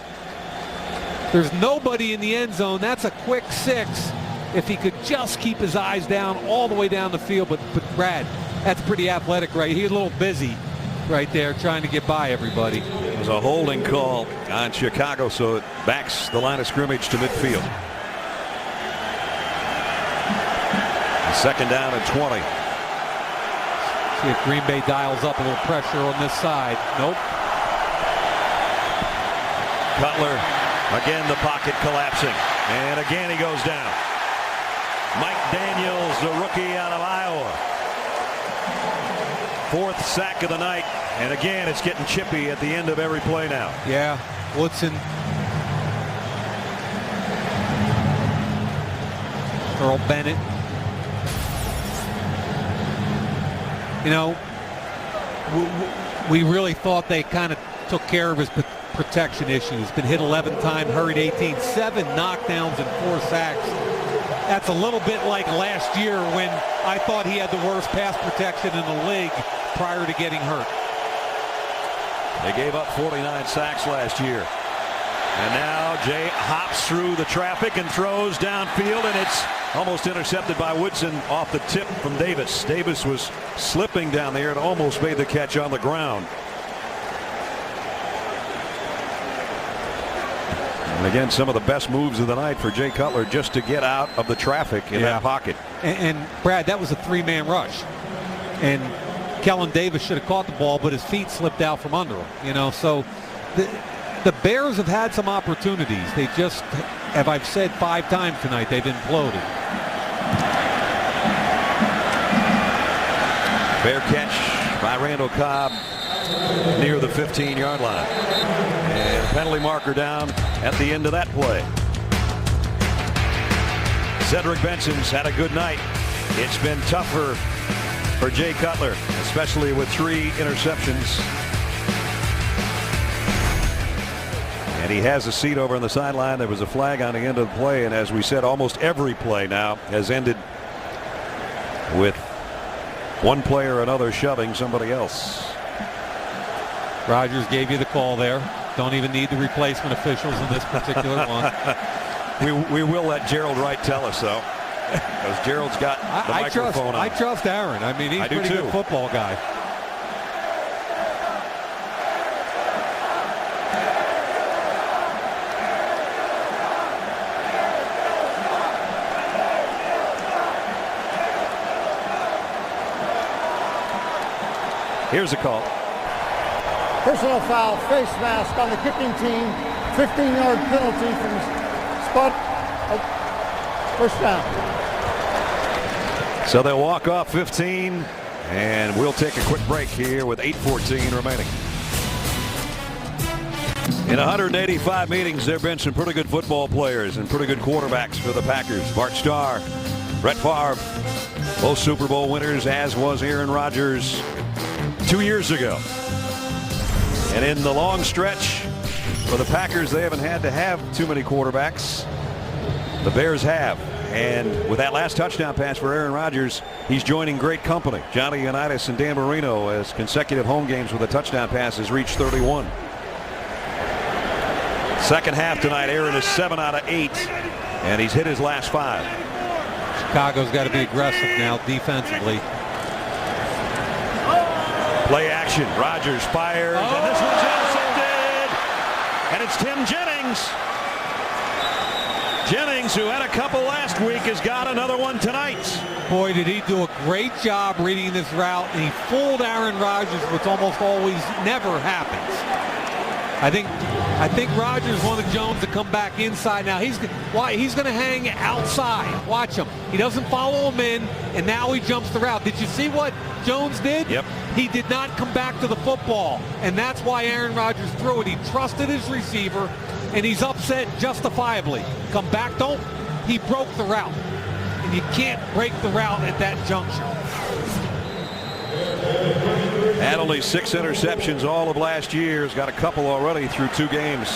There's nobody in the end zone. That's a quick 6 if he could just keep his eyes down all the way down the field. But Brad, that's pretty athletic, right? He's a little busy right there trying to get by everybody. It was a holding call on Chicago, so it backs the line of scrimmage to midfield. Second down and 20. See if Green Bay dials up a little pressure on this side. Nope. Cutler, again the pocket collapsing, and again he goes down. Mike Daniels, the rookie out of Iowa. 4th sack of the night, and again it's getting chippy at the end of every play now. Yeah, Woodson. Earl Bennett. You know, we really thought they kind of took care of his protection issues. Been hit 11 times, hurried 18, 7 knockdowns and 4 sacks. That's a little bit like last year when I thought he had the worst pass protection in the league prior to getting hurt. They gave up 49 sacks last year. And now Jay hops through the traffic and throws downfield, and it's almost intercepted by Woodson off the tip from Davis. Davis was slipping down there and almost made the catch on the ground. And again, some of the best moves of the night for Jay Cutler just to get out of the traffic in that pocket. And Brad, that was a 3-man rush. And Kellen Davis should have caught the ball, but his feet slipped out from under him. You know, so the Bears have had some opportunities. They just, as I've said 5 times tonight, they've imploded. Fair catch by Randall Cobb near the 15-yard line. And a penalty marker down at the end of that play. Cedric Benson's had a good night. It's been tougher for Jay Cutler, especially with 3 interceptions. And he has a seat over on the sideline. There was a flag on the end of the play, and as we said, almost every play now has ended with one player or another shoving somebody else. Rodgers gave you the call there. Don't even need the replacement officials in this particular one. We will let Gerald Wright tell us, though, because Gerald's got the microphone on. I trust Aaron. I mean, he's a pretty good football guy. Here's a call. Personal foul, face mask on the kicking team. 15-yard penalty from spot. First down. So they'll walk off 15, and we'll take a quick break here with 8:14 remaining. In 185 meetings, there have been some pretty good football players and pretty good quarterbacks for the Packers. Bart Starr, Brett Favre, both Super Bowl winners, as was Aaron Rodgers 2 years ago. And in the long stretch for the Packers, they haven't had to have too many quarterbacks. The Bears have. And with that last touchdown pass for Aaron Rodgers, he's joining great company. Johnny Unitas and Dan Marino, as consecutive home games with a touchdown pass has reached 31. Second half tonight, Aaron is 7 out of 8, and he's hit his last 5. Chicago's got to be aggressive now defensively. Play action. Rodgers fires, and this one's intercepted. And it's Tim Jennings. Jennings, who had a couple last week, has got another one tonight. Boy, did he do a great job reading this route, and he fooled Aaron Rodgers, which almost always never happens. I think Rodgers wanted Jones to come back inside. Now he's going to hang outside. Watch him. He doesn't follow him in, and now he jumps the route. Did you see what Jones did? Yep. He did not come back to the football, and that's why Aaron Rodgers threw it. He trusted his receiver, and he's upset justifiably. Come back, don't. He broke the route, and you can't break the route at that juncture. Had only 6 interceptions all of last year. Has got a couple already through 2 games.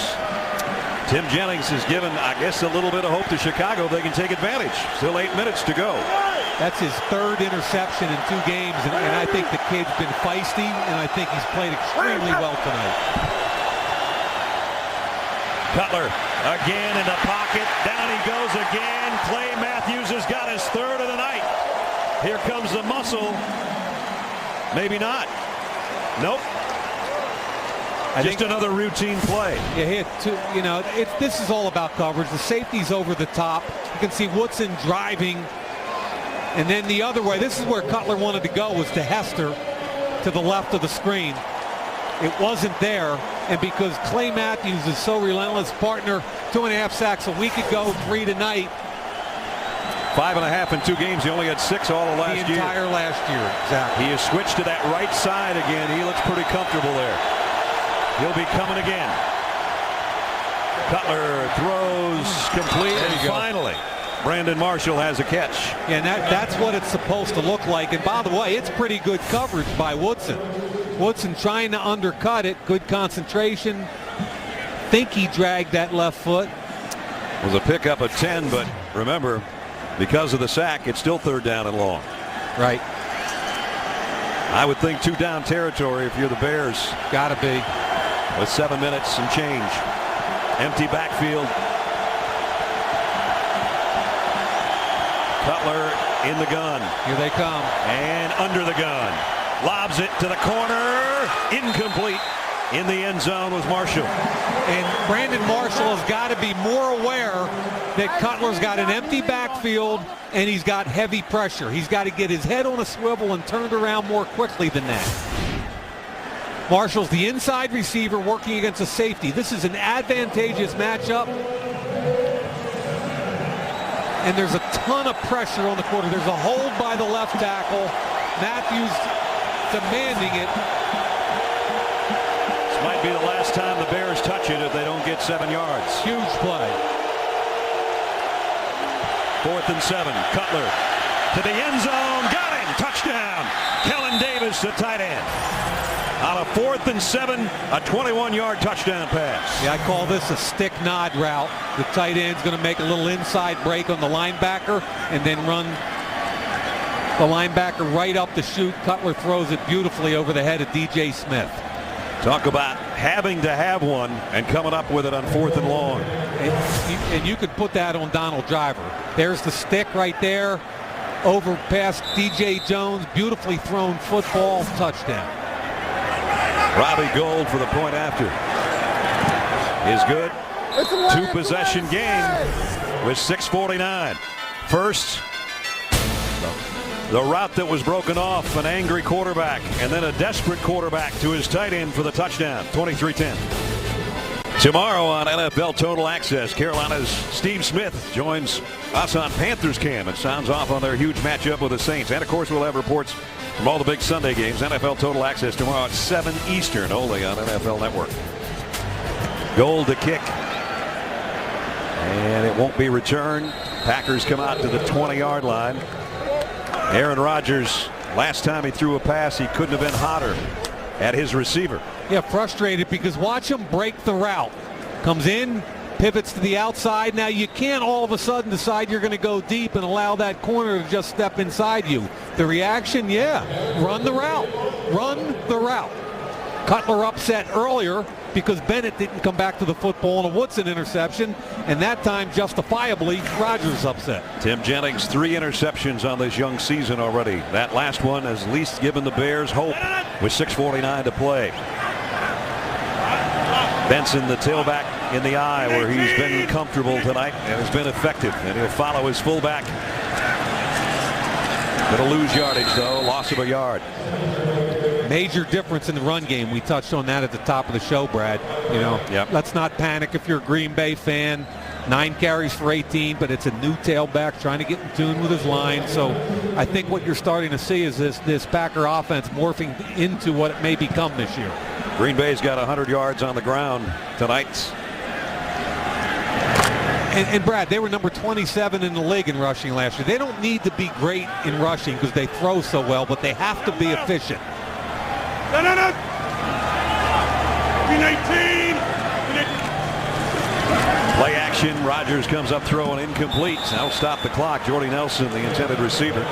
Tim Jennings has given, I guess, a little bit of hope to Chicago. They can take advantage. Still 8 minutes to go. That's his 3rd interception in 2 games, and I think the kid's been feisty, and I think he's played extremely well tonight. Cutler again in the pocket. Down he goes again. Clay Matthews has got his 3rd of the night. Here comes the muscle. Maybe not. Nope. I Just think another routine play. You hit 2. You know, this is all about coverage. The safety's over the top. You can see Woodson driving, and then the other way. This is where Cutler wanted to go, was to Hester, to the left of the screen. It wasn't there, and because Clay Matthews is so relentless, partner, 2.5 sacks a week ago, 3 tonight. 5.5 in 2 games. He only had 6 all of last year. The entire last year, exactly. He has switched to that right side again. He looks pretty comfortable there. He'll be coming again. Cutler throws complete, and finally, Brandon Marshall has a catch. And that's what it's supposed to look like. And by the way, it's pretty good coverage by Woodson. Woodson trying to undercut it. Good concentration. Think he dragged that left foot. It was a pickup of 10, but remember, because of the sack, it's still 3rd down and long. Right. I would think 2 down territory if you're the Bears. Gotta be. With 7 minutes and change. Empty backfield. Cutler in the gun. Here they come. And under the gun. Lobs it to the corner. Incomplete. In the end zone was Marshall. And Brandon Marshall has got to be more aware that Cutler's got an empty backfield and he's got heavy pressure. He's got to get his head on a swivel and turned around more quickly than that. Marshall's the inside receiver working against a safety. This is an advantageous matchup. And there's a ton of pressure on the quarter. There's a hold by the left tackle. Matthews demanding it. This might be the last time the Bears touch it if they don't get 7 yards. Huge play. 4th and 7. Cutler to the end zone. Got him. Touchdown. Kellen Davis, the tight end. On a 4th and 7, a 21-yard touchdown pass. Yeah, I call this a stick nod route. The tight end's going to make a little inside break on the linebacker and then run the linebacker right up the chute. Cutler throws it beautifully over the head of DJ Smith. Talk about having to have one and coming up with it on 4th and long. And you could put that on Donald Driver. There's the stick right there. Over past DJ Jones. Beautifully thrown football. Touchdown. Robbie Gould for the point after. Is good. 2-possession game with 6:49. First, The route that was broken off, an angry quarterback, and then a desperate quarterback to his tight end for the touchdown. 23-10. Tomorrow on NFL Total Access, Carolina's Steve Smith joins us on Panthers Cam and sounds off on their huge matchup with the Saints. And of course, we'll have reports from all the big Sunday games. NFL Total Access tomorrow at 7 Eastern, only on NFL Network. Goal to kick. And it won't be returned. Packers come out to the 20-yard line. Aaron Rodgers, last time he threw a pass, he couldn't have been hotter at his receiver. Yeah, frustrated because watch him break the route. Comes in, pivots to the outside. Now you can't all of a sudden decide you're going to go deep and allow that corner to just step inside you. The reaction, yeah, run the route. Run the route. Cutler upset earlier because Bennett didn't come back to the football and a Woodson interception, and that time justifiably Rodgers upset. Tim Jennings, 3 interceptions on this young season already. That last one has at least given the Bears hope with 6:49 to play. Benson, the tailback, in the eye where he's been comfortable tonight and has been effective, and he'll follow his fullback. Going to lose yardage though, loss of a yard. Major difference in the run game. We touched on that at the top of the show, Brad. You know, Let's not panic if you're a Green Bay fan. 9 carries for 18, but it's a new tailback trying to get in tune with his line. So I think what you're starting to see is this Packer offense morphing into what it may become this year. Green Bay's got 100 yards on the ground tonight. And Brad, they were number 27 in the league in rushing last year. They don't need to be great in rushing because they throw so well, but they have to be efficient. No. Green 18. Play action. Rodgers comes up throwing incomplete. That'll stop the clock. Jordy Nelson, the intended receiver.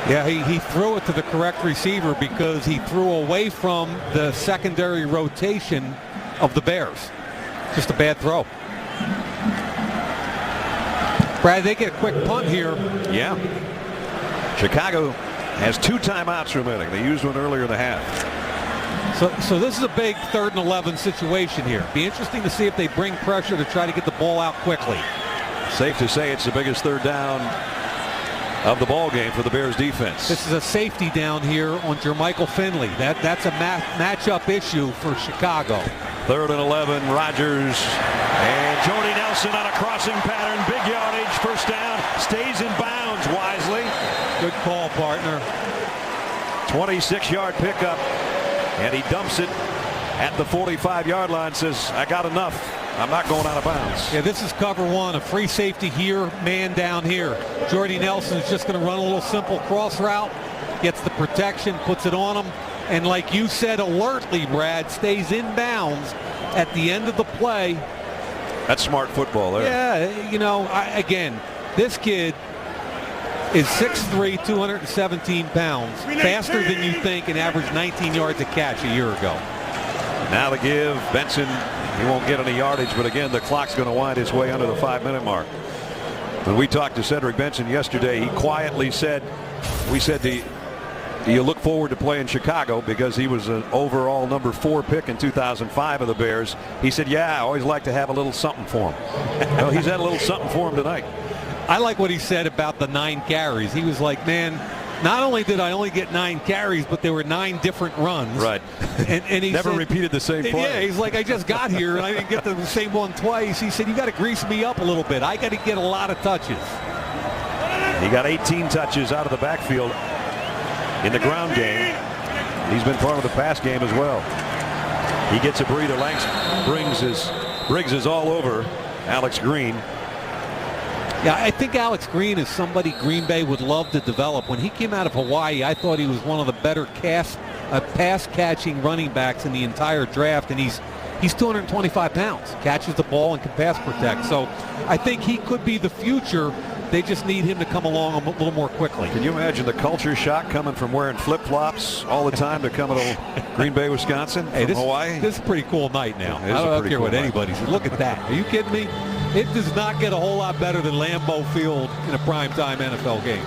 Yeah, he threw it to the correct receiver because he threw away from the secondary rotation of the Bears. Just a bad throw. Brad, they get a quick punt here. Yeah. Chicago has 2 timeouts remaining. They used one earlier in the half. So this is a big 3rd and 11 situation here. Be interesting to see if they bring pressure to try to get the ball out quickly. Safe to say it's the biggest 3rd down of the ball game for the Bears defense. This is a safety down here on Jermichael Finley. That's a matchup issue for Chicago. 3rd and 11, Rodgers and Jordy Nelson on a crossing pattern. Big yardage, first down, stays in bounds wisely. Good call, partner. 26-yard pickup, and he dumps it at the 45-yard line, says, I got enough. I'm not going out of bounds. Yeah, this is cover 1, a free safety here, man down here. Jordy Nelson's just going to run a little simple cross route, gets the protection, puts it on him, and like you said alertly, Brad, stays in bounds at the end of the play. That's smart football there. Yeah, you know, again, this kid is 6'3", 217 pounds, faster than you think, and averaged 19 yards a catch a year ago. Now the give, Benson, he won't get any yardage, but again, the clock's going to wind its way under the 5-minute mark. When we talked to Cedric Benson yesterday, he quietly said, we said, do you look forward to playing Chicago, because he was an overall number 4 pick in 2005 of the Bears. He said, yeah, I always like to have a little something for him. Well, he's had a little something for him tonight. I like what he said about the 9 carries. He was like, man, not only did I only get 9 carries, but there were 9 different runs. Right. And he never said, repeated the same play. Yeah, he's like, I just got here and I didn't get the same one twice. He said, you got to grease me up a little bit. I got to get a lot of touches. He got 18 touches out of the backfield in the ground game. He's been part of the pass game as well. He gets a breather. Briggs is all over Alex Green. Yeah, I think Alex Green is somebody Green Bay would love to develop. When he came out of Hawaii, I thought he was one of the better pass-catching running backs in the entire draft, and he's 225 pounds, catches the ball and can pass protect. So I think he could be the future. They just need him to come along a little more quickly. Can you imagine the culture shock coming from wearing flip-flops all the time to come to Green Bay, Wisconsin from Hawaii? This is a pretty cool night now. I don't care what anybody says. Look at that. Are you kidding me? It does not get a whole lot better than Lambeau Field in a primetime NFL game.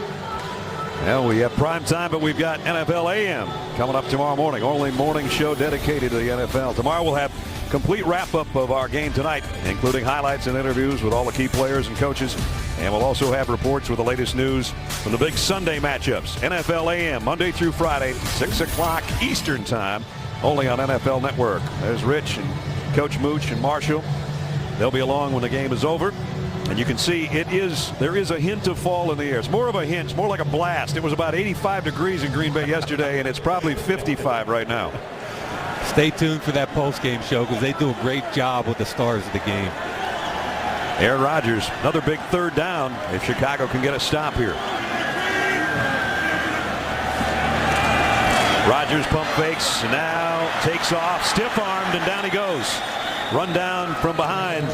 Well, we have prime time, but we've got NFL AM coming up tomorrow morning. Only morning show dedicated to the NFL. Tomorrow we'll have complete wrap-up of our game tonight, including highlights and interviews with all the key players and coaches. And we'll also have reports with the latest news from the big Sunday matchups. NFL AM, Monday through Friday, 6 o'clock Eastern Time, only on NFL Network. There's Rich and Coach Mooch and Marshall. They'll be along when the game is over. And you can see there is a hint of fall in the air. It's more of a hint. It's more like a blast. It was about 85 degrees in Green Bay yesterday, and it's probably 55 right now. Stay tuned for that post-game show because they do a great job with the stars of the game. Aaron Rodgers, another big third down if Chicago can get a stop here. Rodgers pump fakes, and now takes off, stiff-armed, and down he goes. Run down from behind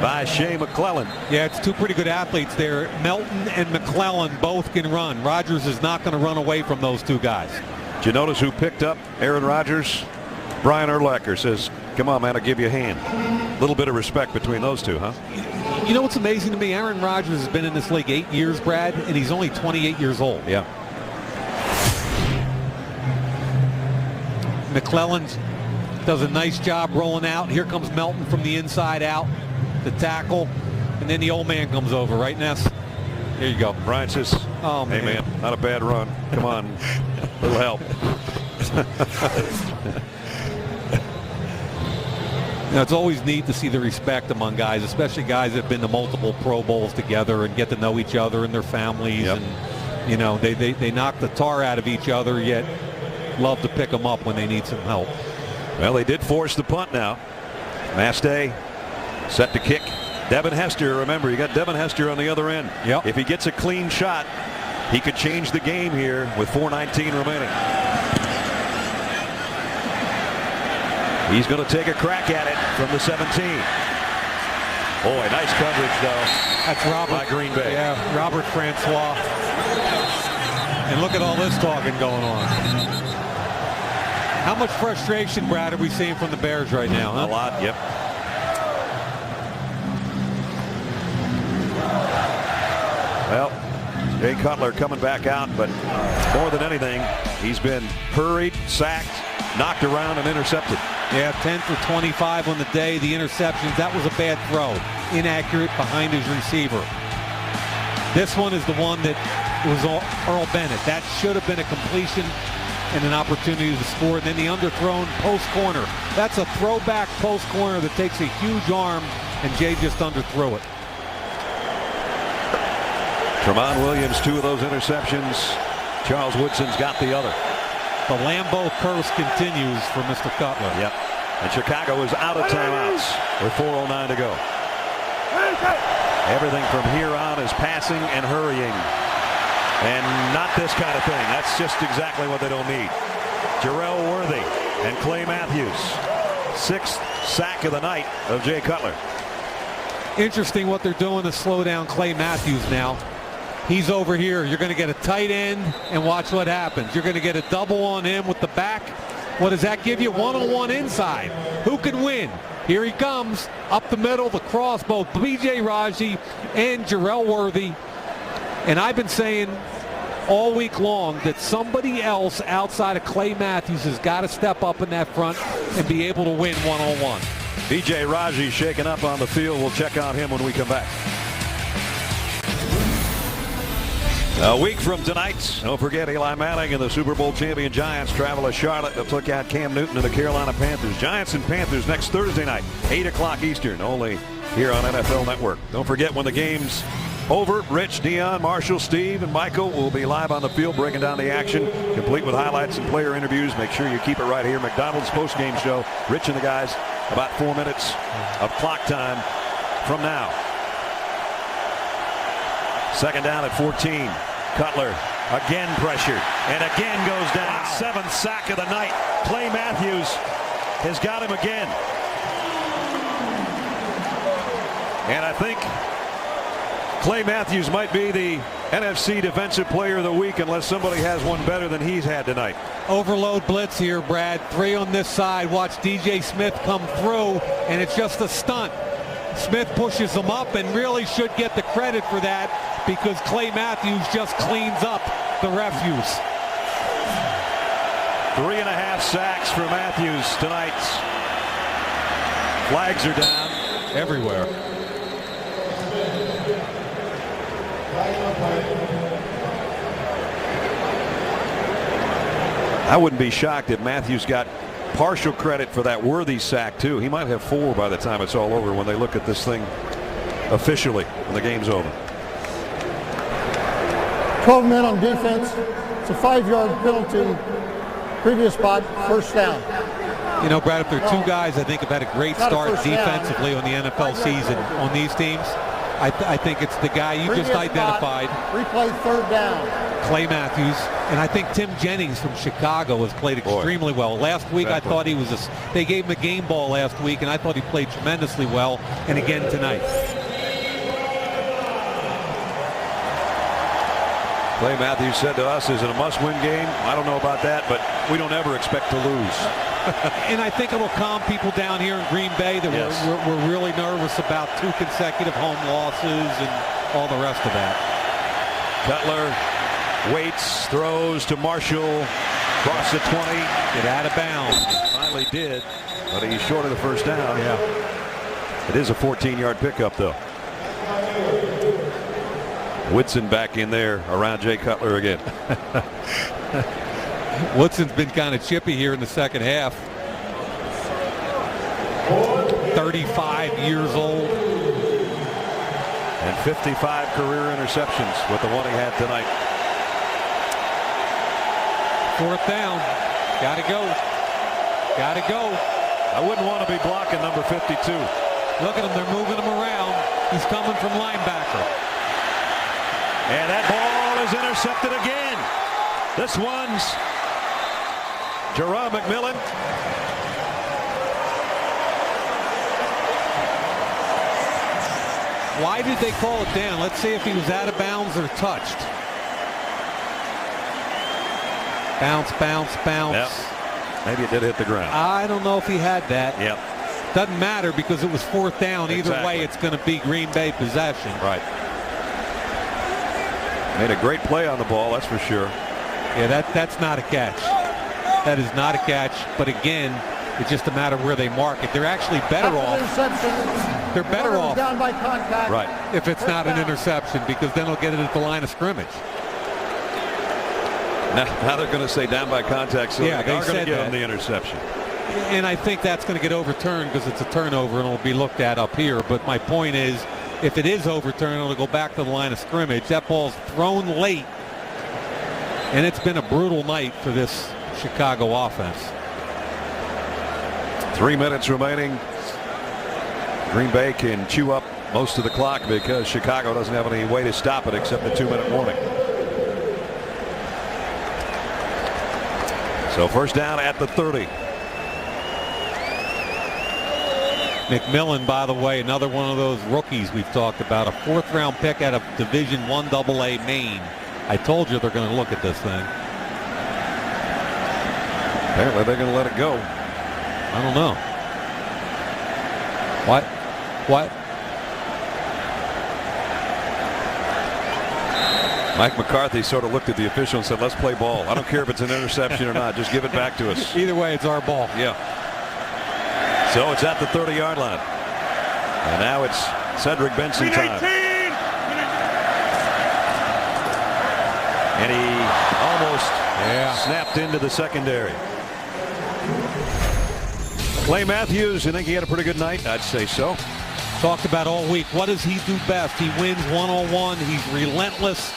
by Shea McClellin. Yeah, it's two pretty good athletes there. Melton and McClellan both can run. Rodgers is not going to run away from those two guys. Did you notice who picked up Aaron Rodgers? Brian Urlacher says, come on, man, I'll give you a hand. A little bit of respect between those two, huh? You know what's amazing to me? Aaron Rodgers has been in this league 8 years, Brad, and he's only 28 years old. Yeah. McClellan does a nice job rolling out. Here comes Melton from the inside out, the tackle, and then the old man comes over, right, Ness? Here you go. Brian says, oh, hey, man, not a bad run. Come on, a little help. You know, it's always neat to see the respect among guys, especially guys that have been to multiple Pro Bowls together and get to know each other and their families. Yep. And, you know, they knock the tar out of each other, yet love to pick them up when they need some help. Well, they did force the punt now. Mastay set to kick. Devin Hester, remember, you got Devin Hester on the other end. Yep. If he gets a clean shot, he could change the game here with 4:19 remaining. He's going to take a crack at it from the 17. Boy, nice coverage, though. That's Robert. By Green Bay. Yeah, Robert Francois. And look at all this talking going on. How much frustration, Brad, are we seeing from the Bears right now? Huh? A lot, yep. Well, Jay Cutler coming back out, but more than anything, he's been hurried, sacked, knocked around, and intercepted. Yeah, 10 for 25 on the day. The interceptions, that was a bad throw. Inaccurate behind his receiver. This one is the one that was Earl Bennett. That should have been a completion and an opportunity to score. And then the underthrown post corner. That's a throwback post corner that takes a huge arm, and Jay just underthrew it. Tramon Williams, 2 of those interceptions. Charles Woodson's got the other. The Lambeau curse continues for Mr. Cutler. Yep. And Chicago is out of timeouts with 4:09 to go. Everything from here on is passing and hurrying. And not this kind of thing. That's just exactly what they don't need. Jarrell Worthy and Clay Matthews. 6th sack of the night of Jay Cutler. Interesting what they're doing to slow down Clay Matthews now. He's over here. You're going to get a tight end, and watch what happens. You're going to get a double on him with the back. What does that give you? One-on-one inside. Who can win? Here he comes up the middle, the cross, both B.J. Raji and Jarrell Worthy. And I've been saying all week long that somebody else outside of Clay Matthews has got to step up in that front and be able to win one-on-one. B.J. Raji shaking up on the field. We'll check on him when we come back. A week from tonight, don't forget Eli Manning and the Super Bowl champion Giants travel to Charlotte to look at Cam Newton and the Carolina Panthers. Giants and Panthers next Thursday night, 8 o'clock Eastern, only here on NFL Network. Don't forget when the game's over, Rich, Dion, Marshall, Steve, and Michael will be live on the field breaking down the action, complete with highlights and player interviews. Make sure you keep it right here. McDonald's post-game show. Rich and the guys, about 4 minutes of clock time from now. Second down at 14. Cutler again pressured and again goes down. 7th sack of the night. Clay Matthews has got him again. And I think Clay Matthews might be the NFC Defensive Player of the Week unless somebody has one better than he's had tonight. Overload blitz here, Brad. 3 on this side. Watch DJ Smith come through, and it's just a stunt. Smith pushes him up and really should get the credit for that because Clay Matthews just cleans up the refuse. 3.5 sacks for Matthews tonight. Flags are down everywhere. I wouldn't be shocked if Matthews got partial credit for that Worthy sack too. He might have 4 by the time it's all over when they look at this thing officially when the game's over. 12 men on defense. It's a 5-yard penalty. Previous spot, first down. You know, Brad, if there are 2 guys I think have had a great Not a start first down. defensively on the NFL season on these teams, I think it's the guy you Previous just identified, spot, replay third down. Clay Matthews, and I think Tim Jennings from Chicago has played extremely well. Last week Exactly. I thought he was they gave him a game ball last week, and I thought he played tremendously well, and again tonight. Clay Matthews said to us, is it a must-win game? I don't know about that, but we don't ever expect to lose. And I think it'll calm people down here in Green Bay that Yes. we're really nervous about 2 consecutive home losses and all the rest of that. Cutler waits, throws to Marshall, across the 20. Get out of bounds. Finally did, but he's short of the first down. Yeah. It is a 14-yard pickup, though. Woodson back in there around Jay Cutler again. Woodson's been kind of chippy here in the second half. 35 years old. And 55 career interceptions with the one he had tonight. 4th down. Got to go. Got to go. I wouldn't want to be blocking number 52. Look at him. They're moving him around. He's coming from linebacker. And that ball is intercepted again. This one's Jerome McMillan. Why did they call it down? Let's see if he was out of bounds or touched. Bounce, bounce, bounce. Yep. Maybe it did hit the ground. I don't know if he had that. Yep. Doesn't matter because it was 4th down. Either Exactly. way, it's going to be Green Bay possession. Right. Made a great play on the ball, that's for sure. Yeah, that's not a catch. That is not a catch. But again, it's just a matter of where they mark it. They're actually better After the off. interception, They're better runner was off. down by contact. Right. If it's not an interception, because then they'll get it at the line of scrimmage. Now they're going to say down by contact, so Yeah, they are they going to said give that. them the interception. And I think that's going to get overturned because it's a turnover and it'll be looked at up here. But my point is, if it is overturned, it'll go back to the line of scrimmage. That ball's thrown late. And it's been a brutal night for this Chicago offense. 3 minutes remaining. Green Bay can chew up most of the clock because Chicago doesn't have any way to stop it except the 2-minute warning. So first down at the 30. McMillan, by the way, another one of those rookies we've talked about, a 4th-round pick out of Division I AA Maine. I told you they're going to look at this thing. Apparently they're going to let it go. I don't know. What? Mike McCarthy sort of looked at the official and said, let's play ball. I don't care if it's an interception or not. Just give it back to us. Either way, it's our ball. Yeah. So it's at the 30-yard line. And now it's Cedric Benson time. And he almost snapped into the secondary. Clay Matthews, you think he had a pretty good night? I'd say so. Talked about all week. What does he do best? He wins one-on-one. He's relentless.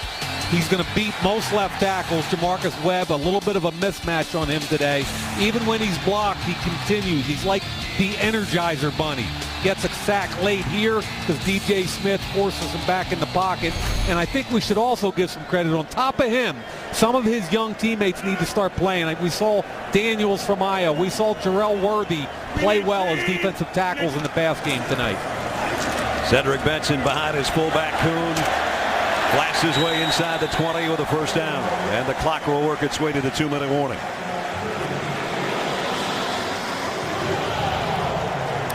He's going to beat most left tackles. Jamarcus Webb, a little bit of a mismatch on him today. Even when he's blocked, he continues. He's like the Energizer Bunny. Gets a sack late here because DJ Smith forces him back in the pocket. And I think we should also give some credit on top of him. Some of his young teammates need to start playing. Like we saw Daniels from Iowa. We saw Jarrell Worthy play well as defensive tackles in the pass game tonight. Cedric Benson behind his fullback Kuhn. Blasts his way inside the 20 with a first down. And the clock will work its way to the 2-minute warning.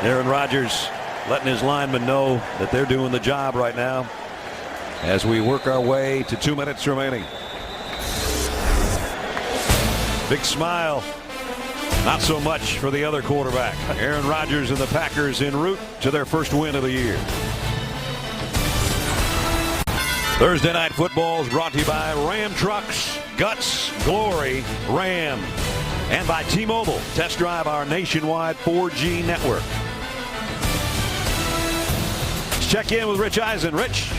Aaron Rodgers letting his linemen know that they're doing the job right now as we work our way to 2 minutes remaining. Big smile Not so much for the other quarterback. Aaron Rodgers and the Packers en route to their first win of the year. Thursday Night Football is brought to you by Ram Trucks, Guts, Glory, Ram, and by T-Mobile. Test drive our nationwide 4G network. Let's check in with Rich Eisen. Rich.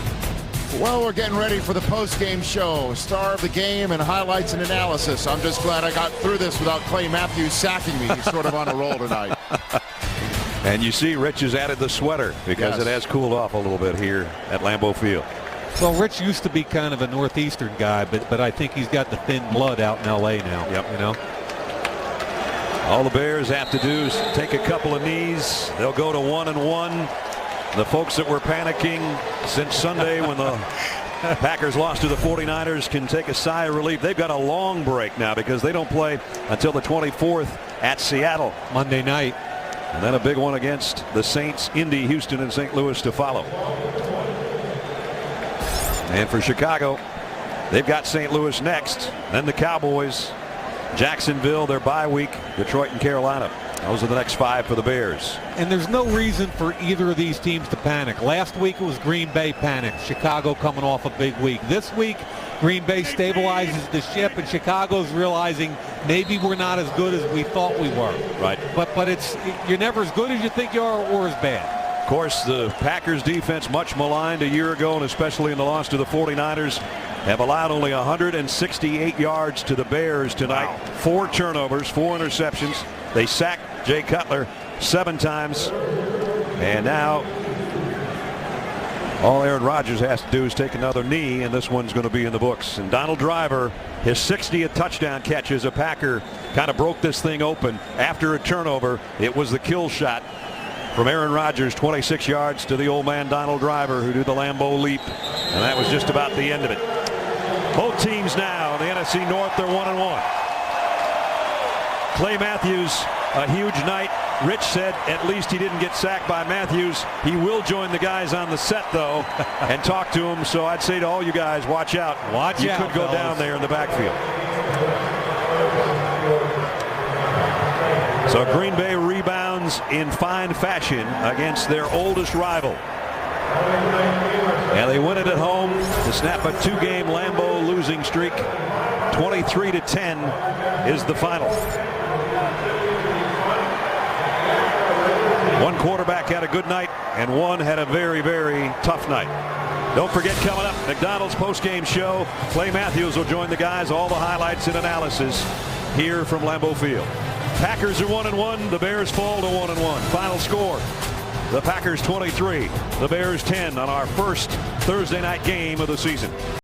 Well, we're getting ready for the post-game show. Star of the game and highlights and analysis. I'm just glad I got through this without Clay Matthews sacking me. He's sort of on a roll tonight. And you see Rich has added the sweater because it has cooled off a little bit here at Lambeau Field. Well, Rich used to be kind of a Northeastern guy, but I think he's got the thin blood out in L.A. now. Yep. You know? All the Bears have to do is take a couple of knees. They'll go to 1-1. The folks that were panicking since Sunday when the Packers lost to the 49ers can take a sigh of relief. They've got a long break now because they don't play until the 24th at Seattle. Monday night. And then a big one against the Saints, Indy, Houston, and St. Louis to follow. And for Chicago, they've got St. Louis next, then the Cowboys, Jacksonville, their bye week, Detroit and Carolina. Those are the next 5 for the Bears. And there's no reason for either of these teams to panic. Last week it was Green Bay panic. Chicago coming off a big week. This week, Green Bay stabilizes the ship, and Chicago's realizing maybe we're not as good as we thought we were. Right. But you're never as good as you think you are or as bad. Of course, the Packers defense, much maligned a year ago, and especially in the loss to the 49ers, have allowed only 168 yards to the Bears tonight. Wow. 4 turnovers, 4 interceptions. They sacked Jay Cutler 7 times. And now all Aaron Rodgers has to do is take another knee, and this one's going to be in the books. And Donald Driver, his 60th touchdown catch as a Packer, kind of broke this thing open after a turnover. It was the kill shot from Aaron Rodgers, 26 yards to the old man Donald Driver, who did the Lambeau leap. And that was just about the end of it. Both teams now in the NFC North, they're 1-1. Clay Matthews, a huge night. Rich said at least he didn't get sacked by Matthews. He will join the guys on the set, though, and talk to them. So I'd say to all you guys, watch out. Watch out, you could go down there in the backfield. So Green Bay rebounds in fine fashion against their oldest rival. And they win it at home to snap a 2-game Lambeau losing streak. 23-10 is the final. One quarterback had a good night, and one had a very, very tough night. Don't forget, coming up, McDonald's postgame show. Clay Matthews will join the guys. All the highlights and analysis here from Lambeau Field. Packers are 1-1. The Bears fall to 1-1. Final score: the Packers 23, the Bears 10 on our first Thursday night game of the season.